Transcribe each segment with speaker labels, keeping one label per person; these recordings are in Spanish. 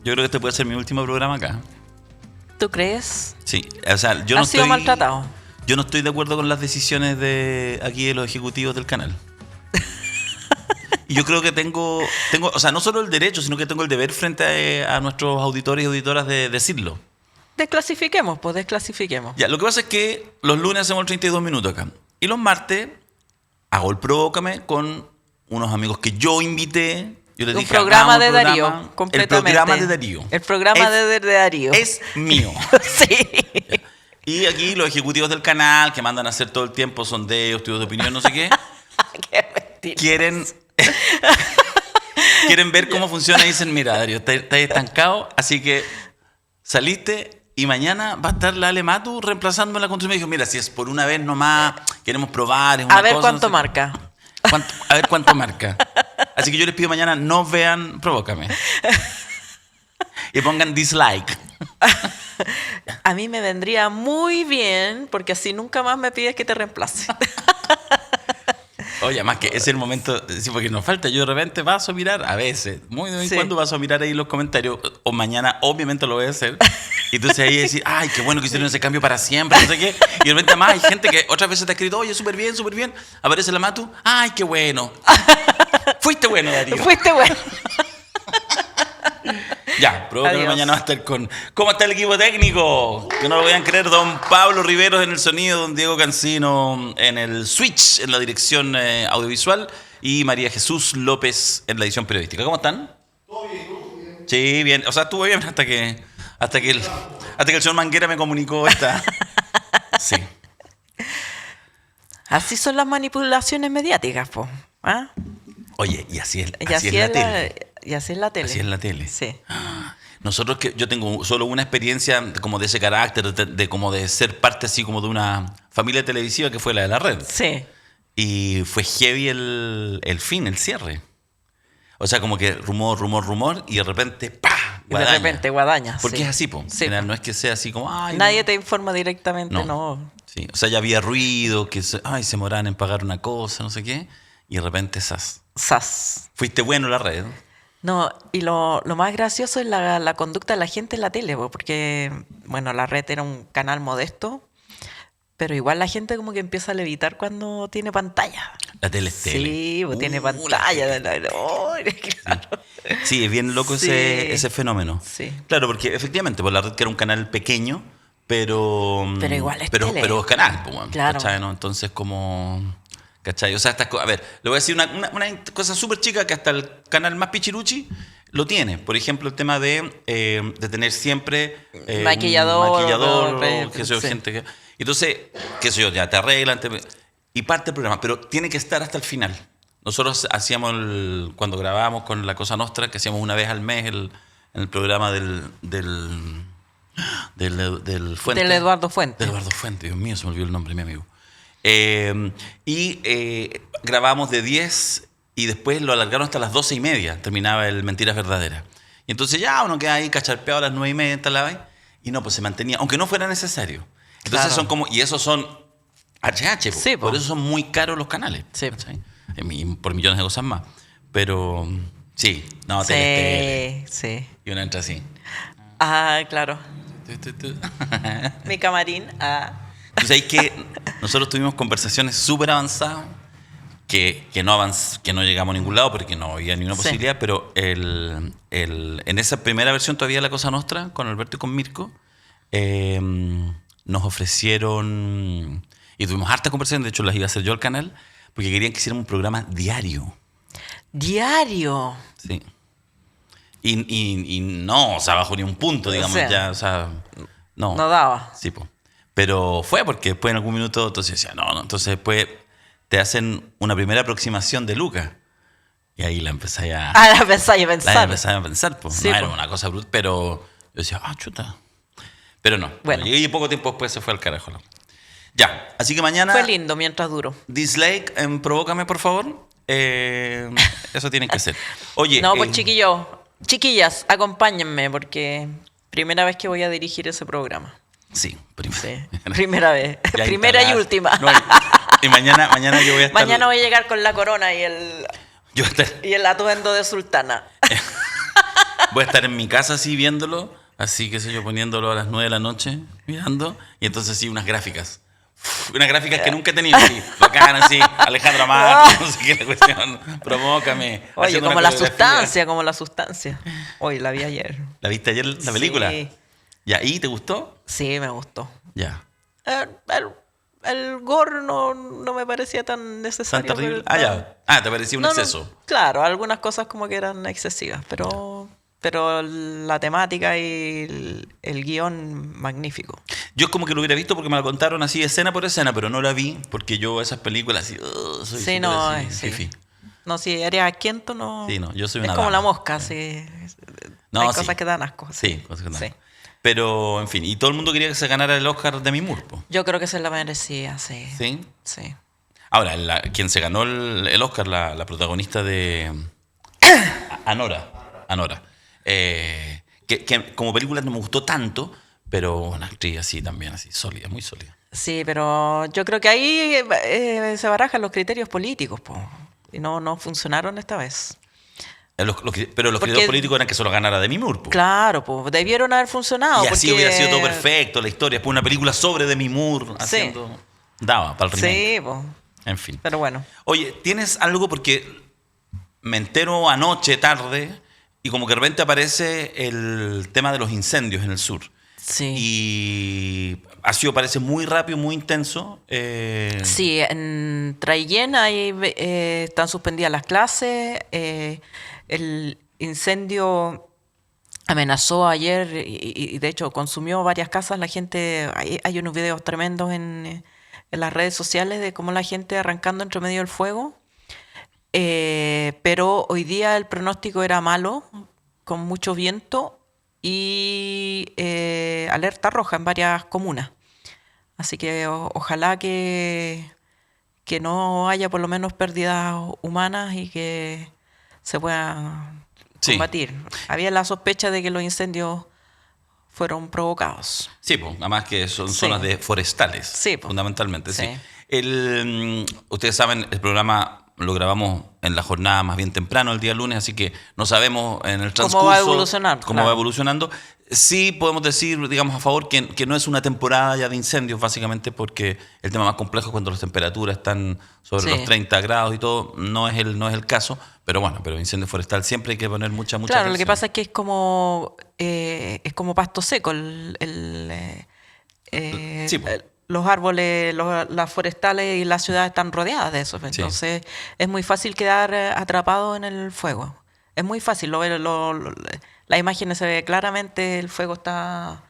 Speaker 1: Yo creo que este puede ser mi último programa acá.
Speaker 2: ¿Tú crees?
Speaker 1: Sí, o sea, yo
Speaker 2: ¿Has sido maltratado?
Speaker 1: Yo no estoy de acuerdo con las decisiones de aquí de los ejecutivos del canal. Y yo creo que tengo, o sea, no solo el derecho, sino que tengo el deber frente a nuestros auditores y auditoras de decirlo.
Speaker 2: Desclasifiquemos, pues desclasifiquemos.
Speaker 1: Ya, lo que pasa es que los lunes hacemos 32 minutos acá. Y los martes hago el Provócame con unos amigos que yo invité. Yo les
Speaker 2: un
Speaker 1: dije,
Speaker 2: programa de Darío, completamente.
Speaker 1: El programa de Darío.
Speaker 2: El programa de Darío.
Speaker 1: Es mío.
Speaker 2: Sí.
Speaker 1: Y aquí los ejecutivos del canal que mandan a hacer todo el tiempo sondeos, estudios de opinión, no sé qué.
Speaker 2: Qué mentira.
Speaker 1: Quieren ver cómo funciona y dicen, mira, Darío, estás estancado, así que saliste y mañana va a estar la Ale Matu reemplazando la construcción. Me dijo, mira, si es por una vez nomás, queremos probar. Es una
Speaker 2: a ver
Speaker 1: cosa,
Speaker 2: cuánto
Speaker 1: no sé,
Speaker 2: marca.
Speaker 1: A ver cuánto marca. Así que yo les pido mañana no vean Provócame. Y pongan dislike.
Speaker 2: A mí me vendría muy bien, porque así nunca más me pides que te reemplace.
Speaker 1: Oye, además que ese es el momento, sí, porque nos falta. Yo de repente paso a mirar, a veces, muy de vez en cuando paso a mirar ahí los comentarios, o mañana obviamente lo voy a hacer. Y entonces ahí decir, ay, qué bueno que hicieron ese cambio para siempre, no sé qué. Y de repente además hay gente que otras veces te ha escrito, oye, súper bien, aparece la Matu, ay, qué bueno. Fuiste bueno, Darío.
Speaker 2: Fuiste bueno.
Speaker 1: Ya, Provócame mañana va a estar con... ¿Cómo está el equipo técnico? Que no lo vayan a creer, don Pablo Riveros en el sonido, don Diego Cancino en el switch, en la dirección audiovisual, y María Jesús López en la edición periodística. ¿Cómo están?
Speaker 3: Todo bien, ¿no? Bien.
Speaker 1: Sí, bien. O sea, estuvo bien hasta que el señor Manguera me comunicó esta... Sí.
Speaker 2: Así son las manipulaciones mediáticas, po. ¿Ah?
Speaker 1: Oye, y así es la tele.
Speaker 2: Y así es la tele.
Speaker 1: Así es la tele.
Speaker 2: Sí.
Speaker 1: Nosotros que yo tengo solo una experiencia como de ese carácter, de como de ser parte así como de una familia televisiva que fue la de la red.
Speaker 2: Sí.
Speaker 1: Y fue heavy el fin, el cierre. O sea, como que rumor, y de repente, ¡pah!
Speaker 2: Guadaña. De repente, guadaña.
Speaker 1: Porque
Speaker 2: sí.
Speaker 1: es así, po.
Speaker 2: Sí.
Speaker 1: No es que sea así como, ay...
Speaker 2: Nadie te informa directamente, no.
Speaker 1: Sí. O sea, ya había ruido, que se moraban en pagar una cosa, no sé qué. Y de repente,
Speaker 2: ¡zas!
Speaker 1: Fuiste bueno la red.
Speaker 2: No, y lo más gracioso es la conducta de la gente en la tele, porque, bueno, la red era un canal modesto, pero igual la gente como que empieza a levitar cuando tiene pantalla.
Speaker 1: La tele es tele.
Speaker 2: Sí, pues tiene pantalla. Claro.
Speaker 1: Sí, es bien loco
Speaker 2: Sí.
Speaker 1: ese fenómeno.
Speaker 2: Sí.
Speaker 1: Claro, porque efectivamente, por la red que era un canal pequeño, pero
Speaker 2: igual es
Speaker 1: pero
Speaker 2: tele.
Speaker 1: es canal, pues, bueno,
Speaker 2: Claro.
Speaker 1: ¿cachai? ¿No? Entonces, como... ¿Cachai? O sea, a ver, le voy a decir una cosa súper chica que hasta el canal más pichiruchi lo tiene. Por ejemplo, el tema de tener siempre
Speaker 2: maquillador,
Speaker 1: qué sé yo,
Speaker 2: sí.
Speaker 1: gente que... Entonces, qué sé yo, ya te arreglan, y parte el programa, pero tiene que estar hasta el final. Nosotros hacíamos, cuando grabábamos con La Cosa Nostra, que hacíamos una vez al mes en el programa del Fuente.
Speaker 2: Del Eduardo Fuente.
Speaker 1: Del Eduardo Fuente, Dios mío, se me olvidó el nombre de mi amigo. Grabamos de 10 y después lo alargaron hasta las 12:30, terminaba el Mentiras Verdaderas. Y entonces ya uno queda ahí cacharpeado a las 9:30, y no, pues se mantenía, aunque no fuera necesario. Entonces
Speaker 2: Claro.
Speaker 1: son como, y esos son HH,
Speaker 2: Sí,
Speaker 1: por eso son muy caros los canales.
Speaker 2: Sí.
Speaker 1: ¿Cachai? Y por millones de cosas más. Pero sí, no,
Speaker 2: Sí,
Speaker 1: tele.
Speaker 2: sí.
Speaker 1: Y uno entra así.
Speaker 2: Ah, claro. Mi camarín.
Speaker 1: Entonces hay que nosotros tuvimos conversaciones súper avanzadas que no llegamos a ningún lado porque no había ninguna posibilidad, pero en esa primera versión todavía de La Cosa Nostra, con Alberto y con Mirko, nos ofrecieron, y tuvimos hartas conversaciones, de hecho las iba a hacer yo al canal, porque querían que hiciéramos un programa diario.
Speaker 2: Diario.
Speaker 1: Sí. Y no, o sea, bajo ni un punto, digamos,
Speaker 2: O sea,
Speaker 1: no.
Speaker 2: No daba.
Speaker 1: Sí, po. Pero fue porque después en algún minuto entonces decía, no, entonces después te hacen una primera aproximación de Luca. Y ahí la empecé a...
Speaker 2: La empezáis a pensar.
Speaker 1: La empecé a pensar, pues.
Speaker 2: Sí,
Speaker 1: No era
Speaker 2: po.
Speaker 1: una cosa brutal, pero yo decía, chuta. Pero no.
Speaker 2: Bueno.
Speaker 1: Y poco tiempo después se fue al carajo. Ya, así que mañana...
Speaker 2: Fue lindo mientras duró.
Speaker 1: Dislike en Provócame, por favor. Eso tienen que hacer. Oye...
Speaker 2: No, pues chiquillas, acompáñenme porque primera vez que voy a dirigir ese programa.
Speaker 1: Sí,
Speaker 2: Sí, primera vez.
Speaker 1: Ya
Speaker 2: Primera y
Speaker 1: instalada.
Speaker 2: última.
Speaker 1: No, y mañana yo voy a estar...
Speaker 2: Mañana voy a llegar con la corona y
Speaker 1: Yo voy a estar...
Speaker 2: el atuendo de sultana.
Speaker 1: Voy a estar en mi casa así viéndolo, así que sé yo, poniéndolo a las 9 de la noche, mirando, y entonces sí, unas gráficas. Unas gráficas que nunca he tenido, así, bacán, así, Alejandro Amar, no sé qué la cuestión, provócame.
Speaker 2: Oye, como la sustancia. Hoy la vi ayer.
Speaker 1: ¿La viste ayer la película?
Speaker 2: Sí.
Speaker 1: ¿Ya? ¿Y te gustó?
Speaker 2: Sí, me gustó.
Speaker 1: Ya.
Speaker 2: El gore no me parecía tan
Speaker 1: ¿Tan
Speaker 2: necesario.
Speaker 1: terrible?
Speaker 2: Pero,
Speaker 1: Ya. Ah, te parecía un exceso.
Speaker 2: Claro, algunas cosas como que eran excesivas, pero la temática y el guión magnífico.
Speaker 1: Yo como que lo hubiera visto porque me la contaron así escena por escena, pero no la vi porque yo esas películas así, soy
Speaker 2: Sí,
Speaker 1: súper
Speaker 2: no,
Speaker 1: así,
Speaker 2: sí.
Speaker 1: fifi.
Speaker 2: No, si eres asquiento, no.
Speaker 1: Sí, no, yo soy
Speaker 2: es
Speaker 1: una
Speaker 2: como
Speaker 1: dama.
Speaker 2: la mosca, sí.
Speaker 1: No,
Speaker 2: Hay
Speaker 1: sí.
Speaker 2: cosas que dan asco.
Speaker 1: Sí, cosas que no.
Speaker 2: Sí.
Speaker 1: Pero, en fin, y todo el mundo quería que se ganara el Oscar de Demi Moore, po.
Speaker 2: Yo creo que se la merecía, sí.
Speaker 1: ¿Sí?
Speaker 2: Sí.
Speaker 1: Ahora, quien se ganó el Oscar, la protagonista de Anora. Que como película no me gustó tanto, pero una actriz así también, así, sólida, muy sólida.
Speaker 2: Sí, pero yo creo que ahí se barajan los criterios políticos, po, y no funcionaron esta vez.
Speaker 1: Pero los
Speaker 2: Porque-
Speaker 1: criterios políticos eran que solo ganara Demi Moore, po.
Speaker 2: Claro, pues debieron haber funcionado.
Speaker 1: Y así
Speaker 2: porque-
Speaker 1: hubiera sido todo perfecto, la historia. Después una película sobre Demi Moore haciendo... Daba para el remake.
Speaker 2: Sí, pues,
Speaker 1: En fin.
Speaker 2: pero bueno.
Speaker 1: Oye, ¿tienes algo? Porque me entero anoche, tarde, y como que de repente aparece el tema de los incendios en el sur.
Speaker 2: Sí.
Speaker 1: Y ha sido, parece, muy rápido, muy intenso.
Speaker 2: Sí, en Traillén ahí están suspendidas las clases. El incendio amenazó ayer y de hecho consumió varias casas. La gente, hay unos videos tremendos en las redes sociales de cómo la gente arrancando entre medio del fuego. Pero hoy día el pronóstico era malo, con mucho viento y alerta roja en varias comunas. Así que ojalá que no haya por lo menos pérdidas humanas y que se pueda
Speaker 1: Sí.
Speaker 2: combatir. Había la sospecha de que los incendios fueron provocados.
Speaker 1: Sí, pues, además que son
Speaker 2: Sí.
Speaker 1: zonas forestales,
Speaker 2: Sí, po.
Speaker 1: fundamentalmente. Sí.
Speaker 2: Sí.
Speaker 1: Ustedes saben, el programa lo grabamos en la jornada más bien temprano, el día lunes, así que no sabemos en el transcurso
Speaker 2: ¿Cómo va a evolucionar?
Speaker 1: cómo
Speaker 2: Claro.
Speaker 1: va evolucionando. Sí podemos decir, digamos, a favor que no es una temporada ya de incendios, básicamente porque el tema más complejo es cuando las temperaturas están sobre
Speaker 2: Sí.
Speaker 1: los 30 grados y todo, no es el caso, pero bueno, pero incendio forestal siempre hay que poner mucha
Speaker 2: Claro, lo que
Speaker 1: atención.
Speaker 2: pasa es que es como pasto seco.
Speaker 1: Sí, po.
Speaker 2: Los árboles, las forestales y las ciudades están rodeadas de eso. Entonces es muy fácil quedar atrapado en el fuego. Es muy fácil. Las imágenes se ve claramente, el fuego está...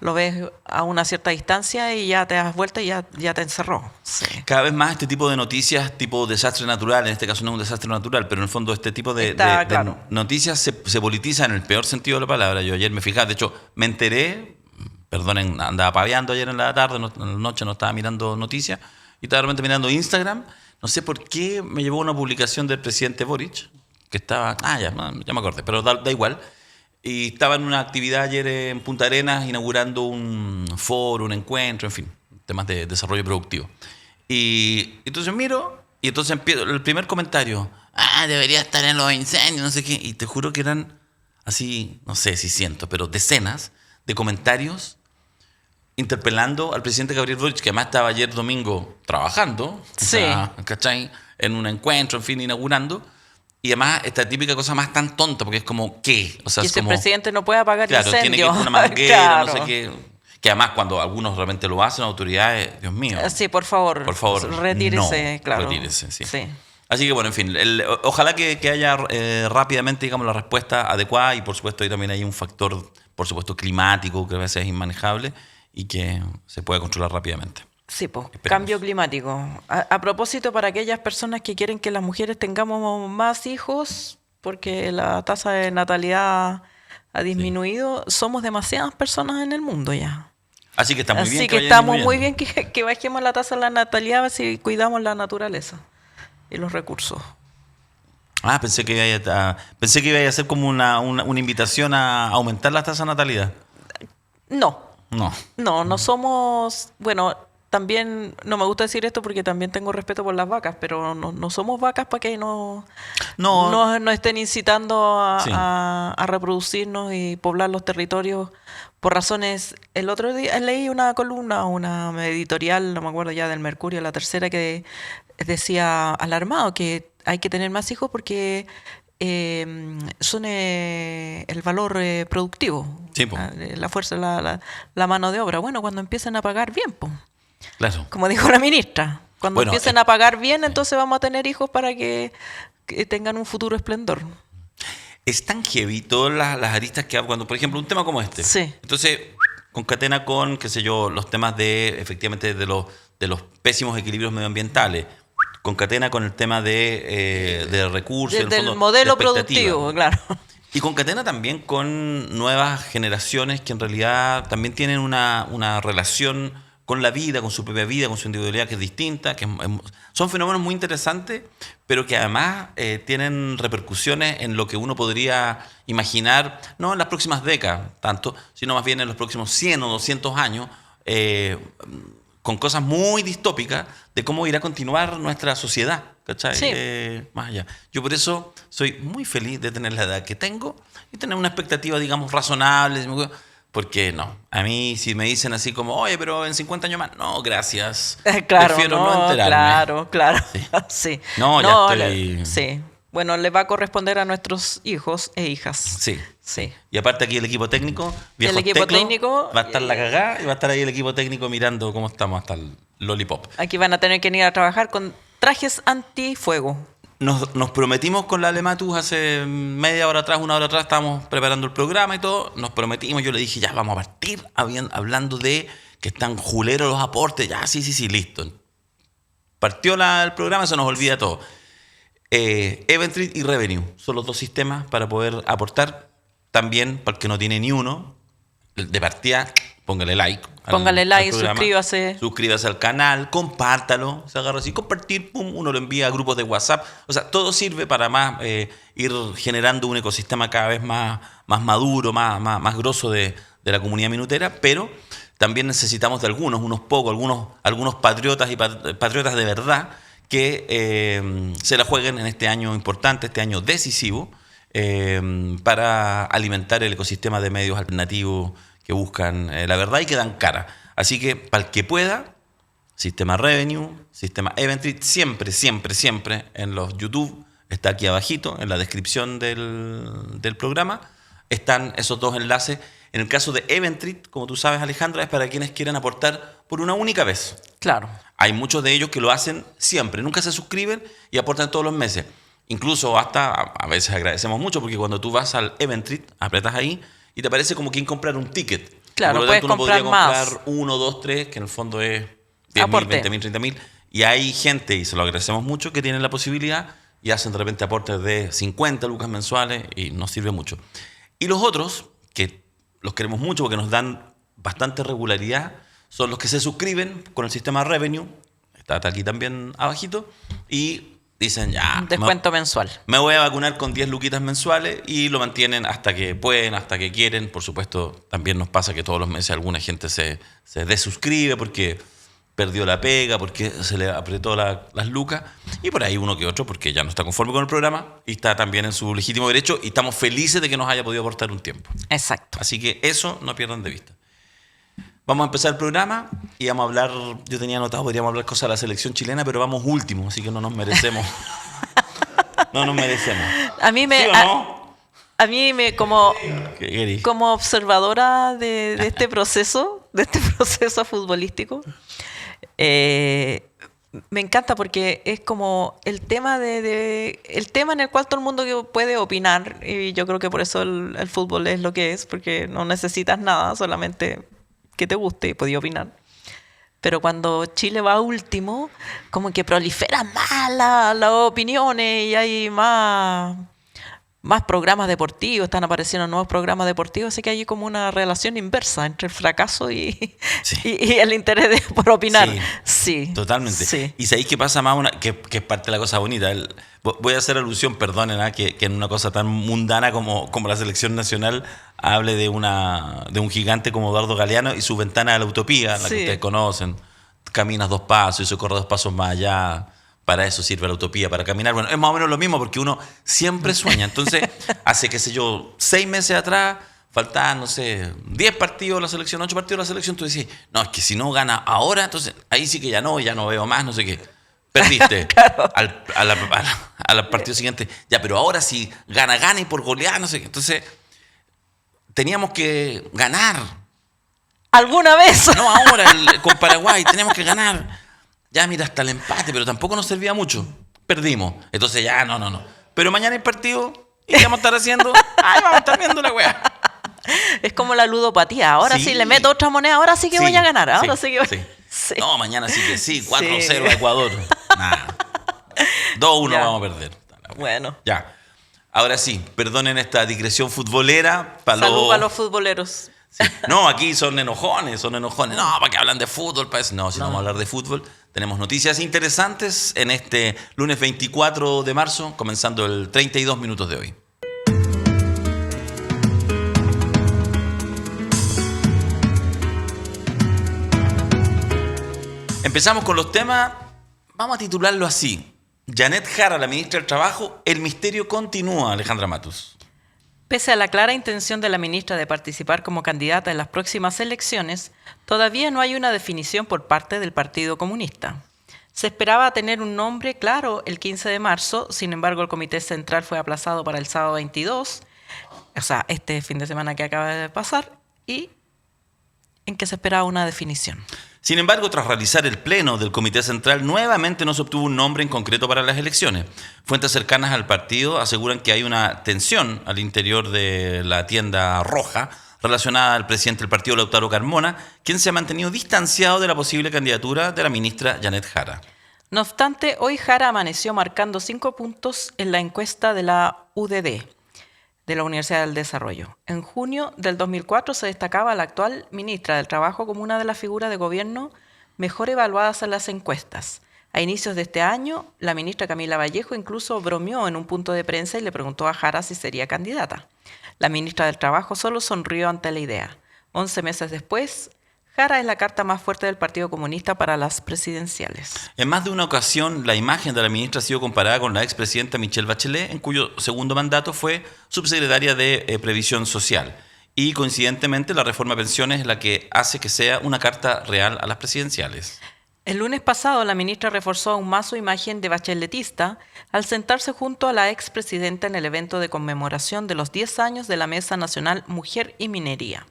Speaker 2: Lo ves a una cierta distancia y ya te das vuelta y ya te encerró. Sí.
Speaker 1: Cada vez más este tipo de noticias, tipo desastre natural, en este caso no es un desastre natural, pero en el fondo este tipo de
Speaker 2: Claro.
Speaker 1: noticias se politizan en el peor sentido de la palabra. Yo ayer me fijaba, de hecho, me enteré, perdonen, andaba paveando ayer en la tarde, en la noche no estaba mirando noticias, y estaba realmente mirando Instagram. No sé por qué me llevó una publicación del presidente Boric, que estaba, ya me acordé, pero da igual. Y estaba en una actividad ayer en Punta Arenas inaugurando un foro, un encuentro, en fin, temas de desarrollo productivo. Y entonces miro, y entonces empiezo el primer comentario, debería estar en los incendios, no sé qué. Y te juro que eran así, no sé si cientos, pero decenas de comentarios interpelando al presidente Gabriel Boric, que además estaba ayer domingo trabajando, o
Speaker 2: Sí.
Speaker 1: sea, ¿cachai? En un encuentro, en fin, inaugurando. Y además, esta típica cosa más tan tonta, porque es como, ¿qué? O sea,
Speaker 2: Que
Speaker 1: es
Speaker 2: si el
Speaker 1: como,
Speaker 2: presidente no puede apagar
Speaker 1: claro, tiene que ir
Speaker 2: incendios.
Speaker 1: con una manguera, no sé
Speaker 2: Claro.
Speaker 1: qué. Que además, cuando algunos realmente lo hacen, autoridades, Dios mío.
Speaker 2: Sí, por favor.
Speaker 1: Por favor,
Speaker 2: Retírese,
Speaker 1: no,
Speaker 2: claro.
Speaker 1: retírese, sí.
Speaker 2: Sí.
Speaker 1: Así que bueno, en fin, ojalá que haya rápidamente, digamos, la respuesta adecuada y por supuesto ahí también hay un factor, por supuesto, climático que a veces es inmanejable y que se puede controlar rápidamente.
Speaker 2: Sí, pues,
Speaker 1: Esperemos.
Speaker 2: cambio climático. A propósito, para aquellas personas que quieren que las mujeres tengamos más hijos, porque la tasa de natalidad ha disminuido, somos demasiadas personas en el mundo ya.
Speaker 1: Así que está muy bien
Speaker 2: Así que
Speaker 1: vaya
Speaker 2: estamos muy
Speaker 1: disminuyendo.
Speaker 2: bien que bajemos la tasa de la natalidad si cuidamos la naturaleza y los recursos.
Speaker 1: Pensé que iba a hacer como una invitación a aumentar la tasa de natalidad.
Speaker 2: No,
Speaker 1: No.
Speaker 2: no somos... Bueno, también, no me gusta decir esto porque también tengo respeto por las vacas, pero no somos vacas para que no estén incitando
Speaker 1: Sí.
Speaker 2: a reproducirnos y poblar los territorios por razones. El otro día leí una columna, una editorial, no me acuerdo ya, del Mercurio, la tercera, que decía alarmado que hay que tener más hijos porque son el valor productivo,
Speaker 1: Sí, po.
Speaker 2: la fuerza, la mano de obra. Bueno, cuando empiecen a pagar bien, pues,
Speaker 1: Claro.
Speaker 2: como dijo la ministra, cuando
Speaker 1: Bueno,
Speaker 2: empiecen a pagar bien, entonces vamos a tener hijos para que tengan un futuro esplendor.
Speaker 1: Es tan heavy todas las aristas que cuando, por ejemplo, un tema como este.
Speaker 2: Sí.
Speaker 1: Entonces, concatena con, qué sé yo, los temas de, efectivamente, de los pésimos equilibrios medioambientales. Concatena con el tema de recursos, en el
Speaker 2: Del
Speaker 1: fondo,
Speaker 2: modelo
Speaker 1: de expectativa.
Speaker 2: productivo, claro.
Speaker 1: Y concatena también con nuevas generaciones que en realidad también tienen una relación con la vida, con su propia vida, con su individualidad que es distinta, son fenómenos muy interesantes, pero que además tienen repercusiones en lo que uno podría imaginar, no en las próximas décadas tanto, sino más bien en los próximos 100 o 200 años, con cosas muy distópicas de cómo irá a continuar nuestra sociedad, ¿cachai?
Speaker 2: Sí.
Speaker 1: Más allá. Yo por eso soy muy feliz de tener la edad que tengo y tener una expectativa, digamos, razonable. Porque no, a mí si me dicen así como, oye, pero en 50 años más, no, gracias.
Speaker 2: Claro,
Speaker 1: Prefiero no enterarme.
Speaker 2: Claro.
Speaker 1: Sí.
Speaker 2: Sí.
Speaker 1: No, ya estoy...
Speaker 2: Sí. Bueno, le va a corresponder a nuestros hijos e hijas.
Speaker 1: Sí.
Speaker 2: Sí.
Speaker 1: Y aparte aquí el equipo técnico, viejos
Speaker 2: El equipo
Speaker 1: teclos,
Speaker 2: técnico,
Speaker 1: va a estar la cagada y va a estar ahí el equipo técnico mirando cómo estamos hasta el lollipop.
Speaker 2: Aquí van a tener que ir a trabajar con trajes antifuego.
Speaker 1: Nos prometimos con la Alematus hace media hora atrás, una hora atrás, estábamos preparando el programa y todo, nos prometimos, yo le dije, ya vamos a partir hablando de que están juleros los aportes, ya, sí, listo. Partió el programa, se nos olvida todo. Eventrit y Revenue son los dos sistemas para poder aportar. También, para el que no tiene ni uno, de partida, póngale like.
Speaker 2: Póngale like,
Speaker 1: programa,
Speaker 2: suscríbase.
Speaker 1: Suscríbase al canal, compártalo. Se agarra así, compartir, pum, uno lo envía a grupos de WhatsApp. O sea, todo sirve para más ir generando un ecosistema cada vez más maduro, más grosso de la comunidad minutera, pero también necesitamos de unos pocos, algunos patriotas y patriotas de verdad que se la jueguen en este año importante, este año decisivo, para alimentar el ecosistema de medios alternativos que buscan la verdad y que dan cara. Así que, para el que pueda, sistema Revenue, sistema Eventrit, siempre en los YouTube, está aquí abajito, en la descripción del programa, están esos dos enlaces. En el caso de Eventrit, como tú sabes, Alejandra, es para quienes quieren aportar por una única vez.
Speaker 2: Claro.
Speaker 1: Hay muchos de ellos que lo hacen siempre, nunca se suscriben y aportan todos los meses. Incluso hasta, a veces agradecemos mucho, porque cuando tú vas al Eventrit, apretas ahí y te aparece como quien comprar un ticket.
Speaker 2: Claro,
Speaker 1: por lo
Speaker 2: puedes
Speaker 1: tanto, uno
Speaker 2: comprar
Speaker 1: podría
Speaker 2: más.
Speaker 1: comprar 1, 2, 3, que en el fondo es 10.000,
Speaker 2: Aporte.
Speaker 1: 20.000, 30.000. Y hay gente, y se lo agradecemos mucho, que tienen la posibilidad y hacen de repente aportes de 50 lucas mensuales y nos sirve mucho. Y los otros, que los queremos mucho porque nos dan bastante regularidad, son los que se suscriben con el sistema Revenue, está aquí también abajito, y dicen ya,
Speaker 2: Un descuento mensual.
Speaker 1: me voy a vacunar con 10 luquitas mensuales y lo mantienen hasta que pueden, hasta que quieren. Por supuesto, también nos pasa que todos los meses alguna gente se desuscribe porque perdió la pega, porque se le apretó las lucas, y por ahí uno que otro porque ya no está conforme con el programa y está también en su legítimo derecho, y estamos felices de que nos haya podido aportar un tiempo.
Speaker 2: Exacto.
Speaker 1: Así que eso no pierdan de vista. Vamos a empezar el programa y vamos a hablar, yo tenía anotado, podríamos hablar cosas de la selección chilena, pero vamos último, así que no nos merecemos. No nos merecemos.
Speaker 2: A mí me...
Speaker 1: ¿Sí o no?
Speaker 2: A mí como
Speaker 1: ¿Qué querís?
Speaker 2: como observadora de este proceso futbolístico, me encanta porque es como el tema el tema en el cual todo el mundo puede opinar, y yo creo que por eso el fútbol es lo que es, porque no necesitas nada, solamente que te guste y podías opinar. Pero cuando Chile va último, como que proliferan más las opiniones y hay más programas deportivos, están apareciendo nuevos programas deportivos, así que hay como una relación inversa entre el fracaso y el interés por opinar. Sí,
Speaker 1: Totalmente.
Speaker 2: Sí.
Speaker 1: Y sabéis que pasa más, que es parte de la cosa bonita. Voy a hacer alusión, perdonen, que en una cosa tan mundana como la selección nacional hable de un gigante como Eduardo Galeano y su ventana a la utopía, la que ustedes conocen. caminas 2 pasos y se corre 2 pasos más allá. Para eso sirve la utopía, para caminar. Bueno, es más o menos lo mismo porque uno siempre sueña. Entonces, hace, qué sé yo, 6 meses atrás, faltaban, no sé, 10 partidos de la selección, 8 partidos de la selección. Tú decís, no, es que si no gana ahora, entonces ahí sí que ya no veo más, no sé qué. Perdiste.
Speaker 2: Claro.
Speaker 1: Al partido siguiente. Ya, pero ahora sí gana y por golear, no sé qué. Entonces, teníamos que ganar.
Speaker 2: ¿Alguna vez?
Speaker 1: No, ahora con Paraguay teníamos que ganar. Ya, mira, hasta el empate, pero tampoco nos servía mucho. Perdimos. Entonces ya, no. Pero mañana hay partido y ¿qué vamos a estar haciendo? Ay, vamos a estar viendo la weá.
Speaker 2: Es como la ludopatía. Ahora sí le meto otra moneda, ahora sí que voy a ganar. Ahora sí que voy.
Speaker 1: Sí. No, mañana sí que sí. 4-0 a Ecuador. Nada. 2-1
Speaker 2: Ya.
Speaker 1: vamos a perder.
Speaker 2: Bueno.
Speaker 1: Ya. Ahora sí, perdonen esta digresión futbolera.
Speaker 2: Salud a los futboleros.
Speaker 1: Sí. No, aquí son enojones. No, ¿para qué hablan de fútbol? No, si no vamos a hablar de fútbol. Tenemos noticias interesantes en este lunes 24 de marzo, comenzando el 32 minutos de hoy. Empezamos con los temas, vamos a titularlo así. Janet Jara, la ministra del Trabajo, el misterio continúa, Alejandra Matus.
Speaker 2: Pese a la clara intención de la ministra de participar como candidata en las próximas elecciones, todavía no hay una definición por parte del Partido Comunista. Se esperaba tener un nombre claro el 15 de marzo, sin embargo el Comité Central fue aplazado para el sábado 22, o sea, este fin de semana que acaba de pasar, y en que se esperaba una definición.
Speaker 1: Sin embargo, tras realizar el pleno del Comité Central, nuevamente no se obtuvo un nombre en concreto para las elecciones. Fuentes cercanas al partido aseguran que hay una tensión al interior de la tienda roja relacionada al presidente del partido, Lautaro Carmona, quien se ha mantenido distanciado de la posible candidatura de la ministra Janet Jara.
Speaker 2: No obstante, hoy Jara amaneció marcando 5 puntos en la encuesta de la UDD, de la Universidad del Desarrollo. En junio del 2004 se destacaba a la actual ministra del Trabajo como una de las figuras de gobierno mejor evaluadas en las encuestas. A inicios de este año, la ministra Camila Vallejo incluso bromeó en un punto de prensa y le preguntó a Jara si sería candidata. La ministra del Trabajo solo sonrió ante la idea. 11 meses después, Jara es la carta más fuerte del Partido Comunista para las presidenciales.
Speaker 1: En más de una ocasión, la imagen de la ministra ha sido comparada con la expresidenta Michelle Bachelet, en cuyo segundo mandato fue subsecretaria de Previsión Social. Y coincidentemente, la reforma de pensiones es la que hace que sea una carta real a las presidenciales.
Speaker 2: El lunes pasado, la ministra reforzó aún más su imagen de bacheletista al sentarse junto a la expresidenta en el evento de conmemoración de los 10 años de la Mesa Nacional Mujer y Minería.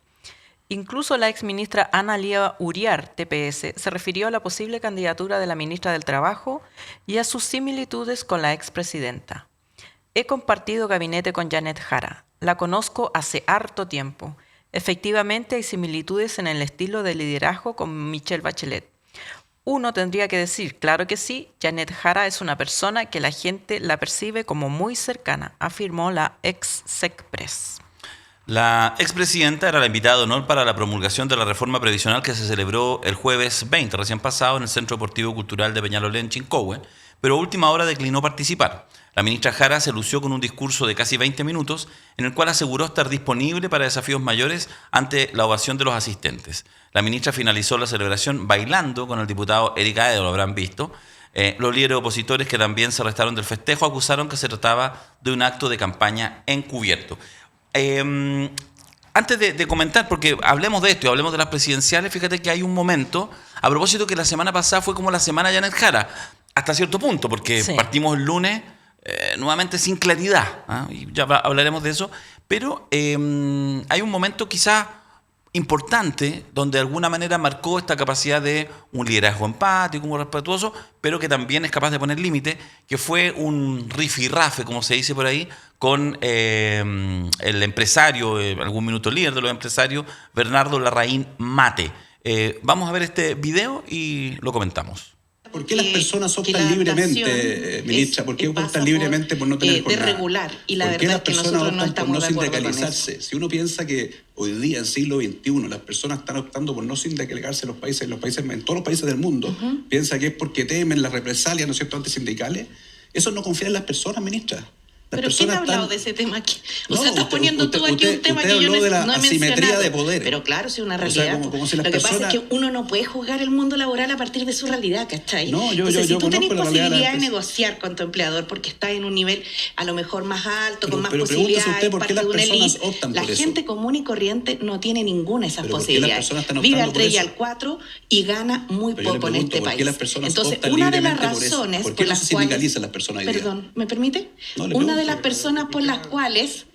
Speaker 2: Incluso la exministra Ana Lía Uriar, TPS, se refirió a la posible candidatura de la ministra del Trabajo y a sus similitudes con la expresidenta. He compartido gabinete con Janet Jara. La conozco hace harto tiempo. Efectivamente hay similitudes en el estilo de liderazgo con Michelle Bachelet. Uno tendría que decir, claro que sí, Janet Jara es una persona que la gente la percibe como muy cercana, afirmó la ex-SECPRES.
Speaker 1: La expresidenta era la invitada de honor para la promulgación de la reforma previsional que se celebró el jueves 20, recién pasado, en el Centro Deportivo Cultural de Peñalolén, Chincohue, pero a última hora declinó participar. La ministra Jara se lució con un discurso de casi 20 minutos en el cual aseguró estar disponible para desafíos mayores ante la ovación de los asistentes. La ministra finalizó la celebración bailando con el diputado Eric Aedo, lo habrán visto. Los líderes opositores que también se restaron del festejo acusaron que se trataba de un acto de campaña encubierto. Antes de comentar, porque hablemos de esto y hablemos de las presidenciales, fíjate que hay un momento, a propósito que la semana pasada fue como la semana Janet Jara, hasta cierto punto, porque
Speaker 2: sí,
Speaker 1: partimos el lunes nuevamente sin claridad, y ya hablaremos de eso, pero hay un momento quizás importante donde de alguna manera marcó esta capacidad de un liderazgo empático, muy respetuoso, pero que también es capaz de poner límite, que fue un rifirrafe, como se dice por ahí, con el empresario, algún minuto líder de los empresarios, Bernardo Larraín Mate. Vamos a ver este video y lo comentamos.
Speaker 3: ¿Por qué las personas optan libremente, ministra? ¿Por qué optan libremente por no tener jornada?
Speaker 4: De regular, y la
Speaker 3: ¿Por qué
Speaker 4: verdad
Speaker 3: las
Speaker 4: es que
Speaker 3: personas
Speaker 4: nosotros no
Speaker 3: optan por
Speaker 4: estamos
Speaker 3: no
Speaker 4: de acuerdo con
Speaker 3: sindicalizarse?
Speaker 4: eso.
Speaker 3: Si uno piensa que hoy día, en siglo XXI, las personas están optando por no sindicalizarse en todos los países del mundo, piensa que es porque temen las represalias, ¿no es cierto?, antisindicales. Eso no confía en las personas, ministra.
Speaker 4: ¿Pero quién ha hablado de ese tema aquí? O sea, estás poniendo tú aquí un tema que yo
Speaker 3: no he
Speaker 4: asimetría
Speaker 3: mencionado. De poder.
Speaker 4: Pero claro, es una realidad.
Speaker 3: O sea, como si
Speaker 4: lo que pasa es que uno no puede juzgar el mundo laboral a partir de su realidad, ¿cachai?
Speaker 3: No,
Speaker 4: Entonces, si tú tenés posibilidad de negociar con tu empleador porque estás en un nivel a lo mejor más alto, con más posibilidades,
Speaker 3: usted, ¿por qué las personas optan por
Speaker 4: la
Speaker 3: eso?
Speaker 4: gente común y corriente no tiene ninguna de esas posibilidades. Vive al 3 y al 4 y gana muy poco en este país. Entonces, una de las razones
Speaker 3: por las cuales las personas hoy día?
Speaker 4: Perdón, ¿me permite? Una de las personas por las cuales,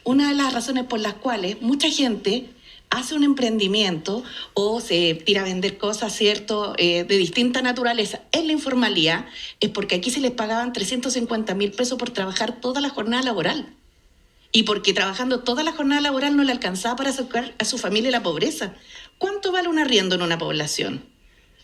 Speaker 4: una de las razones por las cuales mucha gente hace un emprendimiento o se tira a vender cosas, ¿cierto?, de distinta naturaleza en la informalidad, es porque aquí se les pagaban 350.000 pesos por trabajar toda la jornada laboral. Y porque trabajando toda la jornada laboral no le alcanzaba para sacar a su familia de la pobreza. ¿Cuánto vale un arriendo en una población?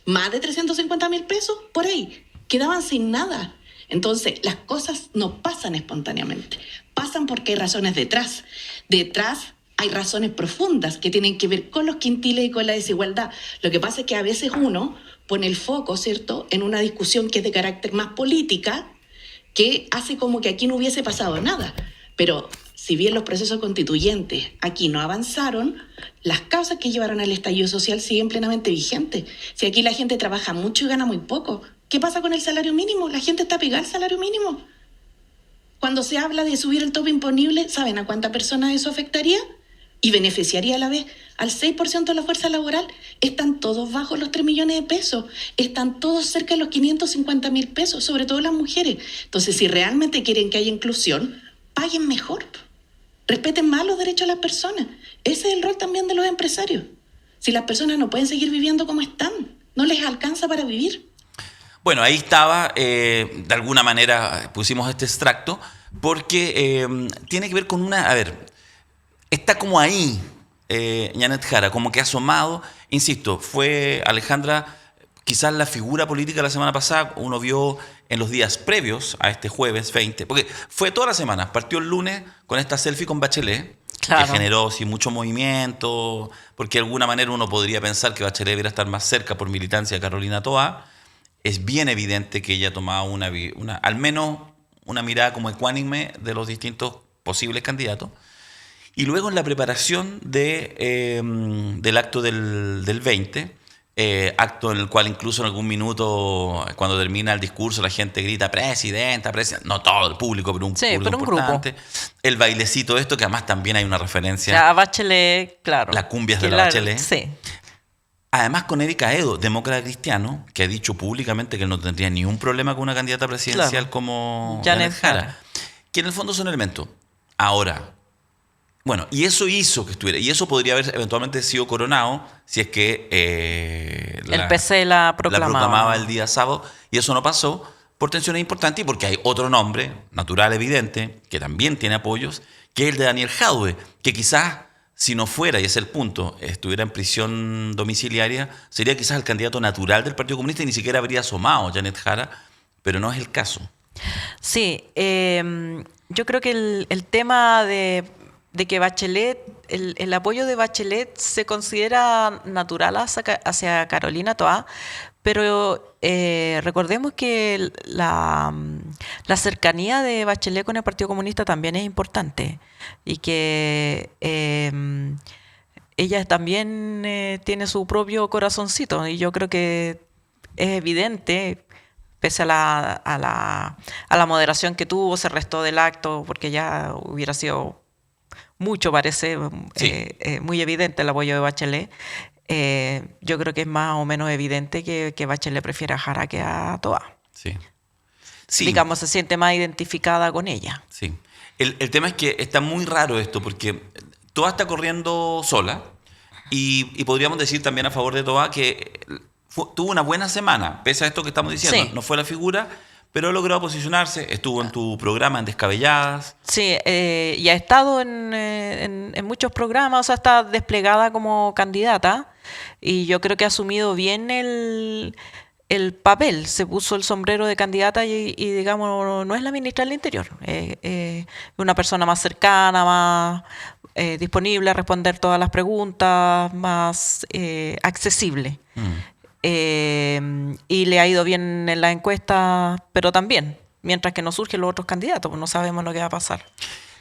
Speaker 4: ¿Más de 350.000 pesos? Por ahí. Quedaban sin nada. Entonces, las cosas no pasan espontáneamente, pasan porque hay razones detrás. Detrás hay razones profundas que tienen que ver con los quintiles y con la desigualdad. Lo que pasa es que a veces uno pone el foco, ¿cierto?, en una discusión que es de carácter más política, que hace como que aquí no hubiese pasado nada. Pero si bien los procesos constituyentes aquí no avanzaron, las causas que llevaron al estallido social siguen plenamente vigentes. Si aquí la gente trabaja mucho y gana muy poco, ¿qué pasa con el salario mínimo? La gente está pegada al salario mínimo. Cuando se habla de subir el tope imponible, ¿saben a cuántas personas eso afectaría? Y beneficiaría a la vez al 6% de la fuerza laboral. Están todos bajo los 3 millones de pesos. Están todos cerca de los 550.000 pesos, sobre todo las mujeres. Entonces, si realmente quieren que haya inclusión, paguen mejor. Respeten más los derechos de las personas. Ese es el rol también de los empresarios. Si las personas no pueden seguir viviendo como están, no les alcanza para vivir.
Speaker 1: Bueno, ahí estaba, de alguna manera pusimos este extracto, porque tiene que ver con una... A ver, está como ahí Janet Jara, como que ha asomado. Insisto, fue Alejandra quizás la figura política la semana pasada. Uno vio en los días previos a este jueves 20, porque fue toda la semana. Partió el lunes con esta selfie con Bachelet, claro, que generó sí, mucho movimiento, porque de alguna manera uno podría pensar que Bachelet debería estar más cerca por militancia de Carolina Toá. Es bien evidente que ella tomaba al menos una mirada como ecuánime de los distintos posibles candidatos. Y luego en la preparación del acto del 20, acto en el cual incluso en algún minuto, cuando termina el discurso, la gente grita presidenta, no todo el público, pero un público importante. Grupo. El bailecito esto, que además también hay una referencia.
Speaker 2: A Bachelet, claro.
Speaker 1: Las cumbias de la Bachelet.
Speaker 2: Sí.
Speaker 1: Además con Erika Edo, demócrata cristiano, que ha dicho públicamente que él no tendría ningún problema con una candidata presidencial, claro, como Janet Jara. Que en el fondo son elementos. Ahora, bueno, y eso hizo que estuviera, y eso podría haber eventualmente sido coronado si es que
Speaker 2: el PC la proclamaba
Speaker 1: el día sábado, y eso no pasó por tensiones importantes y porque hay otro nombre, natural, evidente, que también tiene apoyos, que es el de Daniel Jadwe, que quizás, si no fuera, y ese es el punto, estuviera en prisión domiciliaria, sería quizás el candidato natural del Partido Comunista y ni siquiera habría asomado Janet Jara, pero no es el caso.
Speaker 2: Sí, yo creo que el tema de que Bachelet, el apoyo de Bachelet se considera natural hacia Carolina Toá, pero recordemos que la cercanía de Bachelet con el Partido Comunista también es importante y que ella también tiene su propio corazoncito, y yo creo que es evidente, pese a la moderación que tuvo, se restó del acto porque ya hubiera sido mucho, parece, sí, muy evidente el apoyo de Bachelet. Yo creo que es más o menos evidente que Bachelet prefiere a Jara que a Toá.
Speaker 1: Sí. Sí.
Speaker 2: Digamos, se siente más identificada con ella.
Speaker 1: Sí. El tema es que está muy raro esto, porque Toá está corriendo sola y podríamos decir también a favor de Toá que tuvo una buena semana, pese a esto que estamos diciendo. Sí. No fue la figura, pero logró posicionarse, estuvo en tu programa en Descabelladas.
Speaker 2: Sí, y ha estado en muchos programas, o sea, está desplegada como candidata, y yo creo que ha asumido bien el papel, se puso el sombrero de candidata y digamos, no es la ministra del Interior, una persona más cercana, más disponible a responder todas las preguntas, más accesible. Y le ha ido bien en la encuesta, pero también mientras que no surgen los otros candidatos, pues no sabemos lo que va a pasar.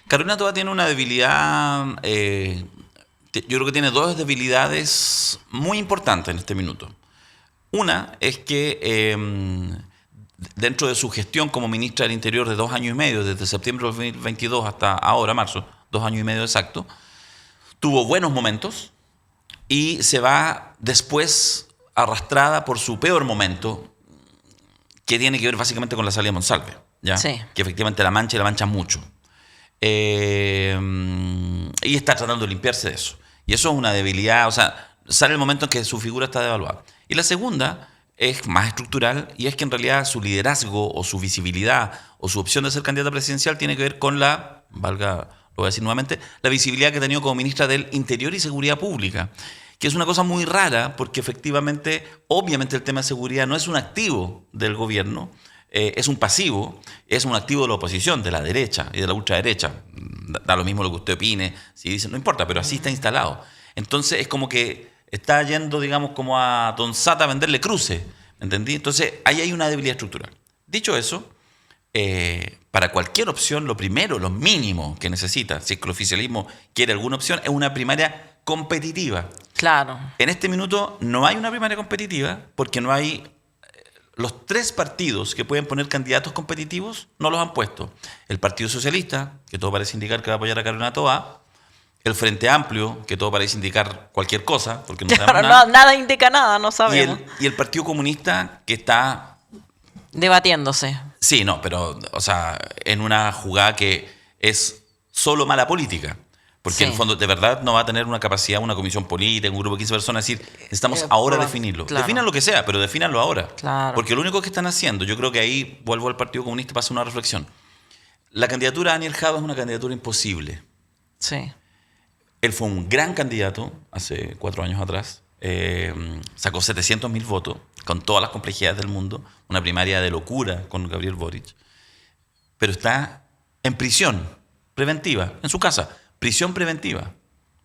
Speaker 1: Carolina Toa tiene una debilidad, yo creo que tiene dos debilidades muy importantes en este minuto. Una es que dentro de su gestión como ministra del Interior de 2 años y medio, desde septiembre de 2022 hasta ahora, marzo, 2 años y medio exacto, tuvo buenos momentos y se va después arrastrada por su peor momento, que tiene que ver básicamente con la salida de Monsalve, ¿ya?
Speaker 2: Sí.
Speaker 1: Que efectivamente la mancha mucho. Y está tratando de limpiarse de eso. Y eso es una debilidad, o sea, sale el momento en que su figura está devaluada. Y la segunda es más estructural, y es que en realidad su liderazgo o su visibilidad o su opción de ser candidata presidencial tiene que ver con lo voy a decir nuevamente, la visibilidad que ha tenido como ministra del Interior y Seguridad Pública, que es una cosa muy rara porque efectivamente, obviamente el tema de seguridad no es un activo del gobierno, es un pasivo, es un activo de la oposición, de la derecha y de la ultraderecha. Da lo mismo lo que usted opine, si dicen, no importa, pero así está instalado. Entonces es como que está yendo, digamos, como a Don Sata a venderle cruces, ¿me entendí? Entonces ahí hay una debilidad estructural. Dicho eso, para cualquier opción, lo primero, lo mínimo que necesita, si es que el oficialismo quiere alguna opción, es una primaria competitiva.
Speaker 2: Claro.
Speaker 1: En este minuto no hay una primaria competitiva porque no hay... Los 3 partidos que pueden poner candidatos competitivos no los han puesto. El Partido Socialista, que todo parece indicar que va a apoyar a Carolina Toa. El Frente Amplio, que todo parece indicar cualquier cosa, porque no sabemos nada.
Speaker 2: Nada indica nada, no sabemos.
Speaker 1: Y el Partido Comunista, que está...
Speaker 2: Debatiéndose.
Speaker 1: Sí, no, pero, o sea, en una jugada que es solo mala política. Porque en el fondo, de verdad, no va a tener una capacidad, una comisión política, un grupo de 15 personas, decir, necesitamos ahora definirlo.
Speaker 2: Claro.
Speaker 1: Definan lo que sea, pero defínanlo ahora.
Speaker 2: Claro.
Speaker 1: Porque lo único que están haciendo, yo creo que ahí, vuelvo al Partido Comunista para hacer una reflexión. La candidatura de Daniel Jadot es una candidatura imposible.
Speaker 2: Sí.
Speaker 1: Él fue un gran candidato hace 4 años atrás. Sacó 700.000 votos, con todas las complejidades del mundo. Una primaria de locura con Gabriel Boric. Pero está en prisión preventiva, en su casa. Prisión preventiva,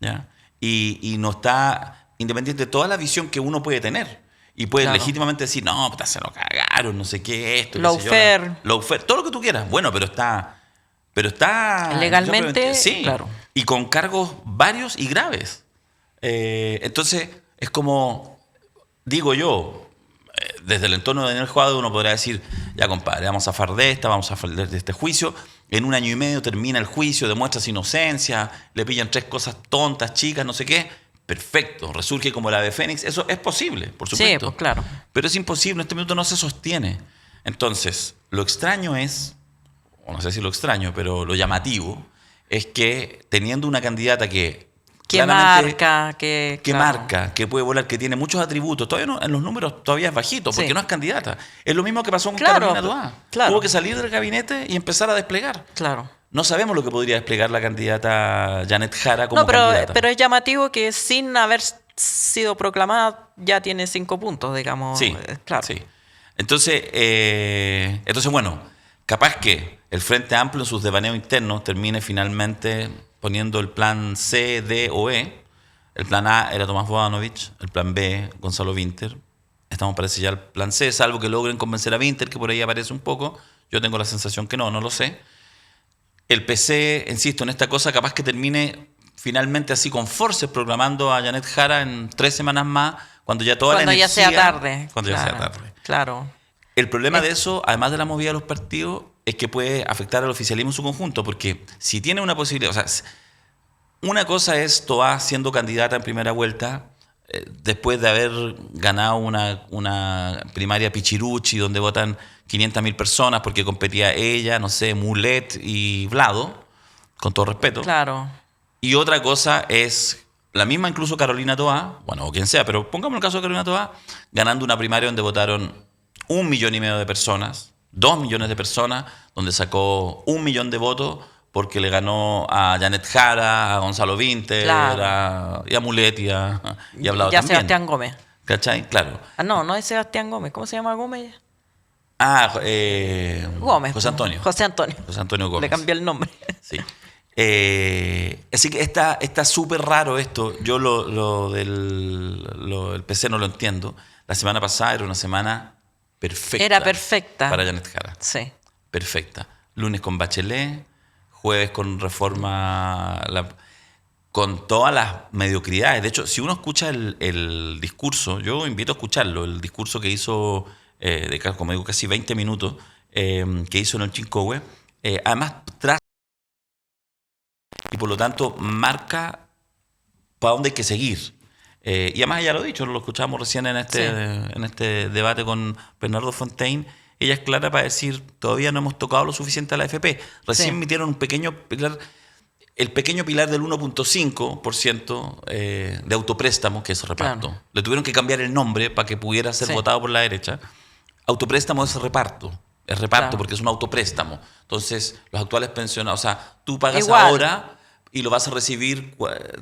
Speaker 1: ¿ya? Y no está independiente de toda la visión que uno puede tener. Y puede legítimamente decir, no, puta, se lo cagaron, no sé qué, esto.
Speaker 2: Lawfare,
Speaker 1: todo lo que tú quieras. Bueno, pero está
Speaker 2: legalmente,
Speaker 1: sí,
Speaker 2: claro.
Speaker 1: Y con cargos varios y graves. Entonces, es como, digo yo, desde el entorno de Daniel Jadot uno podría decir, ya compadre, vamos a zafar de esta, vamos a zafar de este juicio. En 1 año y medio termina el juicio, demuestra su inocencia, le pillan 3 cosas tontas, chicas, no sé qué. Perfecto, resurge como la ave Fénix. Eso es posible, por supuesto.
Speaker 2: Sí, pues claro.
Speaker 1: Pero es imposible, en este minuto no se sostiene. Entonces, lo extraño es, o no sé si lo extraño, pero lo llamativo, es que teniendo una candidata que
Speaker 2: marca,
Speaker 1: que puede volar, que tiene muchos atributos. Todavía no, en los números todavía es bajito, porque no es candidata. Es lo mismo que pasó con Carolina Toa.
Speaker 2: Claro.
Speaker 1: Tuvo que salir del gabinete y empezar a desplegar.
Speaker 2: Claro.
Speaker 1: No sabemos lo que podría desplegar la candidata Janet Jara como candidata.
Speaker 2: Pero es llamativo que sin haber sido proclamada ya tiene 5 puntos, digamos.
Speaker 1: Sí,
Speaker 2: claro.
Speaker 1: Sí. Entonces, bueno, capaz que el Frente Amplio en sus devaneos internos termine finalmente poniendo el plan C, D o E. El plan A era Tomás Bodanovich, el plan B, Gonzalo Vinter. Estamos parece ya el plan C, salvo que logren convencer a Vinter, que por ahí aparece un poco. Yo tengo la sensación que no lo sé. El PC, insisto, en esta cosa capaz que termine finalmente así con force proclamando a Janet Jara en 3 semanas más, cuando ya toda la energía...
Speaker 2: Cuando ya sea tarde.
Speaker 1: Cuando ya sea tarde.
Speaker 2: Claro.
Speaker 1: El problema de eso, además de la movida de los partidos, es que puede afectar al oficialismo en su conjunto, porque si tiene una posibilidad... O sea, una cosa es Toa siendo candidata en primera vuelta, después de haber ganado una primaria pichiruchi donde votan 500.000 personas porque competía ella, no sé, Mulet y Vlado, con todo respeto.
Speaker 2: Claro.
Speaker 1: Y otra cosa es la misma incluso Carolina Toa, bueno, o quien sea, pero pongamos el caso de Carolina Toa, ganando una primaria donde votaron 1,5 millones de personas, 2 millones de personas, donde sacó 1 millón de votos porque le ganó a Janet Jara, a Gonzalo Vinter,
Speaker 2: claro,
Speaker 1: y a Mulet y a Vlado
Speaker 2: y a
Speaker 1: también.
Speaker 2: Sebastián Gómez.
Speaker 1: ¿Cachai? Claro.
Speaker 2: No es Sebastián Gómez. ¿Cómo se llama Gómez?
Speaker 1: Gómez. José Antonio.
Speaker 2: José Antonio.
Speaker 1: José Antonio Gómez.
Speaker 2: Le cambié el nombre.
Speaker 1: Sí. Así que está súper raro esto. Yo el PC no lo entiendo. La semana pasada era una semana perfecta.
Speaker 2: Era perfecta.
Speaker 1: Para Janet Jara.
Speaker 2: Sí.
Speaker 1: perfecta. Lunes con Bachelet, jueves con reforma, con todas las mediocridades. De hecho, si uno escucha el discurso, yo invito a escucharlo, el discurso que hizo, como digo, casi 20 minutos, que hizo en el Chincowe, además traza y por lo tanto marca para dónde hay que seguir. Y además ella lo ha dicho, lo escuchábamos recién en este debate con Bernardo Fontaine. Ella es clara para decir, todavía no hemos tocado lo suficiente a la AFP. Recién metieron un pequeño pilar, el pequeño pilar del 1.5% de autopréstamo, que es reparto. Claro. Le tuvieron que cambiar el nombre para que pudiera ser votado por la derecha. Autopréstamo es reparto. Es reparto porque es un autopréstamo. Entonces, los actuales pensionados, o sea, tú pagas ahora y lo vas a recibir,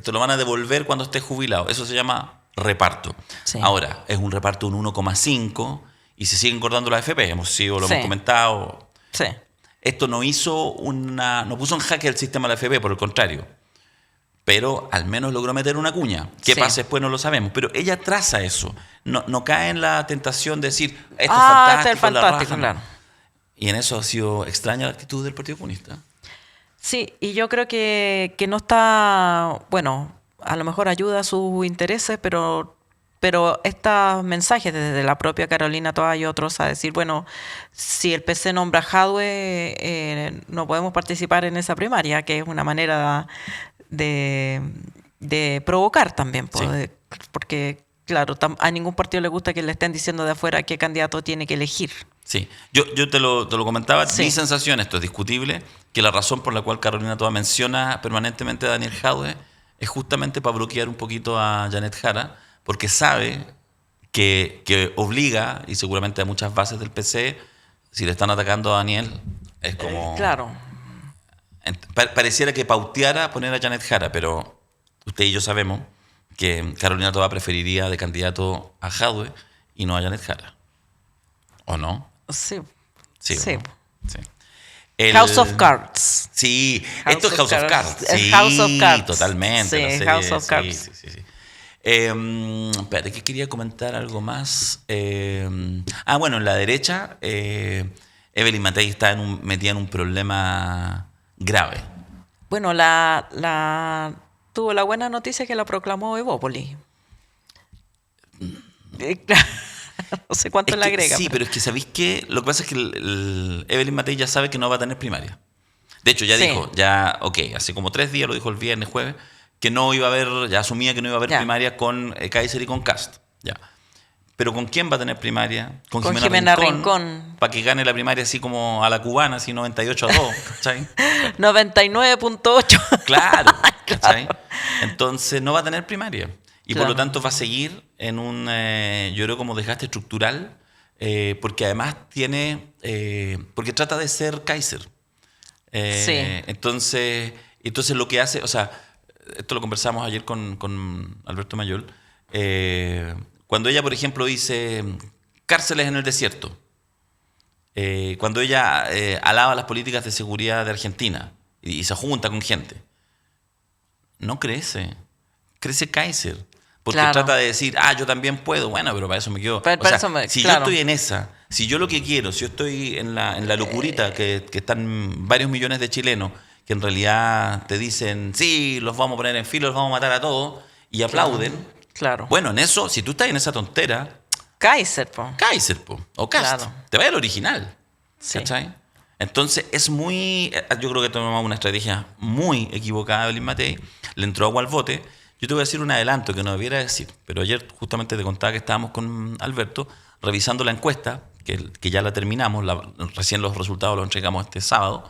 Speaker 1: te lo van a devolver cuando estés jubilado. Eso se llama reparto. Sí. Ahora, es un reparto de un 1,5% y se siguen cortando las AFP. Hemos comentado.
Speaker 2: Sí.
Speaker 1: Esto no puso en jaque el sistema de la AFP, por el contrario. Pero al menos logró meter una cuña. ¿Qué pasa después? No lo sabemos. Pero ella traza eso. No cae en la tentación de decir, esto es fantástico,
Speaker 2: es fantástico, claro.
Speaker 1: Y en eso ha sido extraña la actitud del Partido Comunista.
Speaker 2: Sí, y yo creo que no está, bueno, a lo mejor ayuda a sus intereses, pero estos mensajes desde la propia Carolina Toá y otros a decir, bueno, si el PC nombra a Jadwe, no podemos participar en esa primaria, que es una manera de provocar también, porque, claro, a ningún partido le gusta que le estén diciendo de afuera qué candidato tiene que elegir.
Speaker 1: Sí, yo te lo comentaba, mi sensación, esto es discutible, que la razón por la cual Carolina Toá menciona permanentemente a Daniel Jadwe es justamente para bloquear un poquito a Janet Jara, porque sabe que obliga, y seguramente a muchas bases del PC, si le están atacando a Daniel, es como...
Speaker 2: Claro.
Speaker 1: Pareciera que pauteara poner a Janet Jara, pero usted y yo sabemos que Carolina Toá preferiría de candidato a Jadwe y no a Janet Jara. ¿O no?
Speaker 2: Sí.
Speaker 1: Sí.
Speaker 2: Sí.
Speaker 1: Sí.
Speaker 2: House of Cards.
Speaker 1: Sí, esto es House of Cards. Sí,
Speaker 2: House of Cards.
Speaker 1: Totalmente.
Speaker 2: Sí, House of Cards.
Speaker 1: Sí. Espérate, que quería comentar algo más. Bueno, en la derecha, Evelyn Matei está metida en un problema grave.
Speaker 2: Bueno, tuvo la buena noticia que la proclamó Evópoli. No sé cuánto le agrega.
Speaker 1: Sí, pero es que ¿sabéis qué? Lo que pasa es que Evelyn Matei ya sabe que no va a tener primaria. De hecho, ya dijo, hace como 3 días, lo dijo el viernes, jueves, que no iba a haber, ya asumía que no iba a haber primaria con Kaiser y con Kast. Ya. Pero ¿con quién va a tener primaria? Con Jimena Rincón. Para que gane la primaria así como a la cubana, así 98-2, ¿cachai?
Speaker 2: 99.8.
Speaker 1: Claro, ¿cachai? Entonces no va a tener primaria. Y por lo tanto va a seguir en yo creo, como desgaste estructural, porque además porque trata de ser Kaiser. Entonces lo que hace, o sea, esto lo conversamos ayer con Alberto Mayol, cuando ella, por ejemplo, dice cárceles en el desierto, cuando ella alaba las políticas de seguridad de Argentina y se junta con gente, no crece Kaiser. Porque trata de decir, yo también puedo. Bueno, pero para eso me quedo. Si yo estoy en esa, si yo lo que quiero, si yo estoy en la locurita, que están varios millones de chilenos, que en realidad te dicen, sí, los vamos a poner en fila, los vamos a matar a todos, y aplauden.
Speaker 2: Claro.
Speaker 1: Bueno, en eso, si tú estás en esa tontera...
Speaker 2: Kaiser, o
Speaker 1: Kast. Claro. Te va al original. Sí. ¿Cachai? Entonces, yo creo que tomamos una estrategia muy equivocada de Evelyn Matei. Le entró agua al bote. Yo te voy a decir un adelanto que no debiera decir, pero ayer justamente te contaba que estábamos con Alberto revisando la encuesta, que ya la terminamos, recién los resultados los entregamos este sábado,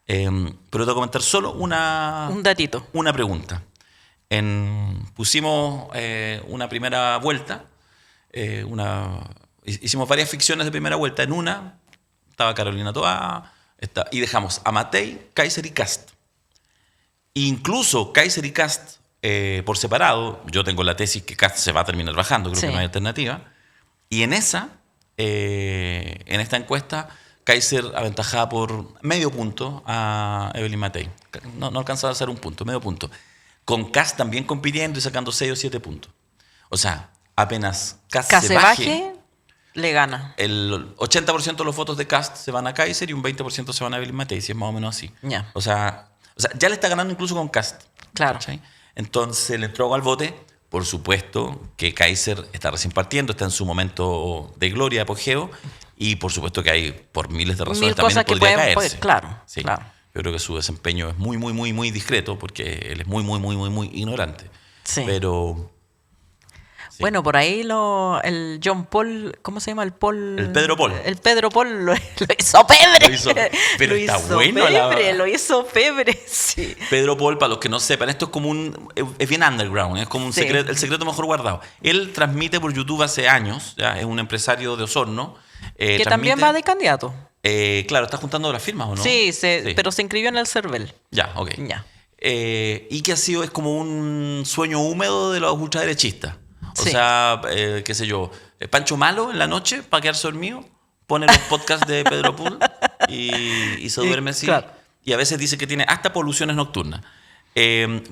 Speaker 1: pero te voy a comentar solo un
Speaker 2: datito.
Speaker 1: Una pregunta. Pusimos una primera vuelta, hicimos varias ficciones de primera vuelta. En una estaba Carolina Toá, y dejamos a Matei, Kaiser y Kast. Incluso Kaiser y Kast por separado, yo tengo la tesis que Kast se va a terminar bajando, creo que no hay alternativa. Y en esta encuesta, Kaiser aventajaba por medio punto a Evelyn Matei. No alcanzaba a hacer un punto, medio punto. Con Kast también compitiendo y sacando 6 o 7 puntos. O sea, apenas Kast se baje,
Speaker 2: le gana.
Speaker 1: El 80% de los votos de Kast se van a Kaiser y un 20% se van a Evelyn Matei, si es más o menos así.
Speaker 2: Ya.
Speaker 1: O sea, ya le está ganando incluso con Kast.
Speaker 2: Claro.
Speaker 1: ¿Cachai? Entonces le entró al bote. Por supuesto que Kaiser está recién partiendo, está en su momento de gloria, de apogeo, y por supuesto que hay, por miles de razones, también podría caerse.
Speaker 2: Claro,
Speaker 1: sí.
Speaker 2: claro.
Speaker 1: Yo creo que su desempeño es muy, muy, muy, muy discreto, porque él es muy, muy, muy, muy, muy ignorante.
Speaker 2: Sí.
Speaker 1: Pero... sí.
Speaker 2: Bueno, por ahí el John Paul, ¿cómo se llama? El
Speaker 1: Pedro Paul.
Speaker 2: El Pedro Paul lo hizo pebre.
Speaker 1: Pero
Speaker 2: lo
Speaker 1: está
Speaker 2: hizo
Speaker 1: bueno.
Speaker 2: Lo hizo pebre, sí.
Speaker 1: Pedro Paul, para los que no sepan, esto es como es bien underground, es como un
Speaker 2: Sí.
Speaker 1: secreto, el secreto mejor guardado. Él transmite por YouTube hace años, ya, es un empresario de Osorno.
Speaker 2: Que también va de candidato.
Speaker 1: Claro, está juntando las firmas, ¿o no?
Speaker 2: Sí, pero se inscribió en el CERVEL.
Speaker 1: Ya, ok.
Speaker 2: Ya.
Speaker 1: Y que es como un sueño húmedo de los ultraderechistas. O
Speaker 2: Sí.
Speaker 1: sea, qué sé yo, Pancho Malo en la noche, para quedarse dormido, pone los podcasts de Pedro Paul y se duerme así.
Speaker 2: Claro.
Speaker 1: Y a veces dice que tiene hasta poluciones nocturnas.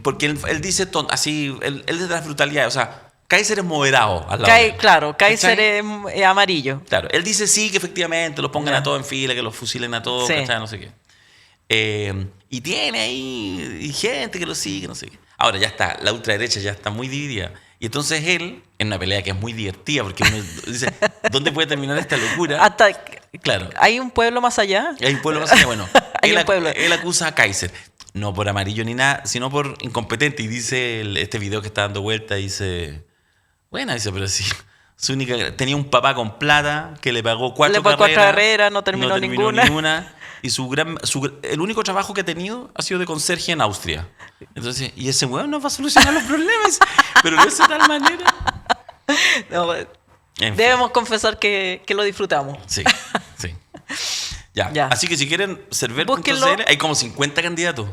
Speaker 1: Porque él dice así, él es de las brutalidades. O sea, Kaiser es moderado al lado de él.
Speaker 2: Claro, Kaiser
Speaker 1: ¿Cachai?
Speaker 2: es amarillo.
Speaker 1: Claro, él dice sí, que efectivamente los pongan
Speaker 2: Ya.
Speaker 1: a todos en fila, que los fusilen a todos,
Speaker 2: Sí.
Speaker 1: ¿cachai? No sé qué. Y tiene ahí gente que lo sigue, no sé qué. Ahora ya está, la ultraderecha ya está muy dividida. Y entonces él, en una pelea que es muy divertida, porque uno dice, ¿dónde puede terminar esta locura?
Speaker 2: Hasta
Speaker 1: Claro,
Speaker 2: hay un pueblo más allá.
Speaker 1: hay un pueblo más allá. Bueno,
Speaker 2: Hay un pueblo.
Speaker 1: él acusa a Kaiser, no por amarillo ni nada, sino por incompetente. Y dice este video que está dando vuelta, dice, bueno, dice, pero sí, tenía un papá con plata que le pagó cuatro
Speaker 2: carreras, no terminó ninguna.
Speaker 1: Y el único trabajo que ha tenido ha sido de conserje en Austria. Entonces, y ese weón no va a solucionar los problemas, pero de esa tal manera.
Speaker 2: No,
Speaker 1: En fin.
Speaker 2: debemos confesar que lo disfrutamos.
Speaker 1: Sí, sí. Ya.
Speaker 2: Ya.
Speaker 1: Así que si quieren
Speaker 2: Búsquenlo.
Speaker 1: server.cl, hay como 50 candidatos.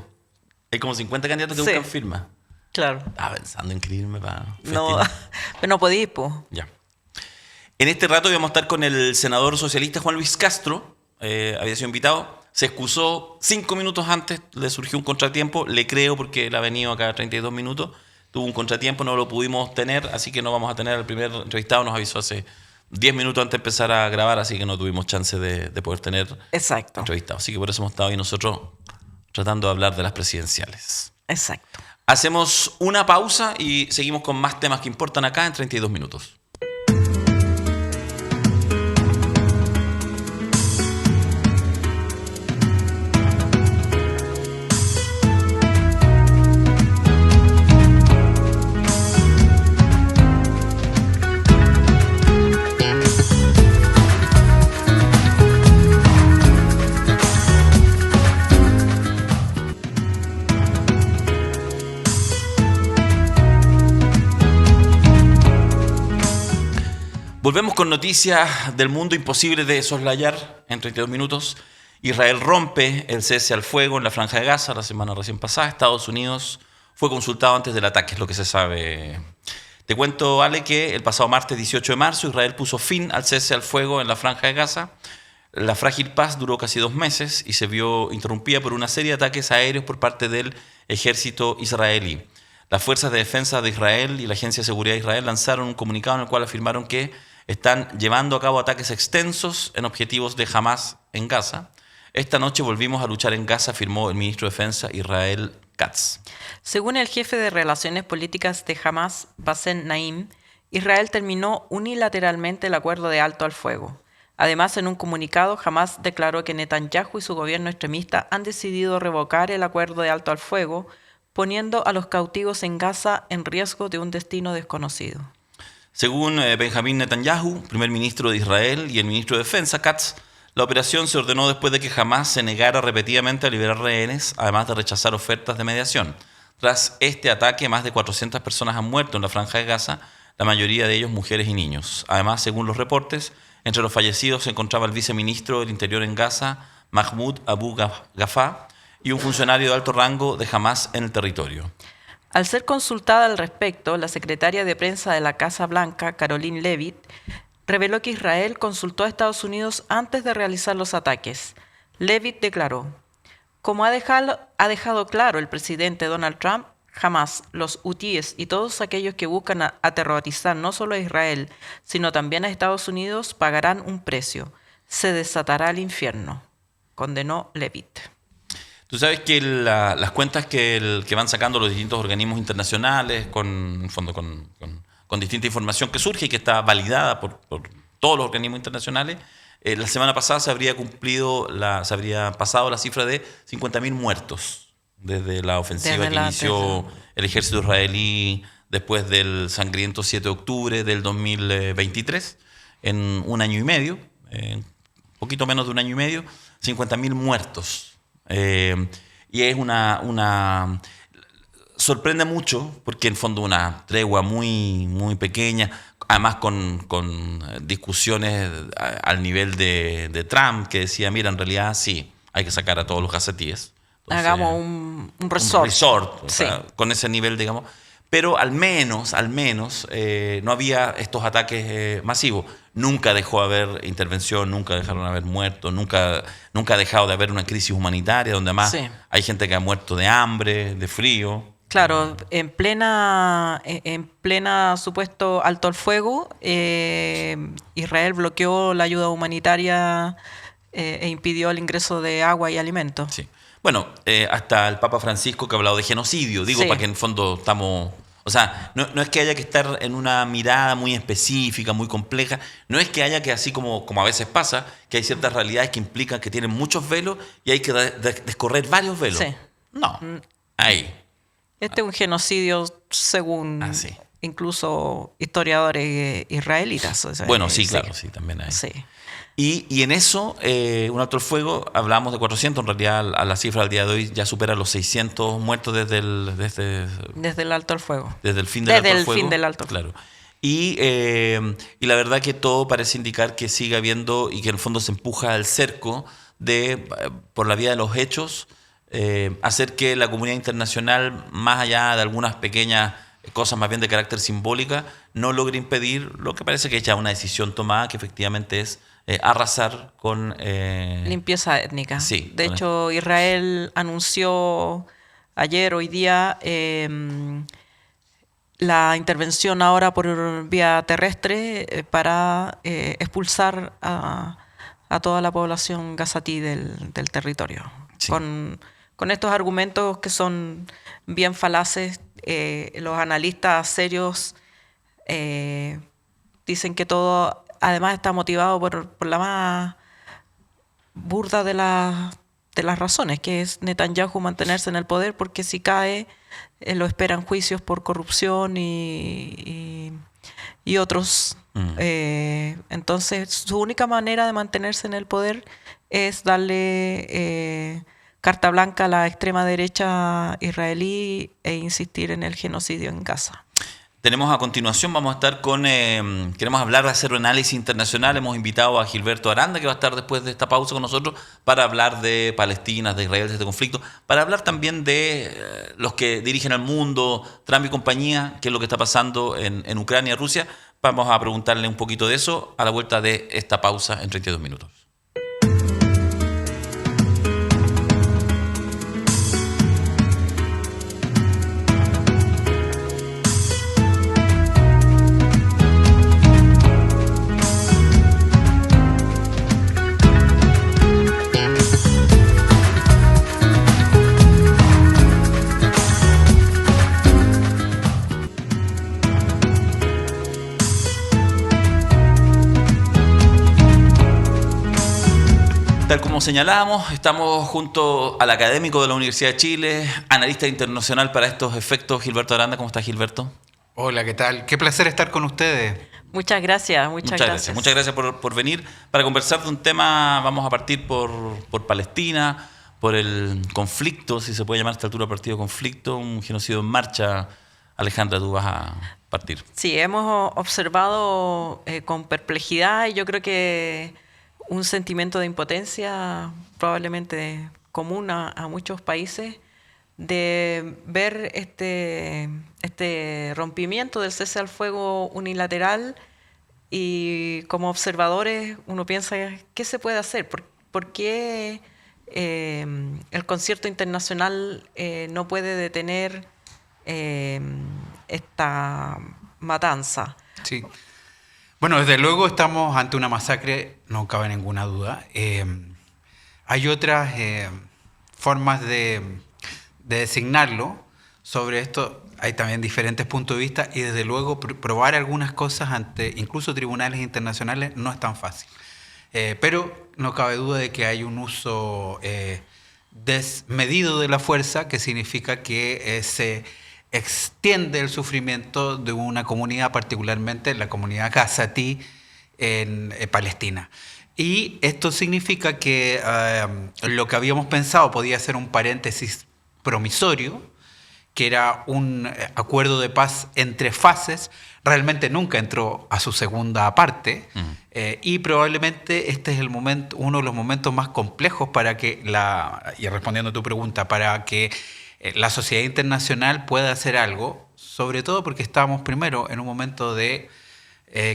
Speaker 1: Hay como 50 candidatos que
Speaker 2: Sí.
Speaker 1: buscan firmas.
Speaker 2: Claro.
Speaker 1: Estaba pensando en inscribirme para
Speaker 2: No,
Speaker 1: festín.
Speaker 2: pero no podéis, pues.
Speaker 1: Ya. En este rato íbamos a estar con el senador socialista Juan Luis Castro. Había sido invitado. Se excusó 5 minutos antes, le surgió un contratiempo. Le creo porque él ha venido acá 32 minutos. Tuvo un contratiempo, no lo pudimos tener, así que no vamos a tener al primer entrevistado. Nos avisó hace 10 minutos antes de empezar a grabar, así que no tuvimos chance de poder tener
Speaker 2: Exacto.
Speaker 1: entrevistado. Así que por eso hemos estado ahí nosotros tratando de hablar de las presidenciales.
Speaker 2: Exacto.
Speaker 1: Hacemos una pausa y seguimos con más temas que importan acá en 32 minutos. Volvemos con noticias del mundo imposible de soslayar en 32 minutos. Israel rompe el cese al fuego en la Franja de Gaza la semana recién pasada. Estados Unidos fue consultado antes del ataque, es lo que se sabe. Te cuento, Ale, que el pasado martes 18 de marzo Israel puso fin al cese al fuego en la Franja de Gaza. La frágil paz duró casi 2 meses y se vio interrumpida por una serie de ataques aéreos por parte del ejército israelí. Las fuerzas de defensa de Israel y la Agencia de Seguridad de Israel lanzaron un comunicado en el cual afirmaron que están llevando a cabo ataques extensos en objetivos de Hamas en Gaza. Esta noche volvimos a luchar en Gaza, afirmó el ministro de Defensa Israel Katz.
Speaker 2: Según el jefe de Relaciones Políticas de Hamas, Bassem Naim, Israel terminó unilateralmente el acuerdo de alto al fuego. Además, en un comunicado, Hamas declaró que Netanyahu y su gobierno extremista han decidido revocar el acuerdo de alto al fuego, poniendo a los cautivos en Gaza en riesgo de un destino desconocido.
Speaker 1: Según Benjamín Netanyahu, primer ministro de Israel, y el ministro de Defensa, Katz, la operación se ordenó después de que Hamas se negara repetidamente a liberar rehenes, además de rechazar ofertas de mediación. Tras este ataque, más de 400 personas han muerto en la Franja de Gaza, la mayoría de ellos mujeres y niños. Además, según los reportes, entre los fallecidos se encontraba el viceministro del Interior en Gaza, Mahmoud Abu Ghafa, y un funcionario de alto rango de Hamas en el territorio.
Speaker 2: Al ser consultada al respecto, la secretaria de prensa de la Casa Blanca, Caroline Leavitt, reveló que Israel consultó a Estados Unidos antes de realizar los ataques. Leavitt declaró: como ha dejado claro el presidente Donald Trump, Jamás los hutíes y todos aquellos que buscan aterrorizar no solo a Israel, sino también a Estados Unidos, pagarán un precio. Se desatará el infierno. Condenó Levitt.
Speaker 1: Tú sabes que las cuentas que van sacando los distintos organismos internacionales con distinta información que surge y que está validada por todos los organismos internacionales, la semana pasada se habría pasado la cifra de 50.000 muertos desde la ofensiva que inició el ejército israelí después del sangriento 7 de octubre del 2023, en un año y medio, poquito menos de un año y medio, 50.000 muertos. Y es sorprende mucho porque en fondo una tregua muy, muy pequeña, además con discusiones al nivel de Trump, que decía, mira, en realidad sí, hay que sacar a todos los gazetíes. Entonces,
Speaker 2: hagamos un resort.
Speaker 1: Un resort, o
Speaker 2: sí.
Speaker 1: sea, con ese nivel, digamos. Pero al menos, no había estos ataques masivos. Nunca dejó de haber intervención, nunca dejaron de haber muertos, nunca ha dejado de haber una crisis humanitaria, donde además hay gente que ha muerto de hambre, de frío.
Speaker 2: Claro, en plena supuesto alto el fuego, Israel bloqueó la ayuda humanitaria e impidió el ingreso de agua y alimentos.
Speaker 1: Sí. Bueno, hasta el Papa Francisco que ha hablado de genocidio, digo, para que en el fondo estamos... O sea, no es que haya que estar en una mirada muy específica, muy compleja, no es que haya que, así como a veces pasa, que hay ciertas realidades que implican que tienen muchos velos y hay que descorrer varios velos.
Speaker 2: Sí.
Speaker 1: No, ahí.
Speaker 2: Este es un genocidio según incluso historiadores israelitas. O sea,
Speaker 1: bueno, sí, claro, sí, también hay.
Speaker 2: Sí.
Speaker 1: Y en eso, un alto el fuego, hablamos de 400, en realidad a la cifra del día de hoy ya supera los 600 muertos desde el
Speaker 2: alto el fuego.
Speaker 1: Desde el fin del alto el fuego.
Speaker 2: Fin del alto.
Speaker 1: Claro. Y la verdad que todo parece indicar que sigue habiendo y que en el fondo se empuja al cerco por la vía de los hechos, hacer que la comunidad internacional, más allá de algunas pequeñas cosas más bien de carácter simbólica, no logre impedir lo que parece que es ya una decisión tomada, que efectivamente es arrasar con...
Speaker 2: limpieza étnica.
Speaker 1: Sí.
Speaker 2: De hecho, Israel anunció hoy día, la intervención ahora por vía terrestre para expulsar a toda la población gazatí del territorio. Sí. Con estos argumentos que son bien falaces, los analistas serios dicen que todo además está motivado por la más burda de las razones, que es Netanyahu mantenerse en el poder, porque si cae lo esperan juicios por corrupción y otros. Entonces su única manera de mantenerse en el poder es darle carta blanca a la extrema derecha israelí e insistir en el genocidio en Gaza.
Speaker 1: Tenemos a continuación, vamos a estar queremos hablar de hacer un análisis internacional. Hemos invitado a Gilberto Aranda, que va a estar después de esta pausa con nosotros, para hablar de Palestina, de Israel, de este conflicto, para hablar también de los que dirigen al mundo, Trump y compañía, qué es lo que está pasando en Ucrania y Rusia. Vamos a preguntarle un poquito de eso a la vuelta de esta pausa en 32 minutos. Tal como señalábamos, estamos junto al académico de la Universidad de Chile, analista internacional para estos efectos, Gilberto Aranda. ¿Cómo estás, Gilberto?
Speaker 5: Hola, ¿qué tal? Qué placer estar con ustedes.
Speaker 2: Muchas gracias, muchas gracias.
Speaker 1: Muchas gracias por venir para conversar de un tema. Vamos a partir por Palestina, por el conflicto, si se puede llamar a esta altura partido conflicto, un genocidio en marcha. Alejandra, tú vas a partir.
Speaker 2: Sí, hemos observado con perplejidad y yo creo que un sentimiento de impotencia probablemente común a muchos países de ver este rompimiento del cese al fuego unilateral, y como observadores uno piensa, ¿qué se puede hacer? ¿Por qué el concierto internacional no puede detener esta matanza.
Speaker 5: Sí. Bueno, desde luego estamos ante una masacre, no cabe ninguna duda. Hay otras formas de designarlo. Sobre esto hay también diferentes puntos de vista y desde luego probar algunas cosas ante incluso tribunales internacionales no es tan fácil. Pero no cabe duda de que hay un uso desmedido de la fuerza, que significa que se extiende el sufrimiento de una comunidad, particularmente la comunidad Gazatí en Palestina. Y esto significa que lo que habíamos pensado podía ser un paréntesis promisorio, que era un acuerdo de paz entre fases, realmente nunca entró a su segunda parte, y probablemente este es uno de los momentos más complejos para que y respondiendo a tu pregunta, para que la sociedad internacional pueda hacer algo, sobre todo porque estamos primero en un momento de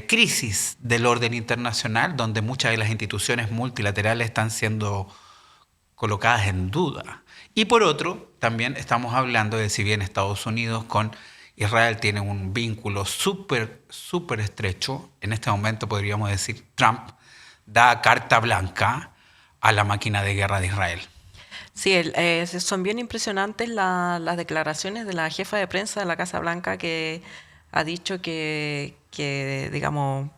Speaker 5: crisis del orden internacional, donde muchas de las instituciones multilaterales están siendo colocadas en duda. Y por otro, también estamos hablando de si bien Estados Unidos con Israel tiene un vínculo súper estrecho, en este momento podríamos decir Trump da carta blanca a la máquina de guerra de Israel.
Speaker 2: Sí, son bien impresionantes las declaraciones de la jefa de prensa de la Casa Blanca, que ha dicho que digamos,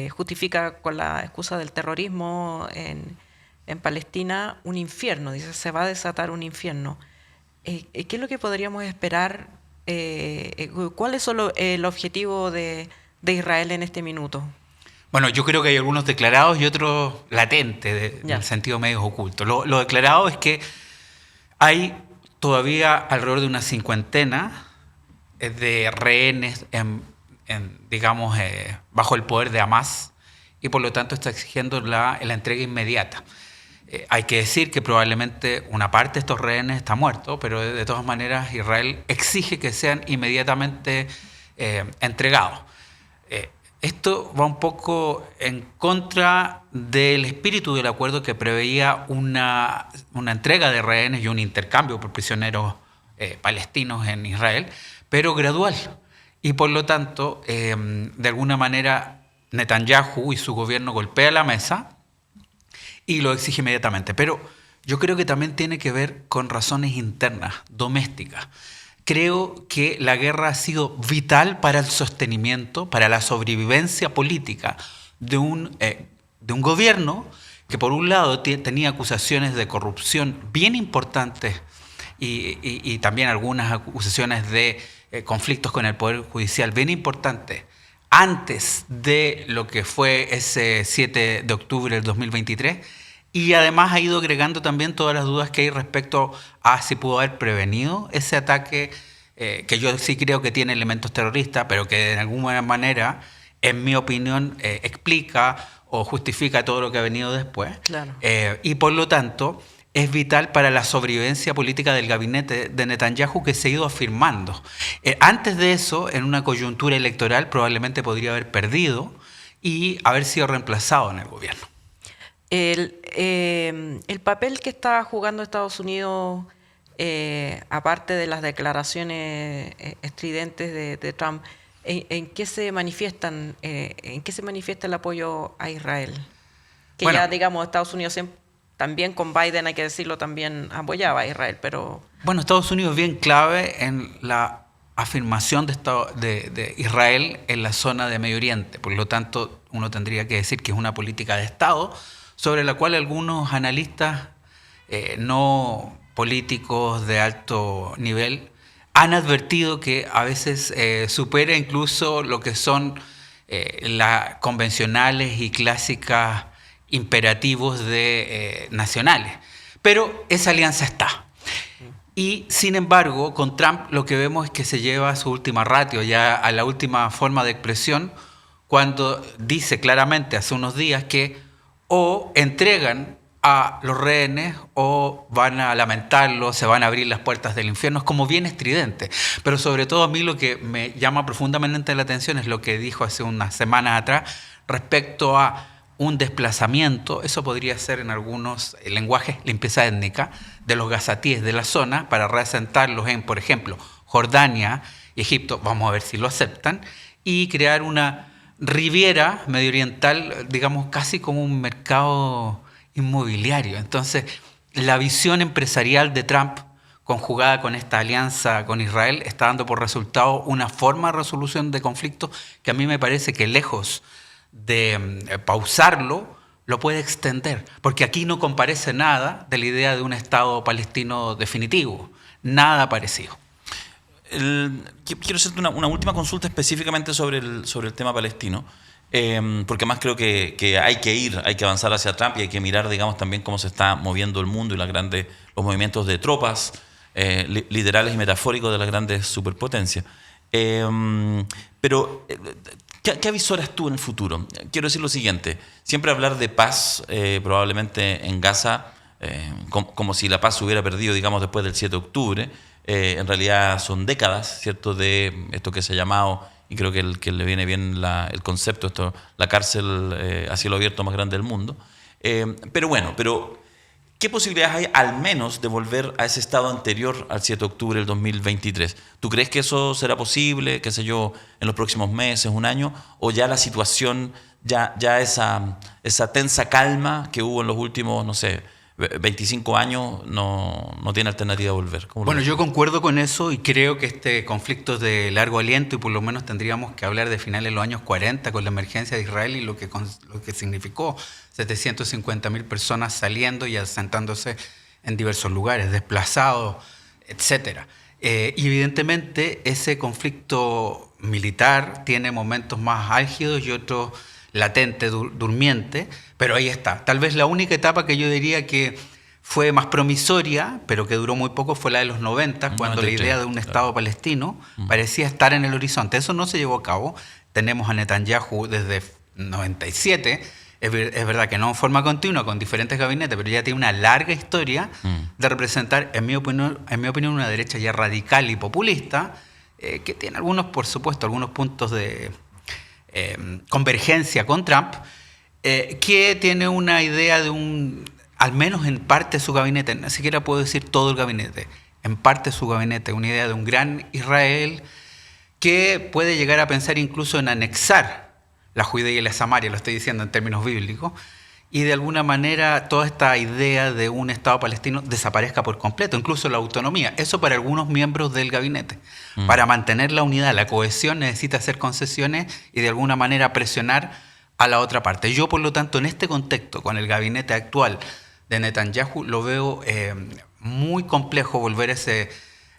Speaker 2: justifica con la excusa del terrorismo en Palestina un infierno. Dice, se va a desatar un infierno. ¿Qué es lo que podríamos esperar? ¿Cuál es el objetivo de Israel en este minuto?
Speaker 5: Bueno, yo creo que hay algunos declarados y otros latentes, en el sentido medio oculto. Lo declarado es que hay todavía alrededor de una 50 de rehenes digamos, bajo el poder de Hamas, y por lo tanto está exigiendo la entrega inmediata. Hay que decir que probablemente una parte de estos rehenes está muerto, pero de todas maneras Israel exige que sean inmediatamente entregados. Esto va un poco en contra del espíritu del acuerdo, que preveía una entrega de rehenes y un intercambio por prisioneros palestinos en Israel, pero gradual. Y por lo tanto, de alguna manera, Netanyahu y su gobierno golpea la mesa y lo exige inmediatamente. Pero yo creo que también tiene que ver con razones internas, domésticas. Creo que la guerra ha sido vital para el sostenimiento, para la sobrevivencia política de un gobierno que, por un lado, tenía acusaciones de corrupción bien importantes y también algunas acusaciones de conflictos con el Poder Judicial bien importantes antes de lo que fue ese 7 de octubre del 2023, y además ha ido agregando también todas las dudas que hay respecto a si pudo haber prevenido ese ataque, que yo sí creo que tiene elementos terroristas, pero que de alguna manera, en mi opinión, explica o justifica todo lo que ha venido después.
Speaker 2: Claro.
Speaker 5: Y por lo tanto, es vital para la sobrevivencia política del gabinete de Netanyahu, que se ha ido afirmando. Antes de eso, en una coyuntura electoral, probablemente podría haber perdido y haber sido reemplazado en el gobierno.
Speaker 2: El papel que está jugando Estados Unidos, aparte de las declaraciones estridentes de Trump, ¿en qué se manifiestan? ¿En qué se manifiesta el apoyo a Israel? Que bueno, ya, digamos, Estados Unidos también con Biden, hay que decirlo, también apoyaba a Israel, pero...
Speaker 5: Bueno, Estados Unidos es bien clave en la afirmación de Israel en la zona de Medio Oriente. Por lo tanto, uno tendría que decir que es una política de Estado sobre la cual algunos analistas no políticos de alto nivel han advertido que a veces supera incluso lo que son las convencionales y clásicas imperativos nacionales. Pero esa alianza está. Y sin embargo, con Trump lo que vemos es que se lleva a su última ratio, ya a la última forma de expresión, cuando dice claramente hace unos días que o entregan a los rehenes o van a lamentarlo, se van a abrir las puertas del infierno. Es como bien estridente. Pero sobre todo a mí lo que me llama profundamente la atención es lo que dijo hace unas semanas atrás respecto a un desplazamiento, eso podría ser en algunos lenguajes limpieza étnica, de los gazatíes de la zona para reasentarlos en, por ejemplo, Jordania y Egipto, vamos a ver si lo aceptan, y crear una Riviera Medio Oriental, digamos, casi como un mercado inmobiliario. Entonces, la visión empresarial de Trump, conjugada con esta alianza con Israel, está dando por resultado una forma de resolución de conflictos que a mí me parece que lejos de pausarlo, lo puede extender. Porque aquí no comparece nada de la idea de un Estado palestino definitivo. Nada parecido.
Speaker 1: Quiero hacerte una última consulta específicamente sobre el tema palestino, porque además creo que hay que avanzar hacia Trump y hay que mirar, digamos, también cómo se está moviendo el mundo y los movimientos de tropas literales y metafóricos de las grandes superpotencias. Pero, ¿qué avisoras tú en el futuro? Quiero decir lo siguiente, siempre hablar de paz, probablemente en Gaza, como si la paz se hubiera perdido, digamos, después del 7 de octubre, en realidad son décadas, ¿cierto?, de esto que se ha llamado, y creo que le viene bien el concepto, la cárcel a cielo abierto más grande del mundo. Pero ¿qué posibilidades hay al menos de volver a ese estado anterior al 7 de octubre del 2023? ¿Tú crees que eso será posible, qué sé yo, en los próximos meses, un año? ¿O ya la situación, ya esa tensa calma que hubo en los últimos, no sé, 25 años no tiene alternativa a volver?
Speaker 5: Bueno, yo concuerdo con eso y creo que este conflicto es de largo aliento y por lo menos tendríamos que hablar de finales de los años 40 con la emergencia de Israel y lo que significó 750.000 personas saliendo y asentándose en diversos lugares, desplazados, etc. Y evidentemente ese conflicto militar tiene momentos más álgidos y otros latente, durmiente, pero ahí está. Tal vez la única etapa que yo diría que fue más promisoria, pero que duró muy poco, fue la de los 90, cuando la idea de un Estado palestino parecía estar en el horizonte. Eso no se llevó a cabo. Tenemos a Netanyahu desde 97, es verdad que no en forma continua, con diferentes gabinetes, pero ya tiene una larga historia de representar, en mi opinión, una derecha ya radical y populista, que tiene por supuesto, algunos puntos de convergencia con Trump, que tiene una idea de al menos en parte su gabinete, ni siquiera puedo decir todo el gabinete, en parte su gabinete, una idea de un gran Israel que puede llegar a pensar incluso en anexar la Judea y la Samaria, lo estoy diciendo en términos bíblicos, y de alguna manera toda esta idea de un Estado palestino desaparezca por completo, incluso la autonomía. Eso para algunos miembros del gabinete. Para mantener la unidad, la cohesión, necesita hacer concesiones y de alguna manera presionar a la otra parte. Yo, por lo tanto, en este contexto, con el gabinete actual de Netanyahu, lo veo muy complejo volver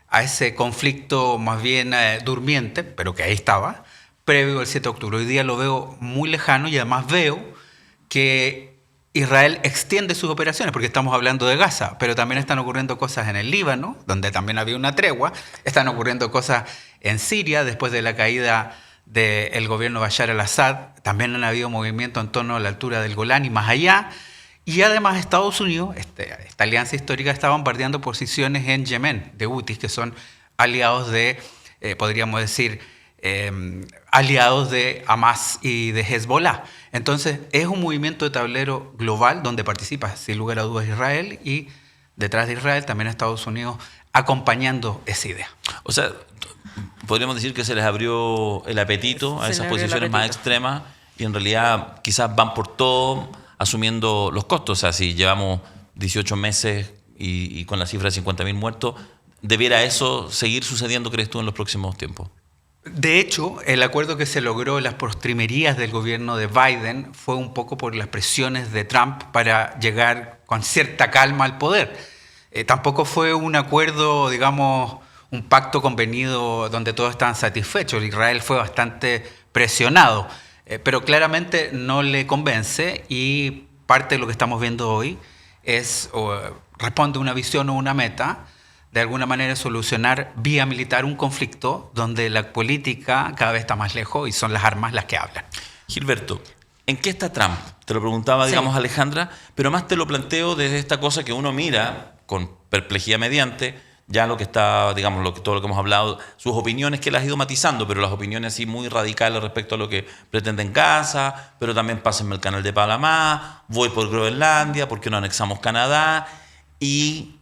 Speaker 5: a ese conflicto más bien durmiente, pero que ahí estaba, previo al 7 de octubre. Hoy día lo veo muy lejano y además veo que Israel extiende sus operaciones, porque estamos hablando de Gaza, pero también están ocurriendo cosas en el Líbano, donde también había una tregua, están ocurriendo cosas en Siria, después de la caída del gobierno Bashar al-Assad, también han habido movimientos en torno a la altura del Golán y más allá, y además Estados Unidos, esta alianza histórica, está bombardeando posiciones en Yemen, de Houthis, que son aliados podríamos decir, aliados de Hamas y de Hezbollah. Entonces, es un movimiento de tablero global donde participa, sin lugar a dudas, Israel y detrás de Israel también Estados Unidos acompañando esa idea.
Speaker 1: O sea, podríamos decir que se les abrió el apetito a esas posiciones más extremas y en realidad quizás van por todo asumiendo los costos. O sea, si llevamos 18 meses y con la cifra de 50.000 muertos, ¿debiera eso seguir sucediendo, crees tú, en los próximos tiempos?
Speaker 5: De hecho, el acuerdo que se logró en las postrimerías del gobierno de Biden fue un poco por las presiones de Trump para llegar con cierta calma al poder. Tampoco fue un acuerdo, digamos, un pacto convenido donde todos estaban satisfechos. Israel fue bastante presionado, pero claramente no le convence y parte de lo que estamos viendo hoy responde a una visión o una meta de alguna manera solucionar vía militar un conflicto donde la política cada vez está más lejos y son las armas las que hablan.
Speaker 1: Gilberto, ¿en qué está Trump? Te lo preguntaba, digamos, Alejandra, pero más te lo planteo desde esta cosa que uno mira con perplejidad mediante, ya lo que está, digamos, todo lo que hemos hablado, sus opiniones que las ha ido matizando, pero las opiniones así muy radicales respecto a lo que pretenden Gaza, pero también pásenme el canal de Panamá, voy por Groenlandia, ¿por qué no anexamos Canadá? y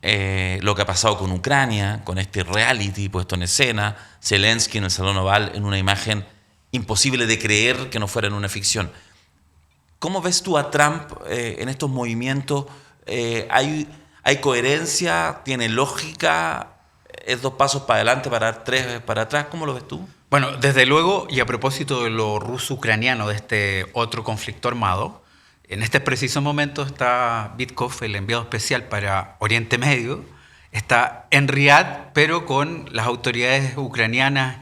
Speaker 1: lo que ha pasado con Ucrania, con este reality puesto en escena, Zelensky en el Salón Oval en una imagen imposible de creer que no fuera en una ficción. ¿Cómo ves tú a Trump en estos movimientos? ¿Hay coherencia? ¿Tiene lógica? ¿Es 2 pasos para adelante para dar 3 para atrás? ¿Cómo lo ves tú?
Speaker 5: Bueno, desde luego, y a propósito de lo ruso-ucraniano, de este otro conflicto armado, en este preciso momento está Witkoff, el enviado especial para Oriente Medio, está en Riad, pero con las autoridades ucranianas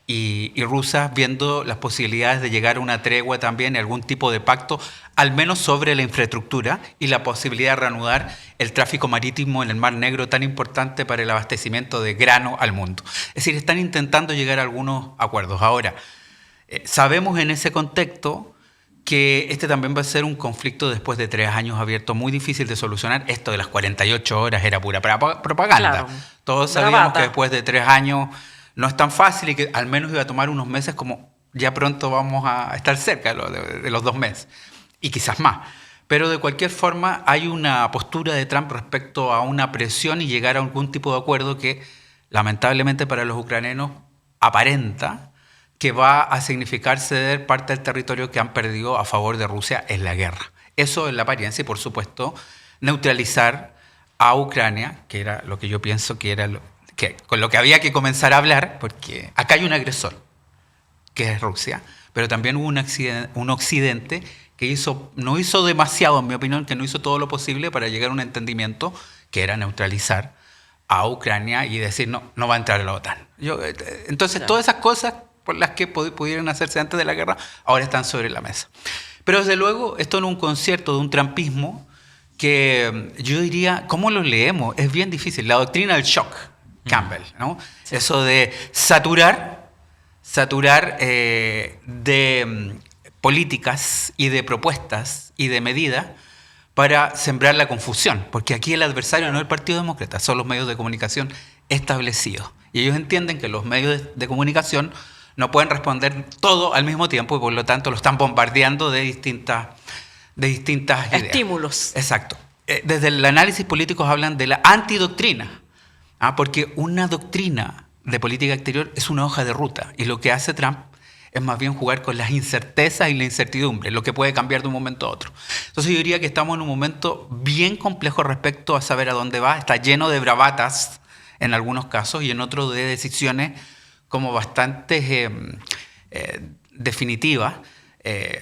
Speaker 5: y rusas viendo las posibilidades de llegar a una tregua también, algún tipo de pacto, al menos sobre la infraestructura y la posibilidad de reanudar el tráfico marítimo en el Mar Negro, tan importante para el abastecimiento de grano al mundo. Es decir, están intentando llegar a algunos acuerdos. Ahora, sabemos en ese contexto que este también va a ser un conflicto después de 3 años abierto, muy difícil de solucionar. Esto de las 48 horas era pura propaganda.
Speaker 2: Claro.
Speaker 5: Todos sabíamos que después de 3 años no es tan fácil y que al menos iba a tomar unos meses, como ya pronto vamos a estar cerca de los 2 meses y quizás más. Pero de cualquier forma hay una postura de Trump respecto a una presión y llegar a algún tipo de acuerdo que lamentablemente para los ucranianos aparenta que va a significar ceder parte del territorio que han perdido a favor de Rusia en la guerra. Eso es la apariencia y, por supuesto, neutralizar a Ucrania, que era lo que yo pienso que era con lo que había que comenzar a hablar, porque acá hay un agresor, que es Rusia, pero también hubo un occidente que no hizo demasiado, en mi opinión, que no hizo todo lo posible para llegar a un entendimiento que era neutralizar a Ucrania y decir no va a entrar a la OTAN. Entonces, claro, todas esas cosas por las que pudieron hacerse antes de la guerra, ahora están sobre la mesa. Pero desde luego, esto en un concierto de un trumpismo que yo diría, ¿cómo lo leemos? Es bien difícil. La doctrina del shock, Campbell, ¿no? Sí. Eso de saturar de políticas y de propuestas y de medidas para sembrar la confusión, porque aquí el adversario no es el Partido Demócrata, son los medios de comunicación establecidos. Y ellos entienden que los medios de comunicación no pueden responder todo al mismo tiempo y por lo tanto lo están bombardeando de distintas ideas.
Speaker 2: Estímulos.
Speaker 5: Exacto. Desde el análisis político hablan de la antidoctrina, porque una doctrina de política exterior es una hoja de ruta y lo que hace Trump es más bien jugar con las incertezas y la incertidumbre, lo que puede cambiar de un momento a otro. Entonces yo diría que estamos en un momento bien complejo respecto a saber a dónde va. Está lleno de bravatas en algunos casos y en otros de decisiones como bastante definitivas.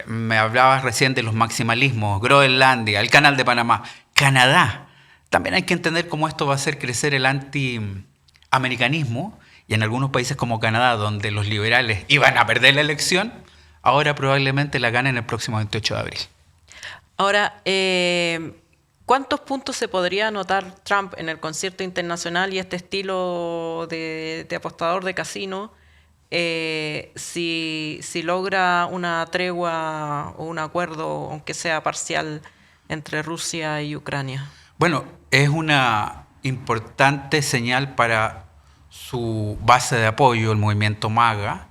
Speaker 5: Me hablabas recién de los maximalismos, Groenlandia, el Canal de Panamá, Canadá. También hay que entender cómo esto va a hacer crecer el antiamericanismo y en algunos países como Canadá, donde los liberales iban a perder la elección, ahora probablemente la ganen el próximo 28 de abril.
Speaker 2: Ahora, ¿cuántos puntos se podría anotar Trump en el concierto internacional y este estilo de apostador de casino si logra una tregua o un acuerdo, aunque sea parcial, entre Rusia y Ucrania?
Speaker 5: Bueno, es una importante señal para su base de apoyo, el movimiento MAGA,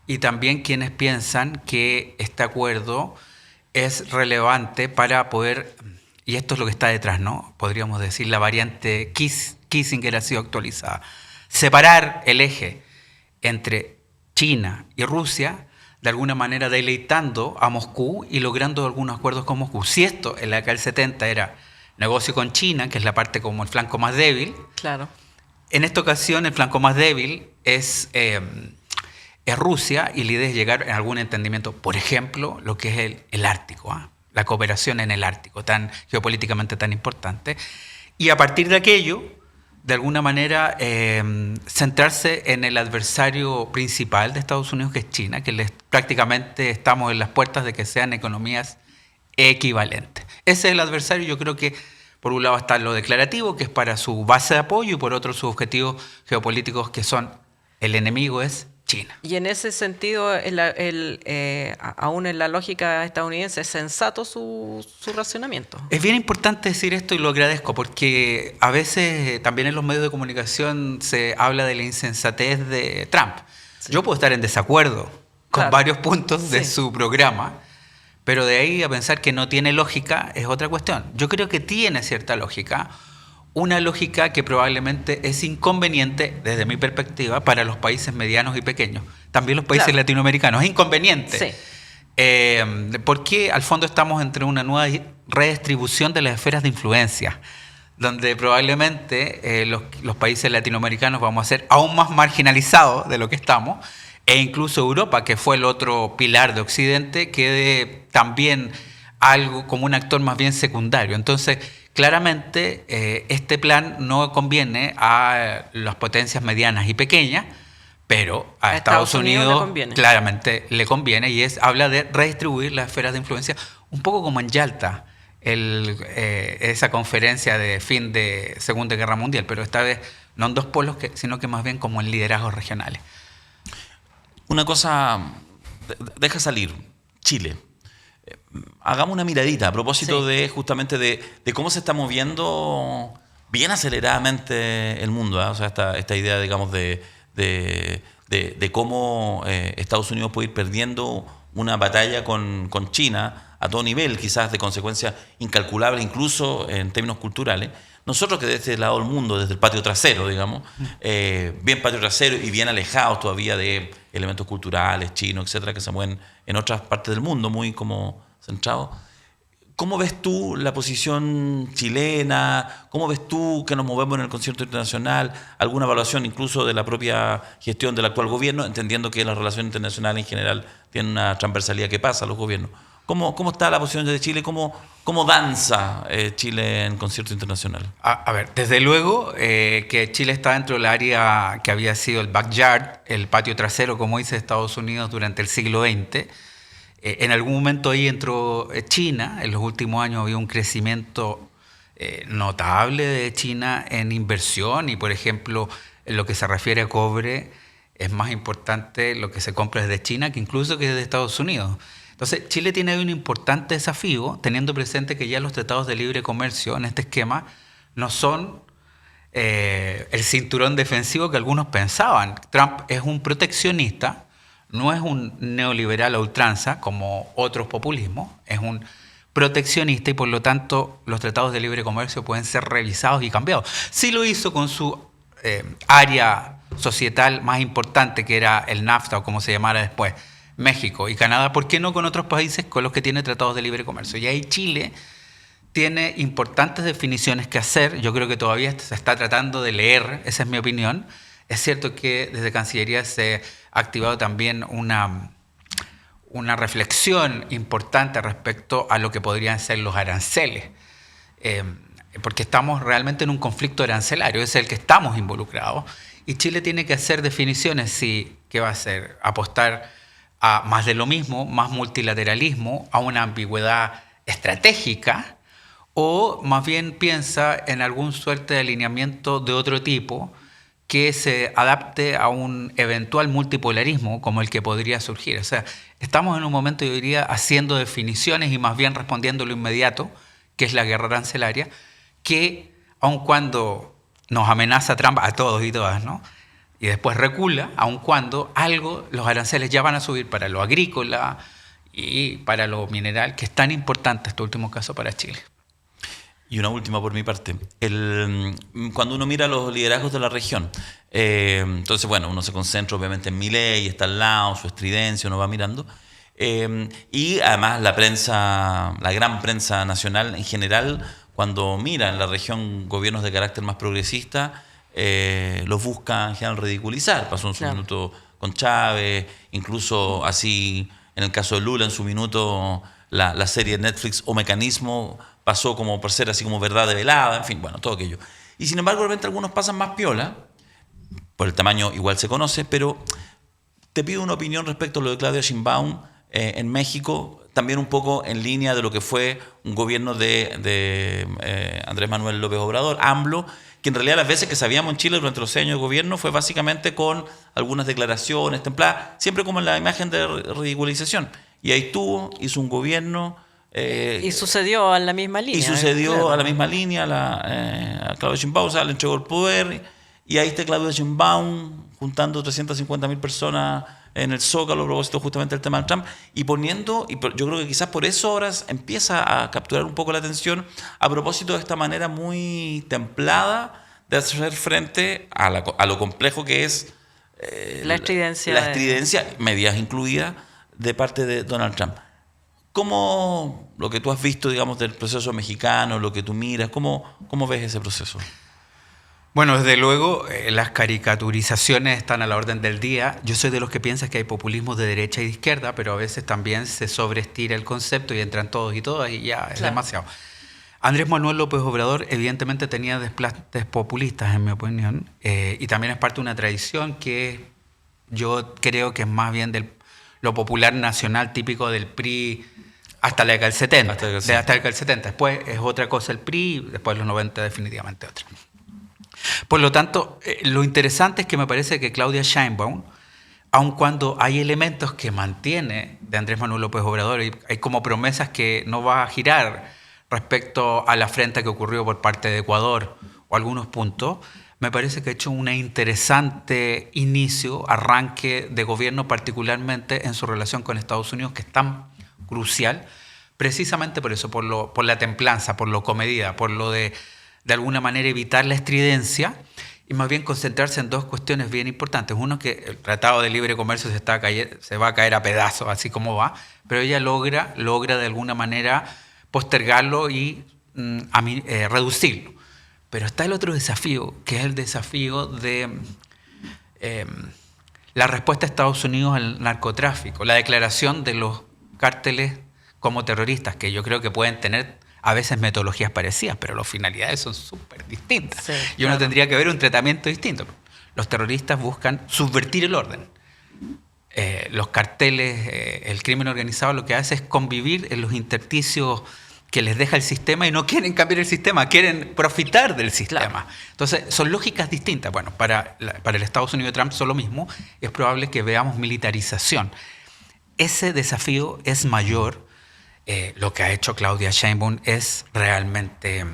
Speaker 5: y también quienes piensan que este acuerdo es relevante para poder, y esto es lo que está detrás, ¿no? Podríamos decir la variante Kissinger ha sido actualizada, separar el eje entre China y Rusia, de alguna manera deleitando a Moscú y logrando algunos acuerdos con Moscú. Si esto en la década del 70 era negocio con China, que es la parte como el flanco más débil,
Speaker 2: claro,
Speaker 5: en esta ocasión el flanco más débil es Rusia y la idea es llegar a algún entendimiento. Por ejemplo, lo que es el Ártico, la cooperación en el Ártico, tan geopolíticamente tan importante. Y a partir de aquello, de alguna manera, centrarse en el adversario principal de Estados Unidos, que es China, que prácticamente estamos en las puertas de que sean economías equivalentes. Ese es el adversario. Yo creo que por un lado está lo declarativo, que es para su base de apoyo, y por otro sus objetivos geopolíticos, que son el enemigo es China.
Speaker 2: Y en ese sentido, aún en la lógica estadounidense, es sensato su racionamiento.
Speaker 5: Es bien importante decir esto y lo agradezco, porque a veces también en los medios de comunicación se habla de la insensatez de Trump. Sí. Yo puedo estar en desacuerdo con varios puntos de su programa, pero de ahí a pensar que no tiene lógica es otra cuestión. Yo creo que tiene cierta lógica. una lógica que probablemente es inconveniente, desde mi perspectiva, para los países medianos y pequeños. También los países latinoamericanos. Es inconveniente.
Speaker 2: Sí.
Speaker 5: Porque al fondo estamos entre una nueva redistribución de las esferas de influencia, donde probablemente los países latinoamericanos vamos a ser aún más marginalizados de lo que estamos, e incluso Europa, que fue el otro pilar de Occidente, quede también algo como un actor más bien secundario. Entonces, claramente, este plan no conviene a las potencias medianas y pequeñas, pero a Estados Unidos claramente le conviene, y habla de redistribuir las esferas de influencia, un poco como en Yalta, esa conferencia de fin de Segunda Guerra Mundial, pero esta vez no en dos polos, sino que más bien como en liderazgos regionales.
Speaker 1: Una cosa, deja salir, Chile. Hagamos una miradita a propósito de justamente de cómo se está moviendo bien aceleradamente el mundo, ¿eh? O sea, esta idea, digamos, de cómo Estados Unidos puede ir perdiendo una batalla con China a todo nivel, quizás de consecuencias incalculables, incluso en términos culturales. Nosotros que desde este lado del mundo, desde el patio trasero, digamos, bien patio trasero y bien alejados todavía de elementos culturales, chinos, etcétera, que se mueven en otras partes del mundo, muy como centrados. ¿Cómo ves tú la posición chilena? ¿Cómo ves tú que nos movemos en el concierto internacional? ¿Alguna evaluación incluso de la propia gestión del actual gobierno? Entendiendo que las relaciones internacionales en general tienen una transversalidad que pasa a los gobiernos. ¿Cómo está la posición de Chile? ¿Cómo danza Chile en concierto internacional?
Speaker 5: A ver, desde luego que Chile está dentro del área que había sido el backyard, el patio trasero, como dice Estados Unidos durante el siglo XX. En algún momento ahí entró China. En los últimos años había un crecimiento notable de China en inversión, y por ejemplo, en lo que se refiere a cobre, es más importante lo que se compra desde China que incluso que desde Estados Unidos. Entonces, Chile tiene un importante desafío, teniendo presente que ya los tratados de libre comercio en este esquema no son el cinturón defensivo que algunos pensaban. Trump es un proteccionista, no es un neoliberal a ultranza como otros populismos, es un proteccionista, y por lo tanto los tratados de libre comercio pueden ser revisados y cambiados. Sí lo hizo con su área societal más importante, que era el NAFTA, o como se llamara después, México y Canadá. ¿Por qué no con otros países con los que tiene tratados de libre comercio? Y ahí Chile tiene importantes definiciones que hacer. Yo creo que todavía se está tratando de leer, esa es mi opinión. Es cierto que desde Cancillería se ha activado también una reflexión importante respecto a lo que podrían ser los aranceles, porque estamos realmente en un conflicto arancelario, es el que estamos involucrados, y Chile tiene que hacer definiciones. ¿Qué va a hacer? Apostar a más de lo mismo, más multilateralismo, a una ambigüedad estratégica, o más bien piensa en algún suerte de alineamiento de otro tipo que se adapte a un eventual multipolarismo como el que podría surgir. O sea, estamos en un momento, yo diría, haciendo definiciones y más bien respondiendo lo inmediato, que es la guerra arancelaria, que aun cuando nos amenaza Trump a todos y todas, ¿no?, y después recula, aun cuando los aranceles ya van a subir para lo agrícola y para lo mineral, que es tan importante este último caso para Chile.
Speaker 1: Y una última por mi parte. Cuando uno mira los liderazgos de la región, entonces, bueno, uno se concentra obviamente en Milei, está al lado, su estridencia, uno va mirando. Y además la prensa, la gran prensa nacional en general, cuando mira en la región gobiernos de carácter más progresista, los busca en general ridiculizar. Pasó en su minuto con Chávez, incluso así en el caso de Lula en su minuto la serie de Netflix O Mecanismo pasó como por ser así como verdad develada, en fin, bueno, todo aquello. Y sin embargo, de repente algunos pasan más piola, por el tamaño igual se conoce, pero te pido una opinión respecto a lo de Claudia Sheinbaum en México, también un poco en línea de lo que fue un gobierno de Andrés Manuel López Obrador, AMLO, que en realidad las veces que sabíamos en Chile durante los 6 años de gobierno fue básicamente con algunas declaraciones templadas, siempre como en la imagen de ridiculización. Y ahí hizo un gobierno...
Speaker 2: y sucedió a la misma línea.
Speaker 1: Y sucedió a la misma línea, a Claudia Sheinbaum, o sea, le entregó el poder, y ahí está Claudia Sheinbaum juntando 350.000 personas en el Zócalo a propósito justamente del tema de Trump, y yo creo que quizás por eso ahora empieza a capturar un poco la atención a propósito de esta manera muy templada de hacer frente a lo complejo que es
Speaker 2: la estridencia,
Speaker 1: medidas incluidas, de parte de Donald Trump. ¿Cómo, lo que tú has visto, digamos, del proceso mexicano, lo que tú miras, cómo ves ese proceso?
Speaker 5: Bueno, desde luego, las caricaturizaciones están a la orden del día. Yo soy de los que piensan que hay populismo de derecha y de izquierda, pero a veces también se sobreestira el concepto y entran todos y todas y ya es demasiado. Andrés Manuel López Obrador evidentemente tenía desplantes populistas, en mi opinión, y también es parte de una tradición que yo creo que es más bien de lo popular nacional típico del PRI hasta la década del 70. Hasta la década del 70. Después es otra cosa el PRI, después de los 90 definitivamente otra. Por lo tanto, lo interesante es que me parece que Claudia Sheinbaum, aun cuando hay elementos que mantiene de Andrés Manuel López Obrador, y hay como promesas que no va a girar respecto a la afrenta que ocurrió por parte de Ecuador o algunos puntos, me parece que ha hecho un interesante arranque de gobierno, particularmente en su relación con Estados Unidos, que es tan crucial, precisamente por eso, por la templanza, por lo comedida, por lo de alguna manera evitar la estridencia y más bien concentrarse en dos cuestiones bien importantes. Uno, que el Tratado de Libre Comercio se va a caer a pedazos, así como va, pero ella logra de alguna manera postergarlo y reducirlo. Pero está el otro desafío, que es el desafío de la respuesta de Estados Unidos al narcotráfico, la declaración de los cárteles como terroristas, que yo creo que pueden tener a veces metodologías parecidas, pero las finalidades son súper distintas. Sí, y uno tendría que ver un tratamiento distinto. Los terroristas buscan subvertir el orden. Los carteles, el crimen organizado lo que hace es convivir en los intersticios que les deja el sistema y no quieren cambiar el sistema, quieren profitar del sistema. Claro. Entonces, son lógicas distintas. Bueno, para el Estados Unidos de Trump son lo mismo. Es probable que veamos militarización. Ese desafío es mayor. Lo que ha hecho Claudia Sheinbaum es realmente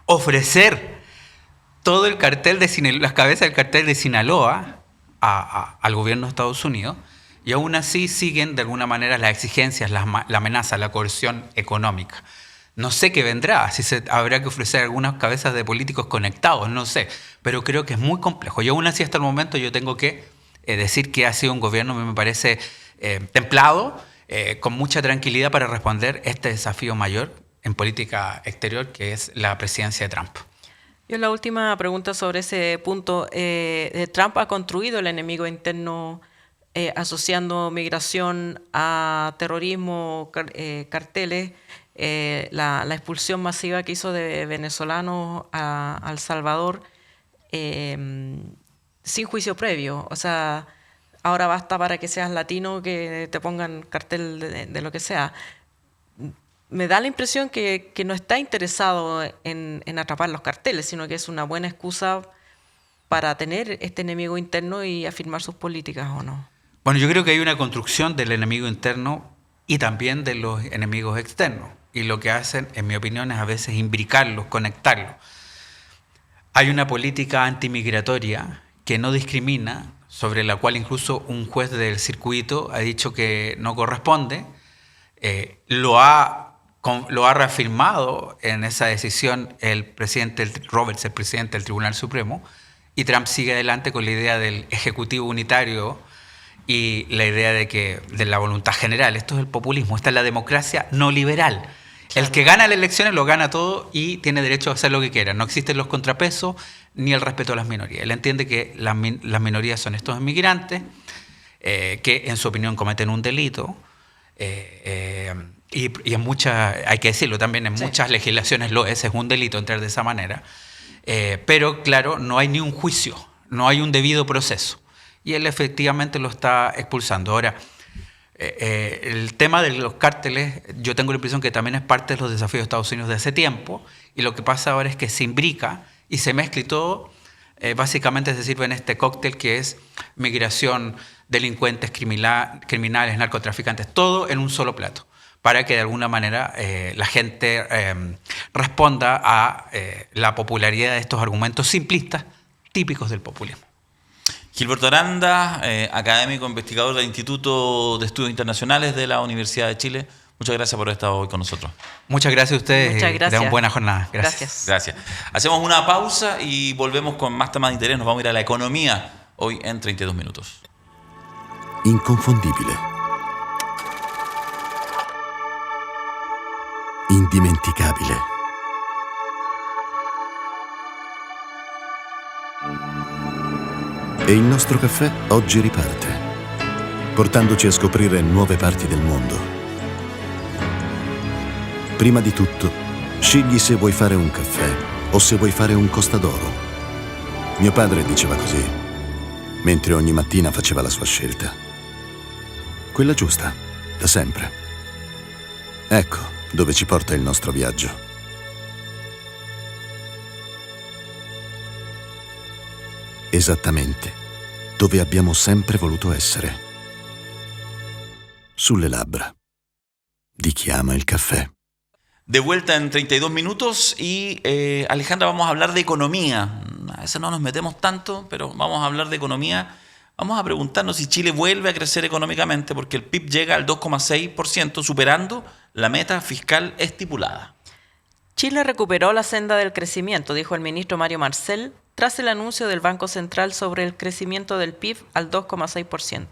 Speaker 5: ofrecer todo el cartel las cabezas del cartel de Sinaloa al gobierno de Estados Unidos, y aún así siguen de alguna manera las exigencias, la amenaza, la coerción económica. No sé qué vendrá, si habrá que ofrecer algunas cabezas de políticos conectados, no sé, pero creo que es muy complejo. Y aún así hasta el momento yo tengo que decir que ha sido un gobierno, me parece, templado, con mucha tranquilidad para responder este desafío mayor en política exterior, que es la presidencia de Trump.
Speaker 2: Yo la última pregunta sobre ese punto. Trump ha construido el enemigo interno asociando migración a terrorismo, carteles, la expulsión masiva que hizo de venezolanos a El Salvador sin juicio previo. O sea, ahora basta para que seas latino que te pongan cartel de lo que sea. Me da la impresión que no está interesado en atrapar los carteles, sino que es una buena excusa para tener este enemigo interno y afirmar sus políticas, ¿o no?
Speaker 5: Bueno, yo creo que hay una construcción del enemigo interno y también de los enemigos externos. Y lo que hacen, en mi opinión, es a veces imbricarlos, conectarlos. Hay una política antimigratoria que no discrimina, sobre la cual incluso un juez del circuito ha dicho que no corresponde. Lo ha reafirmado en esa decisión el presidente Roberts, el presidente del Tribunal Supremo, y Trump sigue adelante con la idea del ejecutivo unitario y la idea de la voluntad general. Esto es el populismo, esta es la democracia no liberal. Claro. El que gana las elecciones lo gana todo y tiene derecho a hacer lo que quiera. No existen los contrapesos ni el respeto a las minorías. Él entiende que las minorías son estos inmigrantes que en su opinión cometen un delito y en muchas, hay que decirlo también, en muchas legislaciones es un delito entrar de esa manera. Pero claro, no hay ni un juicio, no hay un debido proceso. Y él efectivamente lo está expulsando. Ahora, el tema de los cárteles, yo tengo la impresión que también es parte de los desafíos de Estados Unidos de hace tiempo, y lo que pasa ahora es que se imbrica y se mezcla y todo, básicamente se sirve en este cóctel que es migración, delincuentes, criminales, narcotraficantes, todo en un solo plato, para que de alguna manera la gente responda a la popularidad de estos argumentos simplistas típicos del populismo.
Speaker 1: Gilberto Aranda, académico investigador del Instituto de Estudios Internacionales de la Universidad de Chile. Muchas gracias por haber estado hoy con nosotros.
Speaker 5: Muchas gracias a ustedes.
Speaker 2: Muchas gracias.
Speaker 5: Que tengan buena jornada.
Speaker 1: Gracias. Hacemos una pausa y volvemos con más temas de interés. Nos vamos a ir a la economía hoy en 32 minutos.
Speaker 6: Inconfondibile. Indimenticabile. E il nostro caffè oggi riparte, portandoci a scoprire nuove parti del mondo. Prima di tutto, scegli se vuoi fare un caffè o se vuoi fare un Costa d'Oro. Mio padre diceva così, mentre ogni mattina faceva la sua scelta. Quella giusta, da sempre. Ecco dove ci porta il nostro viaggio. Esattamente dove abbiamo sempre voluto essere. Sulle labbra di chi ama il caffè.
Speaker 1: De vuelta en 32 minutos y Alejandra, vamos a hablar de economía. A veces no nos metemos tanto, pero vamos a hablar de economía. Vamos a preguntarnos si Chile vuelve a crecer económicamente porque el PIB llega al 2,6%, superando la meta fiscal estipulada.
Speaker 2: Chile recuperó la senda del crecimiento, dijo el ministro Mario Marcel, tras el anuncio del Banco Central sobre el crecimiento del PIB al 2,6%.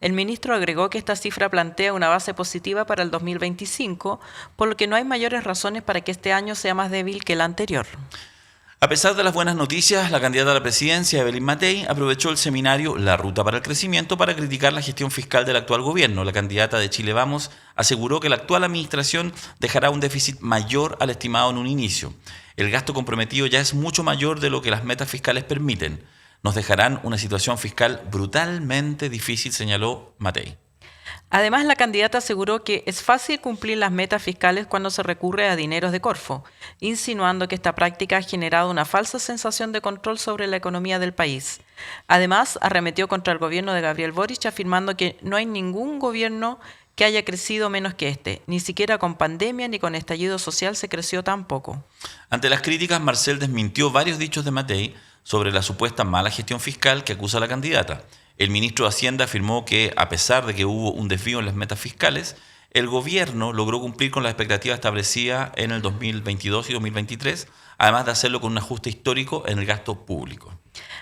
Speaker 2: El ministro agregó que esta cifra plantea una base positiva para el 2025, por lo que no hay mayores razones para que este año sea más débil que el anterior.
Speaker 1: A pesar de las buenas noticias, la candidata a la presidencia, Evelyn Matei, aprovechó el seminario La Ruta para el Crecimiento para criticar la gestión fiscal del actual gobierno. La candidata de Chile Vamos aseguró que la actual administración dejará un déficit mayor al estimado en un inicio. El gasto comprometido ya es mucho mayor de lo que las metas fiscales permiten. Nos dejarán una situación fiscal brutalmente difícil, señaló Matei.
Speaker 2: Además, la candidata aseguró que es fácil cumplir las metas fiscales cuando se recurre a dineros de Corfo, insinuando que esta práctica ha generado una falsa sensación de control sobre la economía del país. Además, arremetió contra el gobierno de Gabriel Boric, afirmando que no hay ningún gobierno que haya crecido menos que este. Ni siquiera con pandemia ni con estallido social se creció tan poco.
Speaker 1: Ante las críticas, Marcel desmintió varios dichos de Matei sobre la supuesta mala gestión fiscal que acusa a la candidata. El ministro de Hacienda afirmó que, a pesar de que hubo un desvío en las metas fiscales, el gobierno logró cumplir con las expectativas establecidas en el 2022 y 2023, además de hacerlo con un ajuste histórico en el gasto público.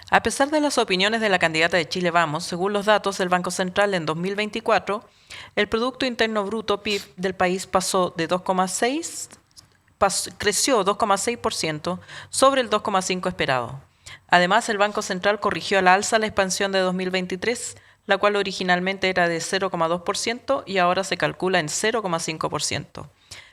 Speaker 2: A pesar de las opiniones de la candidata de Chile Vamos, según los datos del Banco Central en 2024, el Producto Interno Bruto PIB del país creció 2,6% sobre el 2,5% esperado. Además, el Banco Central corrigió a la alza la expansión de 2023, la cual originalmente era de 0,2% y ahora se calcula en 0,5%.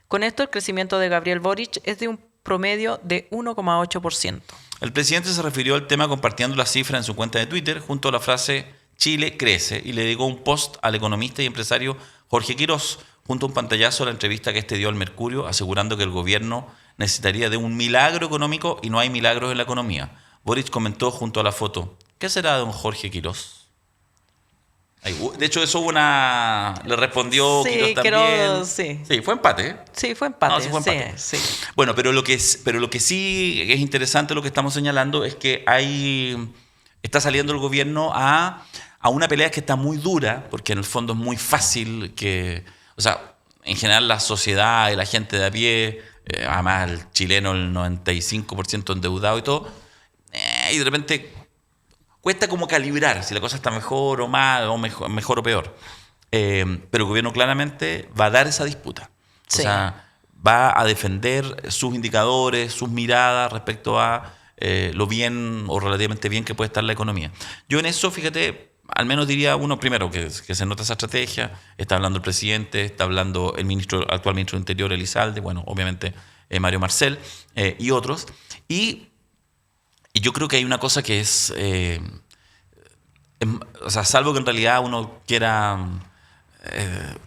Speaker 2: Con esto, el crecimiento de Gabriel Boric es de un promedio de 1,8%.
Speaker 1: El presidente se refirió al tema compartiendo la cifra en su cuenta de Twitter junto a la frase «Chile crece» y le dedicó un post al economista y empresario Jorge Quirós junto a un pantallazo a la entrevista que este dio al Mercurio, asegurando que el gobierno necesitaría de un milagro económico y no hay milagros en la economía. Boric comentó junto a la foto, ¿qué será de don Jorge Quirós? De hecho, eso le respondió Quirós también. Sí, fue empate, ¿eh?
Speaker 2: Sí, fue empate.
Speaker 1: No, sí fue empate.
Speaker 2: Sí.
Speaker 1: Bueno, pero lo que sí es interesante lo que estamos señalando es que está saliendo el gobierno a una pelea que está muy dura, porque en el fondo es muy fácil en general la sociedad y la gente de a pie, además el chileno el 95% endeudado y todo, y de repente cuesta como calibrar si la cosa está mejor o mal, o mejor o peor. Pero el gobierno claramente va a dar esa disputa.
Speaker 2: Sí.
Speaker 1: O sea, va a defender sus indicadores, sus miradas respecto a lo bien o relativamente bien que puede estar la economía. Yo en eso, fíjate, al menos diría uno primero que se nota esa estrategia. Está hablando el presidente, está hablando el actual ministro del Interior, Elizalde, bueno, obviamente Mario Marcel y otros. Y yo creo que hay una cosa que es, salvo que en realidad uno quiera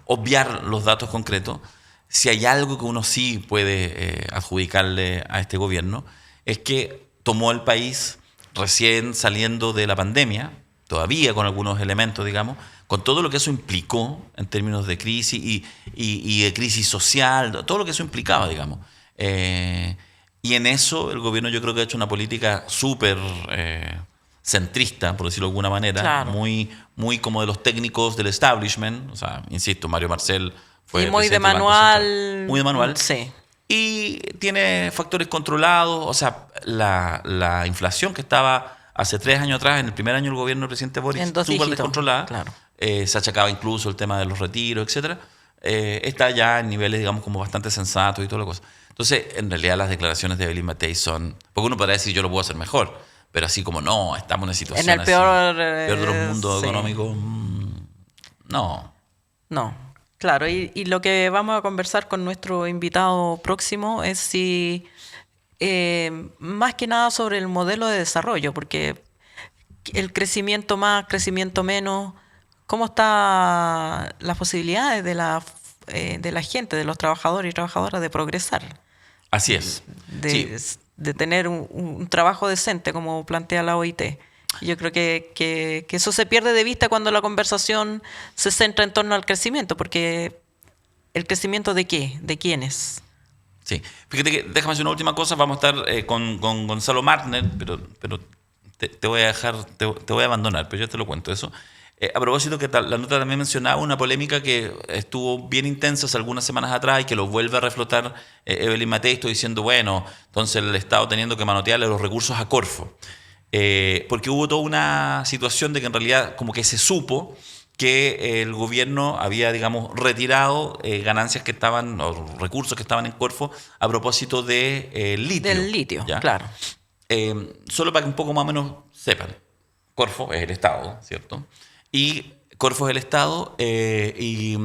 Speaker 1: obviar los datos concretos, si hay algo que uno sí puede adjudicarle a este gobierno, es que tomó el país recién saliendo de la pandemia, todavía con algunos elementos, digamos, con todo lo que eso implicó en términos de crisis y de crisis social, todo lo que eso implicaba, digamos. Y en eso el gobierno yo creo que ha hecho una política súper centrista, por decirlo de alguna manera,
Speaker 2: Claro.
Speaker 1: muy como de los técnicos del establishment. O sea, insisto, Mario Marcel fue
Speaker 2: Y muy de
Speaker 1: presidente del Banco
Speaker 2: manual.
Speaker 1: Central. Muy de manual.
Speaker 2: Sí.
Speaker 1: Y tiene factores controlados. O sea, la inflación que estaba hace 3 años atrás, en el primer año del gobierno del presidente Boric,
Speaker 2: En 2
Speaker 1: súper
Speaker 2: dígitos,
Speaker 1: descontrolada.
Speaker 2: claro.
Speaker 1: Se achacaba incluso el tema de los retiros, etcétera. Está ya en niveles, digamos, como bastante sensatos y toda la cosa. Entonces, en realidad, las declaraciones de Evelyn Matei son... Porque uno podrá decir, yo lo puedo hacer mejor, pero así como, no, estamos en una situación
Speaker 2: En el
Speaker 1: así,
Speaker 2: peor,
Speaker 1: peor de los mundos
Speaker 2: sí.
Speaker 1: económicos, no.
Speaker 2: No, claro. Y lo que vamos a conversar con nuestro invitado próximo es si, más que nada sobre el modelo de desarrollo, porque el crecimiento más, crecimiento menos, ¿cómo están las posibilidades de la gente, de los trabajadores y trabajadoras de progresar?
Speaker 1: Así es. Sí.
Speaker 2: De tener un trabajo decente, como plantea la OIT. Y yo creo que eso se pierde de vista cuando la conversación se centra en torno al crecimiento, porque ¿el crecimiento de qué? ¿De quiénes?
Speaker 1: Sí. Fíjate que, déjame hacer una última cosa, vamos a estar con Gonzalo Martner, pero te voy a dejar, te voy a abandonar, pero yo te lo cuento eso. A propósito que la nota también mencionaba una polémica que estuvo bien intensa hace algunas semanas atrás y que lo vuelve a reflotar Evelyn Matei, estoy diciendo, bueno, entonces el Estado teniendo que manotearle los recursos a Corfo. Porque hubo toda una situación de que en realidad como que se supo que el gobierno había, digamos, retirado ganancias que estaban, o recursos que estaban en Corfo a propósito de litio.
Speaker 2: Del litio,
Speaker 1: ¿ya?
Speaker 2: claro.
Speaker 1: Solo para que un poco más o menos sepan, Corfo es el Estado, ¿cierto? Y Corfo es el Estado y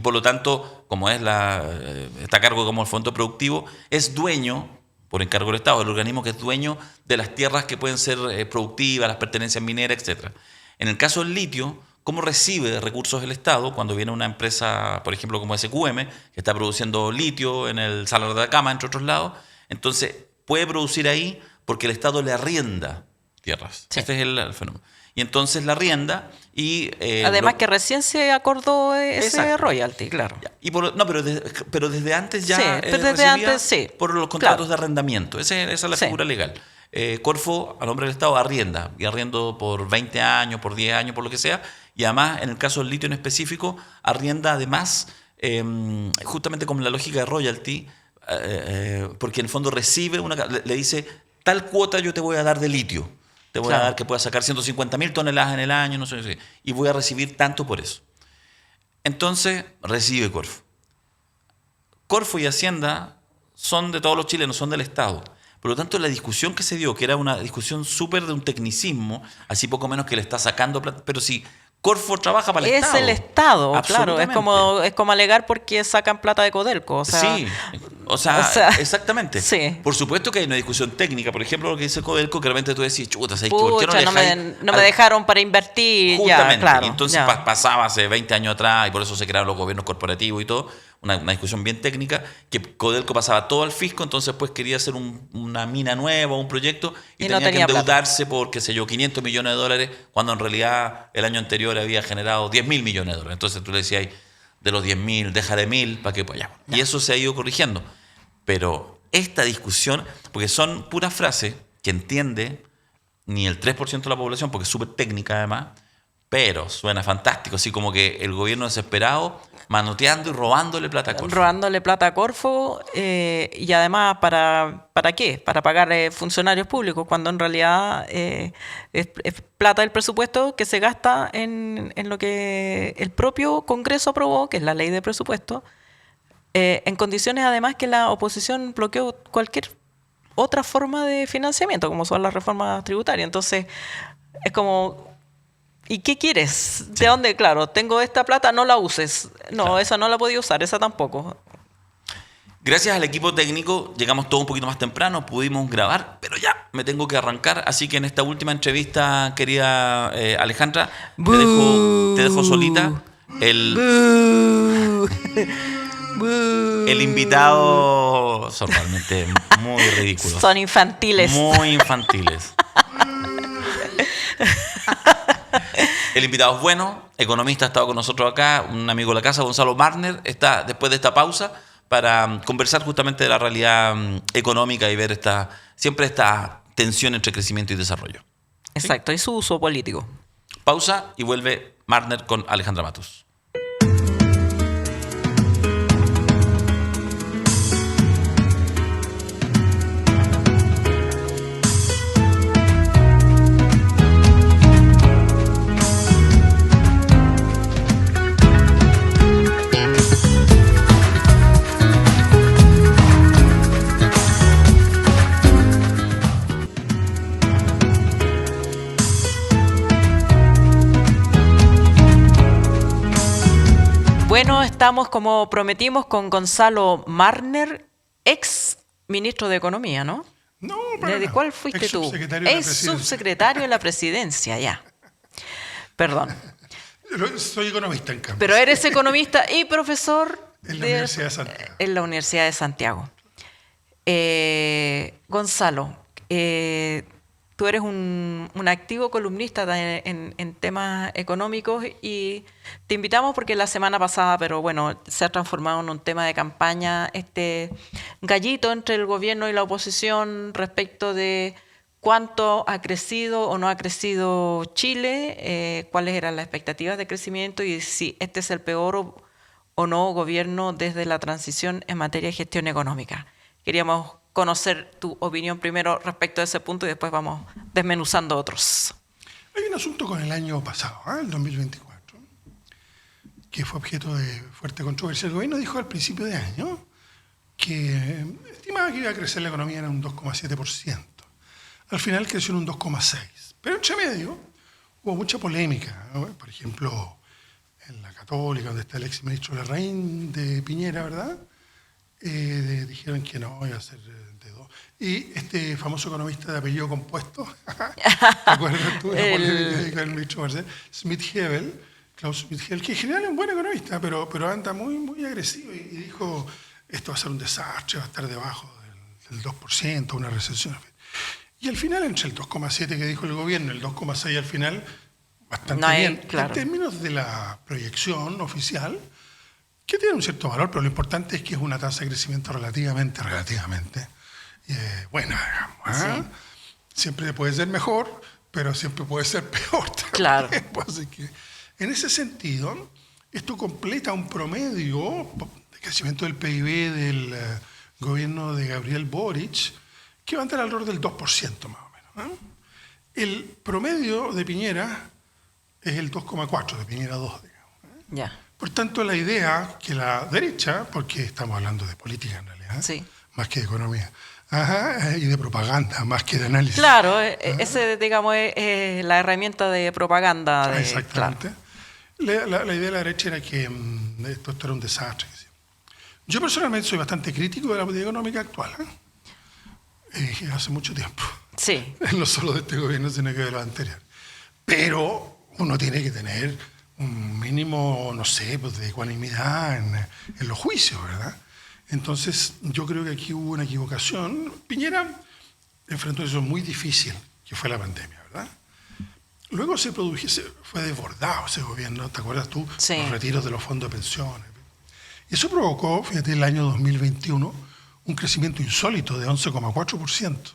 Speaker 1: por lo tanto, como es está a cargo como el fondo productivo, es dueño, por encargo del Estado, el organismo que es dueño de las tierras que pueden ser productivas, las pertenencias mineras, etc. En el caso del litio, ¿cómo recibe recursos el Estado cuando viene una empresa, por ejemplo, como SQM, que está produciendo litio en el Salar de Atacama, entre otros lados? Entonces, puede producir ahí porque el Estado le arrienda tierras.
Speaker 2: Sí.
Speaker 1: Este es el fenómeno. Y entonces la arrienda y...
Speaker 2: Además que recién se acordó ese
Speaker 1: Exacto.
Speaker 2: royalty, claro.
Speaker 1: Ya. Pero desde antes ya
Speaker 2: Sí, pero desde
Speaker 1: recibía
Speaker 2: antes, sí.
Speaker 1: por los contratos
Speaker 2: Claro.
Speaker 1: de arrendamiento. Esa es la
Speaker 2: Sí.
Speaker 1: figura legal. Corfo, a nombre del Estado, arrienda. Y arriendo por 20 años, por 10 años, por lo que sea. Y además, en el caso del litio en específico, arrienda además, justamente como la lógica de royalty, porque en el fondo recibe le dice, tal cuota yo te voy a dar de litio. Te voy a dar que puedas sacar 150.000 toneladas en el año, no sé, y voy a recibir tanto por eso. Entonces, recibe Corfo. Corfo y Hacienda son de todos los chilenos, son del Estado. Por lo tanto, la discusión que se dio, que era una discusión súper de un tecnicismo, así poco menos que le está sacando plata, pero si Corfo trabaja para el
Speaker 2: Es
Speaker 1: Estado.
Speaker 2: el Estado, claro. Es
Speaker 1: Absolutamente.
Speaker 2: como alegar porque sacan plata de Codelco. O sea,
Speaker 1: Sí, o sea, exactamente.
Speaker 2: Sí.
Speaker 1: Por supuesto que hay una discusión técnica. Por ejemplo, lo que dice Codelco, que realmente tú decís, chuta, ¿sabes por qué
Speaker 2: pucha, no
Speaker 1: dejáis
Speaker 2: me dejaron para invertir.
Speaker 1: Justamente.
Speaker 2: Ya, claro,
Speaker 1: Y entonces
Speaker 2: ya.
Speaker 1: pasaba hace 20 años atrás y por eso se crearon los gobiernos corporativos y todo. Una discusión bien técnica, que Codelco pasaba todo al fisco, entonces pues quería hacer una mina nueva, un proyecto, y
Speaker 2: Y no
Speaker 1: tenía que
Speaker 2: tenía plata.
Speaker 1: endeudarse por, qué sé yo, 500 millones de dólares, cuando en realidad el año anterior había generado 10.000 millones de dólares. Entonces tú le decías, de los 10.000, deja de 1.000, para que pues ya. Y eso se ha ido corrigiendo. Pero esta discusión, porque son puras frases que entiende ni el 3% de la población, porque es súper técnica además, pero suena fantástico, así como que el gobierno desesperado manoteando y robándole plata a Corfo.
Speaker 2: Robándole plata a Corfo y además ¿para qué? Para pagar funcionarios públicos, cuando en realidad es plata del presupuesto que se gasta en lo que el propio Congreso aprobó, que es la ley de presupuesto, en condiciones además que la oposición bloqueó cualquier otra forma de financiamiento, como son las reformas tributarias. Entonces, es como... ¿Y qué quieres? ¿De dónde? Claro, tengo esta plata, no la uses. No,
Speaker 1: Claro.
Speaker 2: esa no la podía usar, esa tampoco.
Speaker 1: Gracias al equipo técnico llegamos todo un poquito más temprano, pudimos grabar, pero ya me tengo que arrancar. Así que en esta última entrevista, querida Alejandra, te dejo solita. El invitado son realmente muy ridículos.
Speaker 2: Son infantiles.
Speaker 1: Muy infantiles. El invitado es bueno, economista, ha estado con nosotros acá, un amigo de la casa, Gonzalo Martner, está después de esta pausa para conversar justamente de la realidad económica y ver siempre esta tensión entre crecimiento y desarrollo.
Speaker 2: Exacto, y su uso político.
Speaker 1: Pausa y vuelve Marner con Alejandra Matus.
Speaker 2: Bueno, estamos como prometimos con Gonzalo Marner, ex ministro de Economía, ¿no?
Speaker 7: No,
Speaker 2: ¿De cuál fuiste tú? Ex subsecretario de la presidencia, ya. Perdón.
Speaker 7: Soy economista, en cambio.
Speaker 2: Pero eres economista y profesor
Speaker 7: en la Universidad de Santiago.
Speaker 2: En la Universidad de Santiago. Gonzalo, tú eres un activo columnista en temas económicos y te invitamos porque la semana pasada, pero bueno, se ha transformado en un tema de campaña, este gallito entre el gobierno y la oposición respecto de cuánto ha crecido o no ha crecido Chile, cuáles eran las expectativas de crecimiento y si este es el peor o no gobierno desde la transición en materia de gestión económica. Queríamos conocer tu opinión primero respecto a ese punto y después vamos desmenuzando otros.
Speaker 7: Hay un asunto con el año pasado, el 2024, que fue objeto de fuerte controversia. El gobierno dijo al principio de año que estimaba que iba a crecer la economía en un 2,7%. Al final creció en un 2,6%. Pero entre medio hubo mucha polémica, ¿no? Por ejemplo, en la Católica, donde está el ex ministro Larraín de Piñera, ¿verdad? Dijeron que no, iba a ser de 2. Y este famoso economista de apellido compuesto, ¿te acuerdas tú de la polémica del ministro Marcel? Schmidt-Hebel, Klaus Schmidt-Hebel, que en general es un buen economista, pero anda muy agresivo y dijo, esto va a ser un desastre, va a estar debajo del 2%, una recesión. Y al final, entre el 2,7 que dijo el gobierno y el 2,6 al final, bastante bien. Claro. En términos de la proyección oficial, que tiene un cierto valor, pero lo importante es que es una tasa de crecimiento relativamente buena, digamos. Sí. Siempre puede ser mejor, pero siempre puede ser peor también.
Speaker 2: Claro.
Speaker 7: Así que, en ese sentido, esto completa un promedio de crecimiento del PIB del gobierno de Gabriel Boric, que va a andar alrededor del 2% más o menos. El promedio de Piñera es el 2,4%, de Piñera 2, digamos.
Speaker 2: Ya.
Speaker 7: Por tanto, la idea que la derecha, porque estamos hablando de política en realidad,
Speaker 2: sí,
Speaker 7: más que de economía, y de propaganda, más que de análisis.
Speaker 2: Claro, ese, digamos, es la herramienta de propaganda.
Speaker 7: Exactamente.
Speaker 2: Claro.
Speaker 7: La idea de la derecha era que esto era un desastre. Yo personalmente soy bastante crítico de la política económica actual, hace mucho tiempo.
Speaker 2: Sí.
Speaker 7: No solo de este gobierno, sino que de los anteriores. Pero uno tiene que tener un mínimo, no sé, pues de ecuanimidad en los juicios, ¿verdad? Entonces, yo creo que aquí hubo una equivocación. Piñera enfrentó eso muy difícil, que fue la pandemia, ¿verdad? Luego fue desbordado ese gobierno, ¿te acuerdas tú?
Speaker 2: Sí.
Speaker 7: Los retiros de los fondos de pensiones. Y eso provocó, fíjate, el año 2021, un crecimiento insólito de 11,4%.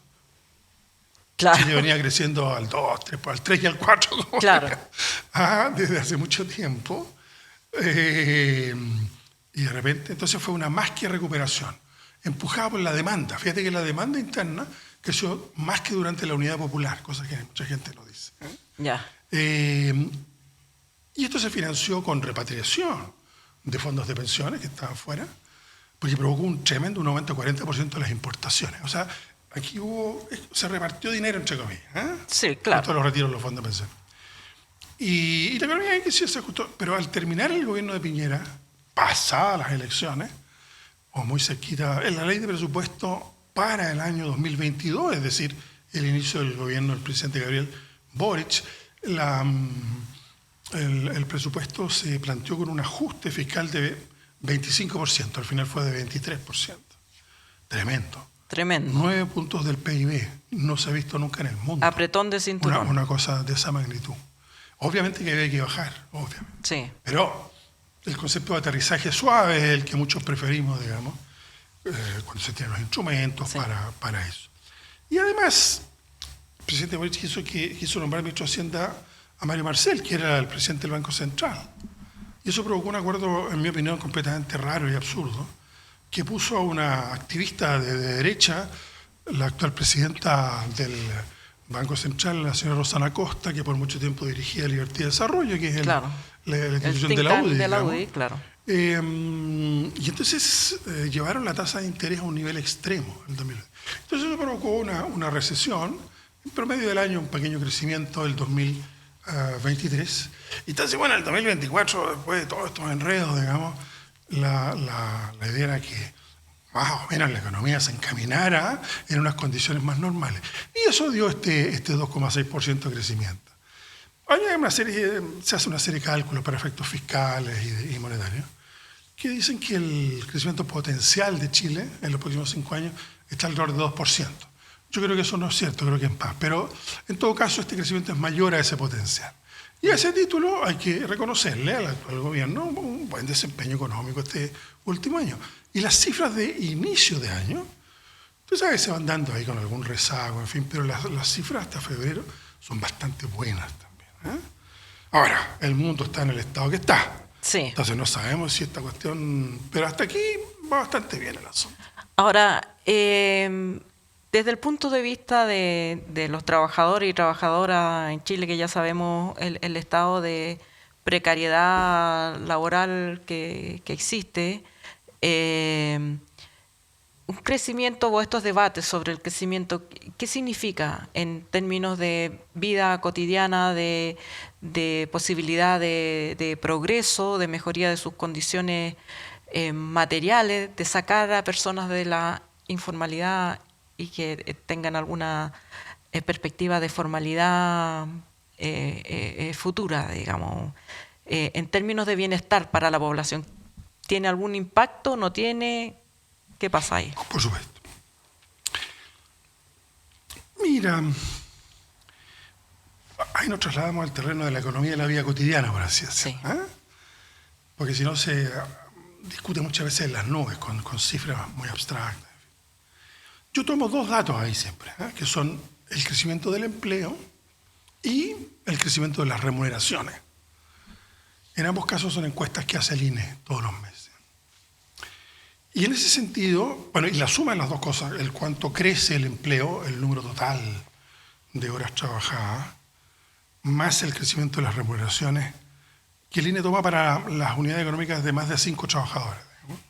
Speaker 2: Claro.
Speaker 7: Chile venía creciendo al 2, al 3 y al 4.
Speaker 2: Claro.
Speaker 7: Desde hace mucho tiempo. Y de repente, entonces fue una más que recuperación, empujada por la demanda. Fíjate que la demanda interna creció más que durante la Unidad Popular, cosa que mucha gente no dice.
Speaker 2: Ya.
Speaker 7: Y esto se financió con repatriación de fondos de pensiones que estaban fuera, porque provocó un aumento del 40% de las importaciones. O sea, aquí se repartió dinero, entre comillas.
Speaker 2: Sí, claro.
Speaker 7: Todos los retiros de los fondos de pensiones. Y la economía que sí se ajustó. Pero al terminar el gobierno de Piñera, pasadas las elecciones, o muy cerquita, en la ley de presupuesto para el año 2022, es decir, el inicio del gobierno del presidente Gabriel Boric, el presupuesto se planteó con un ajuste fiscal de 25%, al final fue de 23%. Tremendo. 9 puntos del PIB, no se ha visto nunca en el mundo.
Speaker 2: Apretón de cinturón.
Speaker 7: Una cosa de esa magnitud. Obviamente que había que bajar, obviamente.
Speaker 2: Sí.
Speaker 7: Pero el concepto de aterrizaje suave es el que muchos preferimos, digamos, cuando se tienen los instrumentos, sí, para eso. Y además, el presidente Boric quiso nombrar ministro de Hacienda a Mario Marcel, que era el presidente del Banco Central. Y eso provocó un acuerdo, en mi opinión, completamente raro y absurdo, que puso a una activista de derecha, la actual presidenta del Banco Central, la señora Rosana Costa, que por mucho tiempo dirigía Libertad y Desarrollo, que es la institución de la UDI.
Speaker 2: De la UDI, claro.
Speaker 7: Y entonces llevaron la tasa de interés a un nivel extremo en el 2020. Entonces eso provocó una recesión, en promedio del año un pequeño crecimiento del 2023. Y entonces, bueno, el 2024, después de todos estos enredos, digamos, la idea era que más o menos la economía se encaminara en unas condiciones más normales. Y eso dio este 2,6% de crecimiento. Hay se hace una serie de cálculos para efectos fiscales y monetarios que dicen que el crecimiento potencial de Chile en los próximos 5 años está alrededor de 2%. Yo creo que eso no es cierto, creo que es más. Pero en todo caso este crecimiento es mayor a ese potencial. Y a ese título hay que reconocerle al actual gobierno un buen desempeño económico este último año. Y las cifras de inicio de año, tú sabes, se van dando ahí con algún rezago, en fin, pero las cifras hasta febrero son bastante buenas también. Ahora, el mundo está en el estado que está.
Speaker 2: Sí.
Speaker 7: Entonces no sabemos si esta cuestión... Pero hasta aquí va bastante bien el asunto.
Speaker 2: Ahora, desde el punto de vista de los trabajadores y trabajadoras en Chile, que ya sabemos el estado de precariedad laboral que existe, un crecimiento o estos debates sobre el crecimiento, ¿qué significa en términos de vida cotidiana, de posibilidad de progreso, de mejoría de sus condiciones materiales, de sacar a personas de la informalidad y que tengan alguna perspectiva de formalidad futura, digamos, en términos de bienestar para la población? ¿Tiene algún impacto? ¿No tiene? ¿Qué pasa ahí?
Speaker 7: Por supuesto. Mira, ahí nos trasladamos al terreno de la economía de la vida cotidiana, por así decirlo.
Speaker 2: Sí.
Speaker 7: Porque si no se discute muchas veces en las nubes, con cifras muy abstractas. Yo tomo 2 datos ahí siempre, que son el crecimiento del empleo y el crecimiento de las remuneraciones. En ambos casos son encuestas que hace el INE todos los meses. Y en ese sentido, bueno, y la suma de las dos cosas, el cuánto crece el empleo, el número total de horas trabajadas, más el crecimiento de las remuneraciones, que el INE toma para las unidades económicas de más de 5 trabajadores. Digamos.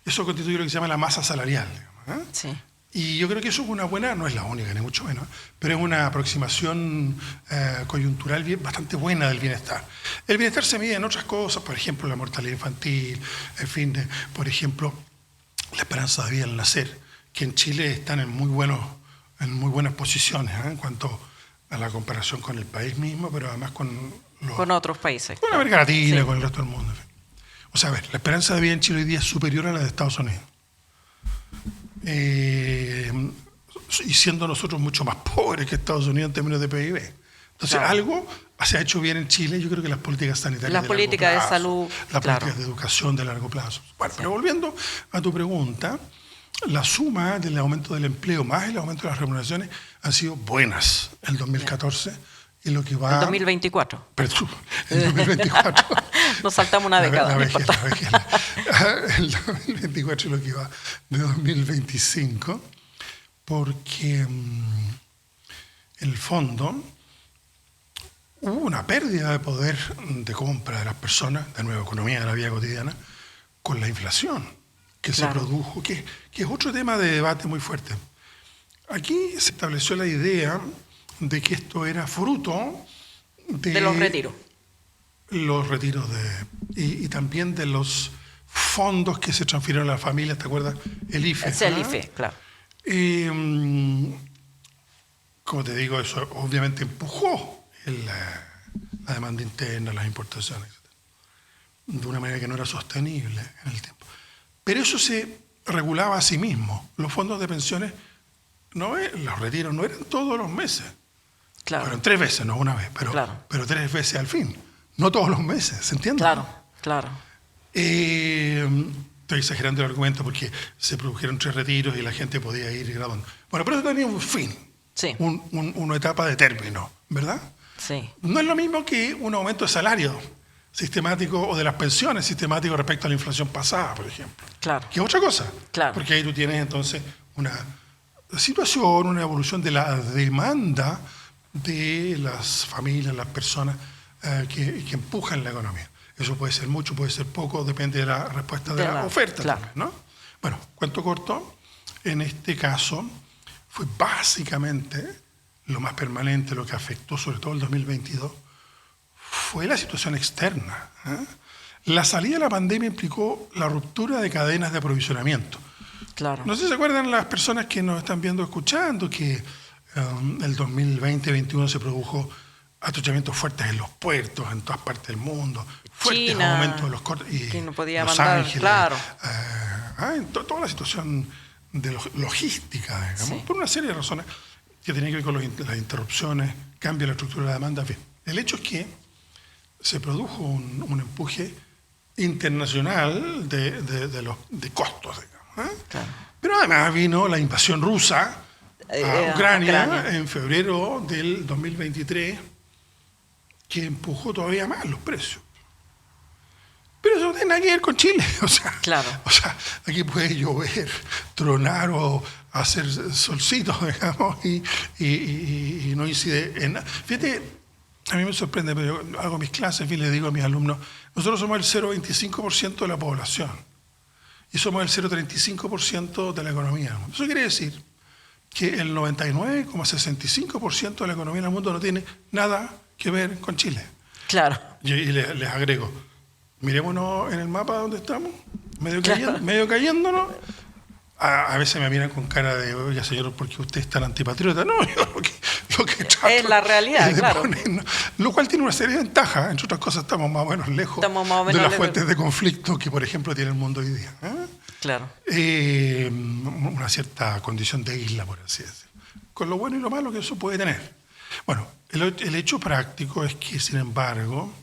Speaker 7: Eso constituye lo que se llama la masa salarial. Digamos,
Speaker 2: Sí.
Speaker 7: Y yo creo que eso es una buena, no es la única, ni mucho menos, pero es una aproximación coyuntural bastante buena del bienestar. El bienestar se mide en otras cosas, por ejemplo, la mortalidad infantil, en fin, por ejemplo, la esperanza de vida al nacer, que en Chile están en muy buenas posiciones en cuanto a la comparación con el país mismo, pero además con
Speaker 2: otros países.
Speaker 7: Con América Latina,
Speaker 2: Sí.
Speaker 7: con el resto del mundo. En fin. O sea, a ver, la esperanza de vida en Chile hoy día es superior a la de Estados Unidos. Y siendo nosotros mucho más pobres que Estados Unidos en términos de PIB. Entonces,
Speaker 2: Claro.
Speaker 7: algo se ha hecho bien en Chile. Yo creo que las políticas sanitarias
Speaker 2: Las políticas de salud,
Speaker 7: las
Speaker 2: claro.
Speaker 7: políticas de educación de largo plazo. Bueno, pero volviendo a tu pregunta, la suma del aumento del empleo más el aumento de las remuneraciones han sido buenas en el 2014 y lo que va...
Speaker 2: El 2024.
Speaker 7: Perdón, el 2024.
Speaker 2: Nos saltamos una década. no importa.
Speaker 7: El 2024 es lo que va de 2025, porque en el fondo hubo una pérdida de poder de compra de las personas, de nuevo, economía de la vida cotidiana, con la inflación que
Speaker 2: Claro.
Speaker 7: se produjo, que es otro tema de debate muy fuerte. Aquí se estableció la idea de que esto era fruto
Speaker 2: De los retiros.
Speaker 7: los retiros y también de los fondos que se transfirieron a las familias, ¿te acuerdas? El IFE.
Speaker 2: Es el
Speaker 7: ¿ah?
Speaker 2: IFE, claro.
Speaker 7: Como te digo, eso obviamente empujó la demanda interna, las importaciones, etc. De una manera que no era sostenible en el tiempo. Pero eso se regulaba a sí mismo. Los fondos de pensiones, los retiros no eran todos los meses.
Speaker 2: Claro.
Speaker 7: Fueron 3 veces, no una vez, pero 3 veces al fin. No todos los meses, ¿se entiende?
Speaker 2: Claro.
Speaker 7: Estoy exagerando el argumento porque se produjeron 3 retiros y la gente podía ir graduando. Bueno, pero eso tenía un fin.
Speaker 2: Sí.
Speaker 7: Una etapa de término, ¿verdad?
Speaker 2: Sí.
Speaker 7: No es lo mismo que un aumento de salario sistemático o de las pensiones sistemático respecto a la inflación pasada, por ejemplo.
Speaker 2: Claro.
Speaker 7: Que es otra cosa.
Speaker 2: Claro.
Speaker 7: Porque ahí tú tienes entonces una situación, una evolución de la demanda de las familias, las personas que empujan la economía. Eso puede ser mucho, puede ser poco, depende de la respuesta de la oferta.
Speaker 2: Claro.
Speaker 7: También, ¿no? Bueno, cuento corto, en este caso fue básicamente lo más permanente, lo que afectó sobre todo el 2022, fue la situación externa. La salida de la pandemia implicó la ruptura de cadenas de aprovisionamiento.
Speaker 2: Claro.
Speaker 7: No sé si se acuerdan las personas que nos están viendo, escuchando, que el 2020-2021 se produjo atochamientos fuertes en los puertos, en todas partes del mundo, fuertes
Speaker 2: China,
Speaker 7: aumentos de los cortes, y
Speaker 2: que no podía
Speaker 7: Los
Speaker 2: mandar,
Speaker 7: Ángeles,
Speaker 2: claro.
Speaker 7: Toda la situación de logística, digamos,
Speaker 2: Sí.
Speaker 7: por una serie de razones que tenían que ver con las interrupciones, cambio de la estructura de la demanda. En fin, el hecho es que se produjo un empuje internacional de costos, digamos.
Speaker 2: Claro.
Speaker 7: Pero además vino la invasión rusa a Ucrania
Speaker 2: Ucrania.
Speaker 7: en febrero del 2023, que empujó todavía más los precios. Pero eso no tiene nada que ver con Chile.
Speaker 2: Claro.
Speaker 7: O sea, aquí puede llover, tronar o hacer solcito, digamos, y no incide en nada. Fíjate, a mí me sorprende, pero yo hago mis clases y le digo a mis alumnos, nosotros somos el 0,25% de la población y somos el 0,35% de la economía del mundo. Eso quiere decir que el 99,65% de la economía del mundo no tiene nada que ver con Chile.
Speaker 2: Claro.
Speaker 7: Y les agrego, mirémonos en el mapa donde estamos, medio cayéndonos. A veces me miran con cara de, oiga señor, ¿por qué usted es tan antipatriota? No, yo lo que trato
Speaker 2: Es la realidad,
Speaker 7: es de
Speaker 2: claro.
Speaker 7: lo cual tiene una serie de ventajas. Entre otras cosas, estamos más o menos lejos
Speaker 2: Estamos más o menos
Speaker 7: de las
Speaker 2: lejos.
Speaker 7: fuentes de conflicto que, por ejemplo, tiene el mundo hoy día.
Speaker 2: Claro.
Speaker 7: Una cierta condición de isla, por así decirlo. Con lo bueno y lo malo que eso puede tener. Bueno, el hecho práctico es que, sin embargo,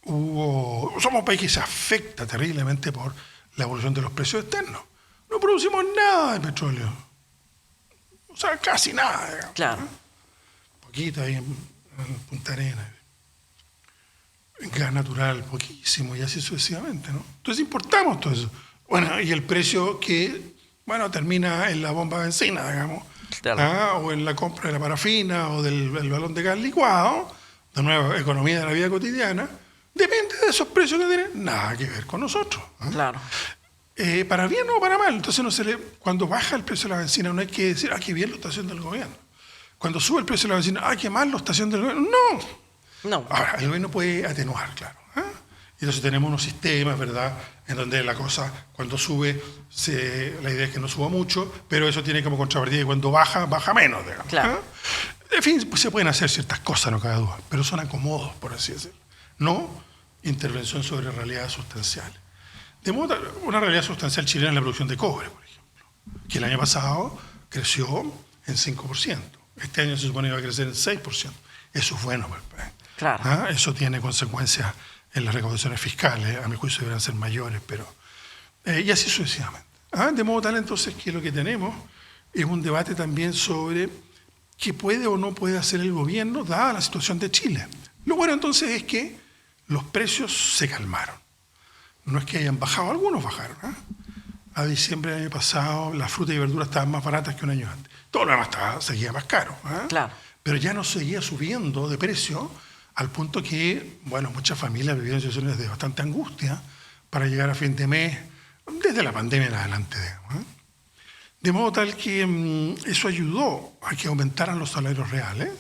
Speaker 7: somos un país que se afecta terriblemente por la evolución de los precios externos. No producimos nada de petróleo. O sea, casi nada, digamos.
Speaker 2: Claro.
Speaker 7: Poquito ahí en Punta Arenas. En gas natural, poquísimo, y así sucesivamente, ¿no? Entonces importamos todo eso. Bueno, y el precio que, termina en la bomba de benzina, digamos,
Speaker 2: Claro.
Speaker 7: o en la compra de la parafina o del balón de gas licuado, de nuevo, economía de la vida cotidiana, depende de esos precios que tienen nada que ver con nosotros.
Speaker 2: Claro.
Speaker 7: Para bien o para mal. Entonces cuando baja el precio de la benzina no hay que decir, qué bien lo está haciendo el gobierno. Cuando sube el precio de la benzina, qué mal lo está haciendo el gobierno. No.
Speaker 2: No.
Speaker 7: Ahora, el gobierno puede atenuar, claro. Y entonces tenemos unos sistemas, ¿verdad?, en donde la cosa, cuando sube, la idea es que no suba mucho, pero eso tiene como contrapartida que cuando baja menos, digamos.
Speaker 2: Claro.
Speaker 7: En fin, pues se pueden hacer ciertas cosas, no cabe duda, pero son acomodos, por así decirlo. No intervención sobre realidades sustanciales. De modo una realidad sustancial chilena es la producción de cobre, por ejemplo, que el año pasado creció en 5%. Este año se supone que va a crecer en 6%. Eso es bueno para el país.
Speaker 2: Claro.
Speaker 7: Eso tiene consecuencias en las recaudaciones fiscales, a mi juicio deberán ser mayores, pero y así sucesivamente. De modo tal entonces que lo que tenemos es un debate también sobre qué puede o no puede hacer el gobierno dada la situación de Chile. Lo bueno entonces es que los precios se calmaron. No es que hayan bajado, algunos bajaron. A diciembre del año pasado las frutas y verduras estaban más baratas que un año antes. Todo lo demás seguía más caro.
Speaker 2: Claro.
Speaker 7: Pero ya no seguía subiendo de precio al punto que, muchas familias vivieron situaciones de bastante angustia para llegar a fin de mes, desde la pandemia en adelante, digamos. De modo tal que eso ayudó a que aumentaran los salarios reales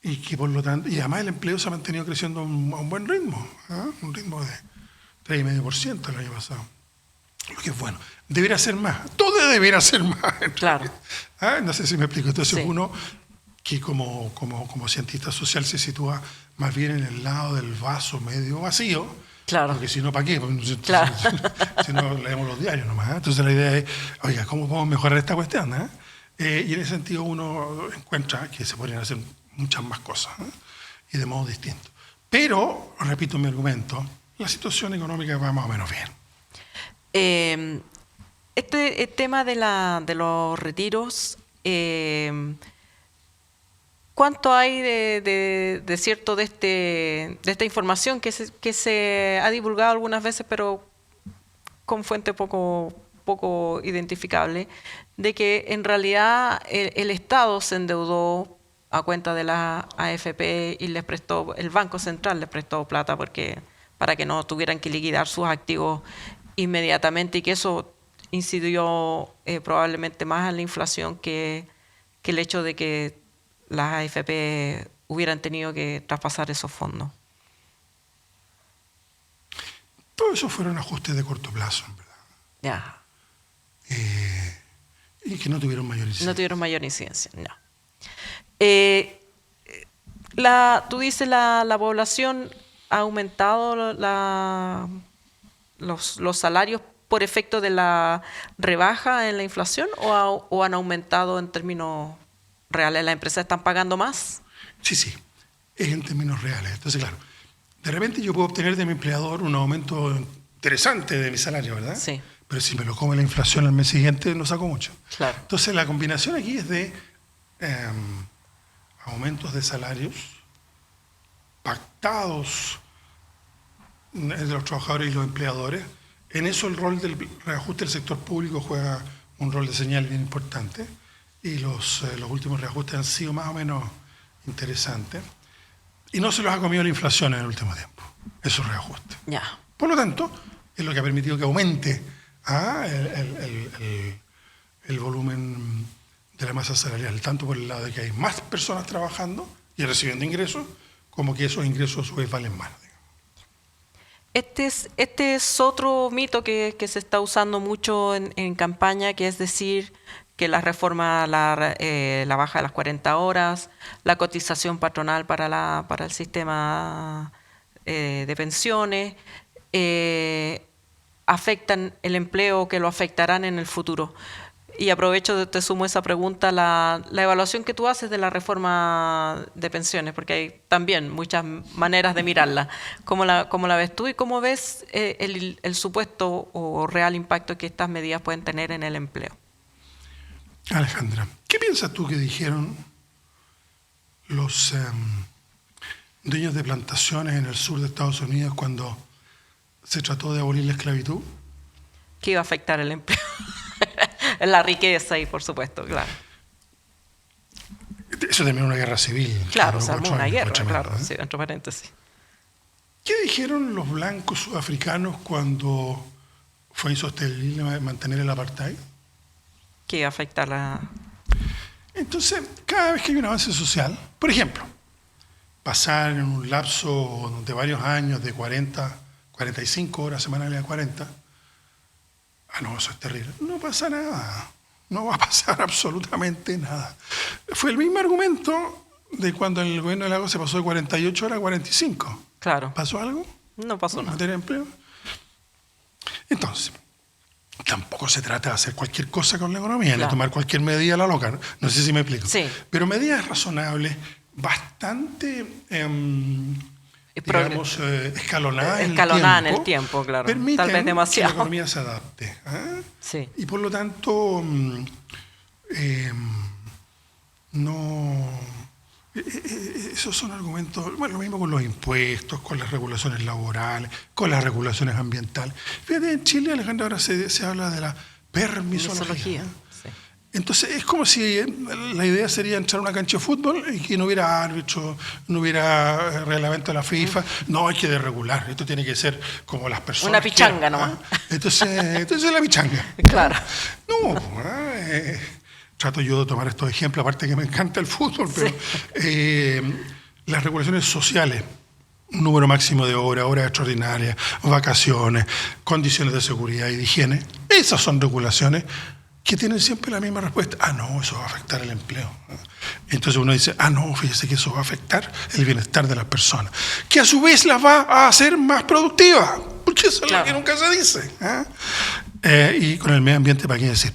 Speaker 7: y que por lo tanto, y además el empleo se ha mantenido creciendo a un buen ritmo, un ritmo de 3,5% el año pasado. Lo que es bueno. Debería ser más. Todo debería ser más.
Speaker 2: Claro.
Speaker 7: No sé si me explico. Entonces
Speaker 2: Sí.
Speaker 7: uno que como cientista social se sitúa más bien en el lado del vaso medio vacío.
Speaker 2: Claro.
Speaker 7: Porque si no, ¿para qué?
Speaker 2: Claro.
Speaker 7: Si no, leemos los diarios nomás. Entonces la idea es, oiga, ¿cómo podemos mejorar esta cuestión? Y en ese sentido uno encuentra que se podrían hacer muchas más cosas y de modo distinto. Pero, repito mi argumento, la situación económica va más o menos bien.
Speaker 2: El tema de los retiros ¿Cuánto hay de cierto de esta información que se ha divulgado algunas veces, pero con fuente poco identificable, de que en realidad el Estado se endeudó a cuenta de la AFP y les prestó, el Banco Central les prestó plata para que no tuvieran que liquidar sus activos inmediatamente, y que eso incidió probablemente más en la inflación que el hecho de que las AFP hubieran tenido que traspasar esos fondos?
Speaker 7: Todo eso fueron ajustes de corto plazo, en verdad.
Speaker 2: Ya.
Speaker 7: Y que no tuvieron mayor incidencia.
Speaker 2: No tuvieron mayor incidencia, no. Tú dices la población ha aumentado los salarios por efecto de la rebaja en la inflación, o han aumentado en términos reales. ¿Las empresas están pagando más?
Speaker 7: Sí, es en términos reales. Entonces, claro, de repente yo puedo obtener de mi empleador un aumento interesante de mi salario, ¿verdad?
Speaker 2: Sí.
Speaker 7: Pero si me lo come la inflación al mes siguiente, no saco mucho.
Speaker 2: Claro.
Speaker 7: Entonces, la combinación aquí es de aumentos de salarios pactados entre los trabajadores y los empleadores. En eso el rol del reajuste del sector público juega un rol de señal bien importante, y los últimos reajustes han sido más o menos interesantes, y no se los ha comido la inflación en el último tiempo, esos reajustes.
Speaker 2: Ya.
Speaker 7: Por lo tanto, es lo que ha permitido que aumente el volumen de la masa salarial, tanto por el lado de que hay más personas trabajando y recibiendo ingresos, como que esos ingresos a su vez valen más.
Speaker 2: Este es otro mito que se está usando mucho en campaña, que es decir que la reforma, la baja de las 40 horas, la cotización patronal para el sistema de pensiones, afectan el empleo, que lo afectarán en el futuro. Y aprovecho, te sumo esa pregunta, la evaluación que tú haces de la reforma de pensiones, porque hay también muchas maneras de mirarla. ¿Cómo la ves tú y cómo ves el supuesto o real impacto que estas medidas pueden tener en el empleo?
Speaker 7: Alejandra, ¿qué piensas tú que dijeron los dueños de plantaciones en el sur de Estados Unidos cuando se trató de abolir la esclavitud?
Speaker 2: Que iba a afectar el empleo. La riqueza y, por supuesto, claro.
Speaker 7: Eso terminó en una guerra civil.
Speaker 2: Claro, se armó una guerra,
Speaker 7: tremendo,
Speaker 2: claro, sí, entre paréntesis.
Speaker 7: ¿Qué dijeron los blancos sudafricanos cuando fue insostenible mantener el apartheid?
Speaker 2: Que iba a afectar la...
Speaker 7: Entonces, cada vez que hay un avance social, por ejemplo, pasar en un lapso de varios años de 45 horas semanales a 40, no, eso es terrible. No pasa nada. No va a pasar absolutamente nada. Fue el mismo argumento de cuando el gobierno de Lagos se pasó de 48 horas a 45.
Speaker 2: Claro.
Speaker 7: ¿Pasó algo?
Speaker 2: No pasó nada.
Speaker 7: ¿En materia de empleo? Entonces, tampoco se trata de hacer cualquier cosa con la economía, ni tomar cualquier medida a la loca. No sé si me explico.
Speaker 2: Sí.
Speaker 7: Pero medidas razonables, bastante... digamos, escalonadas
Speaker 2: en el tiempo, claro.
Speaker 7: Permiten
Speaker 2: tal vez demasiado.
Speaker 7: que la economía se adapte.
Speaker 2: Sí.
Speaker 7: Y por lo tanto, esos son argumentos, bueno, lo mismo con los impuestos, con las regulaciones laborales, con las regulaciones ambientales. Fíjate, en Chile, Alejandra, ahora se habla de la permisología.
Speaker 2: Sí.
Speaker 7: Entonces es como si la idea sería entrar a una cancha de fútbol y que no hubiera árbitro, no hubiera reglamento de la FIFA. No, hay que desregular. Esto tiene que ser como las personas.
Speaker 2: Una pichanga nomás.
Speaker 7: Entonces la pichanga.
Speaker 2: Claro.
Speaker 7: No, trato yo de tomar estos ejemplos, aparte que me encanta el fútbol, pero las regulaciones sociales, un número máximo de horas extraordinarias, vacaciones, condiciones de seguridad y de higiene, esas son regulaciones que tienen siempre la misma respuesta. No, eso va a afectar el empleo. Entonces uno dice, no, fíjese que eso va a afectar el bienestar de las personas, que a su vez las va a hacer más productivas, porque eso es lo que nunca se dice. Y con el medio ambiente, ¿para qué decir?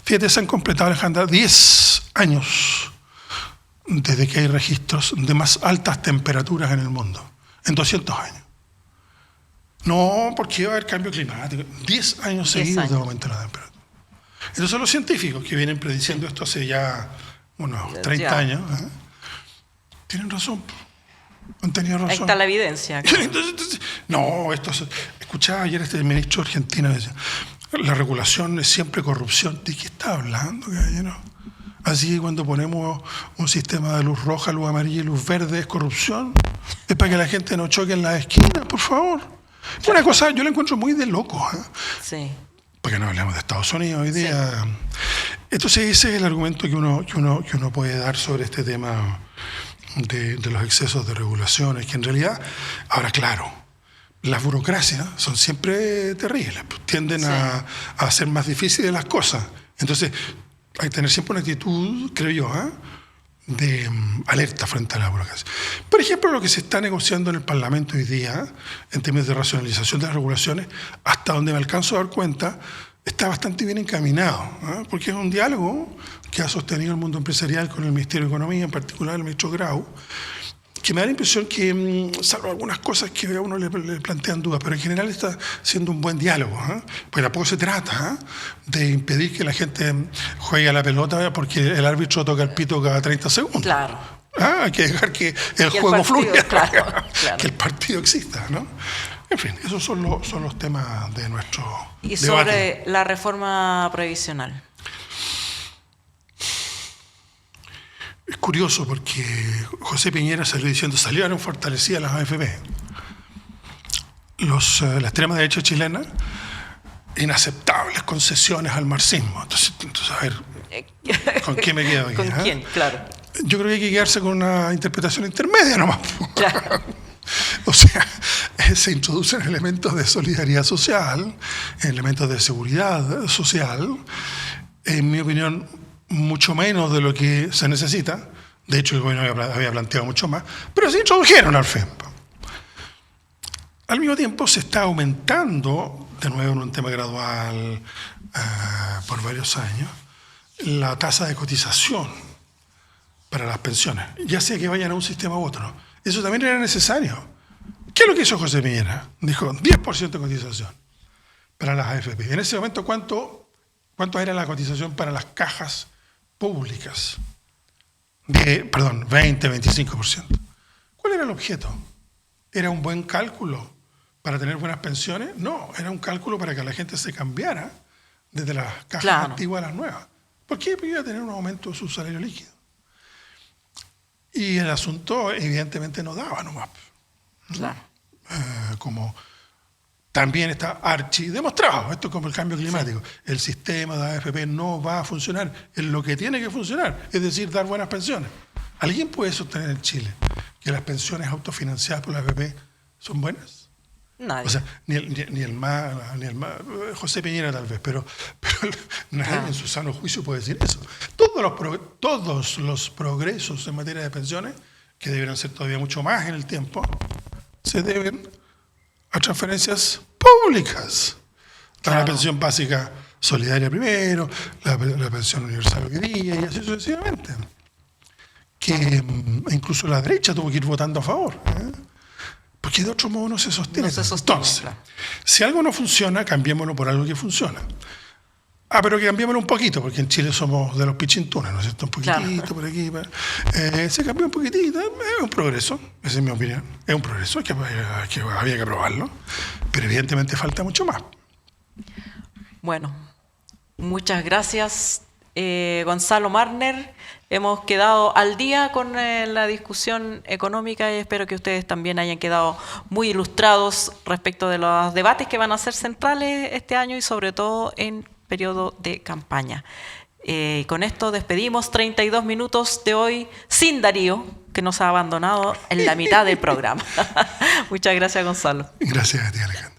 Speaker 7: Fíjate, se han completado, Alejandra, 10 años desde que hay registros de más altas temperaturas en el mundo, en 200 años. No, porque va a haber cambio climático. 10 años seguidos de aumento de la temperatura. Entonces los científicos que vienen prediciendo esto hace ya unos 30 años, Tienen razón. Han tenido razón.
Speaker 2: Ahí está la evidencia. Claro.
Speaker 7: Entonces, no, escuchaba ayer este ministro argentino decía, la regulación es siempre corrupción. ¿De qué está hablando, caballero? Así que cuando ponemos un sistema de luz roja, luz amarilla y luz verde, ¿es corrupción? Es para que la gente no choque en las esquinas, por favor. Una cosa, yo la encuentro muy de loco.
Speaker 2: Sí.
Speaker 7: Porque no hablamos de Estados Unidos hoy día. Sí. Entonces ese es el argumento que uno puede dar sobre este tema de los excesos de regulaciones, que en realidad, ahora claro, las burocracias son siempre terribles, tienden a hacer más difíciles las cosas. Entonces hay que tener siempre una actitud, creo yo, de alerta frente a la burocracia. Por ejemplo, lo que se está negociando en el Parlamento hoy día, en términos de racionalización de las regulaciones, hasta donde me alcanzo a dar cuenta, está bastante bien encaminado, porque es un diálogo que ha sostenido el mundo empresarial con el Ministerio de Economía, en particular el ministro Grau, que me da la impresión que, salvo algunas cosas que a uno le plantean dudas, pero en general está siendo un buen diálogo, porque tampoco se trata de impedir que la gente juegue a la pelota porque el árbitro toca el pito cada 30 segundos.
Speaker 2: Claro.
Speaker 7: Hay que dejar que el juego fluya,
Speaker 2: claro.
Speaker 7: Que el partido exista, ¿no? En fin, esos son los temas de nuestro
Speaker 2: debate. Y
Speaker 7: sobre
Speaker 2: sobre la reforma previsional.
Speaker 7: Es curioso porque José Piñera salió diciendo salieron fortalecidas las AFP. La extrema derecha chilena, inaceptables concesiones al marxismo. Entonces a ver, ¿con qué me quedo aquí?
Speaker 2: ¿Con quién? Claro.
Speaker 7: Yo creo que hay que quedarse con una interpretación intermedia nomás.
Speaker 2: Claro.
Speaker 7: O sea, se introducen elementos de solidaridad social, elementos de seguridad social, en mi opinión, mucho menos de lo que se necesita. De hecho, el gobierno había planteado mucho más, pero se introdujeron al FEMP. Al mismo tiempo, se está aumentando, de nuevo en un tema gradual por varios años, la tasa de cotización para las pensiones, ya sea que vayan a un sistema u otro. Eso también era necesario. ¿Qué es lo que hizo José Piñera? Dijo 10% de cotización para las AFP. En ese momento, ¿cuánto era la cotización para las cajas públicas? 20, 25%. ¿Cuál era el objeto? ¿Era un buen cálculo para tener buenas pensiones? No, era un cálculo para que la gente se cambiara desde las cajas antiguas a las nuevas. ¿Por qué? Porque iba a tener un aumento de su salario líquido. Y el asunto evidentemente no daba nomás.
Speaker 2: Claro.
Speaker 7: Como también está archidemostrado, esto es como el cambio climático. El sistema de AFP no va a funcionar en lo que tiene que funcionar, es decir, dar buenas pensiones. ¿Alguien puede sostener en Chile que las pensiones autofinanciadas por la AFP son buenas?
Speaker 2: Nadie.
Speaker 7: O sea, ni el más, José Piñera tal vez, pero nadie en su sano juicio puede decir eso. Todos los progresos en materia de pensiones, que deberán ser todavía mucho más en el tiempo, se deben a transferencias públicas. La pensión básica solidaria primero, la pensión universal hoy día y así sucesivamente. Que incluso la derecha tuvo que ir votando a favor. Porque de otro modo no se sostiene. Entonces, si algo no funciona, cambiémoslo por algo que funciona. Pero que cambiémoslo un poquito, porque en Chile somos de los pichintunes, ¿no es cierto? Un poquitito por aquí. Se cambió un poquitito, es un progreso, esa es mi opinión. Es un progreso que había que aprobarlo, pero evidentemente falta mucho más.
Speaker 2: Bueno, muchas gracias, Gonzalo Marner. Hemos quedado al día con la discusión económica y espero que ustedes también hayan quedado muy ilustrados respecto de los debates que van a ser centrales este año y sobre todo en periodo de campaña. Con esto despedimos 32 minutos de hoy sin Darío, que nos ha abandonado en la mitad del programa. Muchas gracias, Gonzalo.
Speaker 7: Gracias a ti, Alejandro.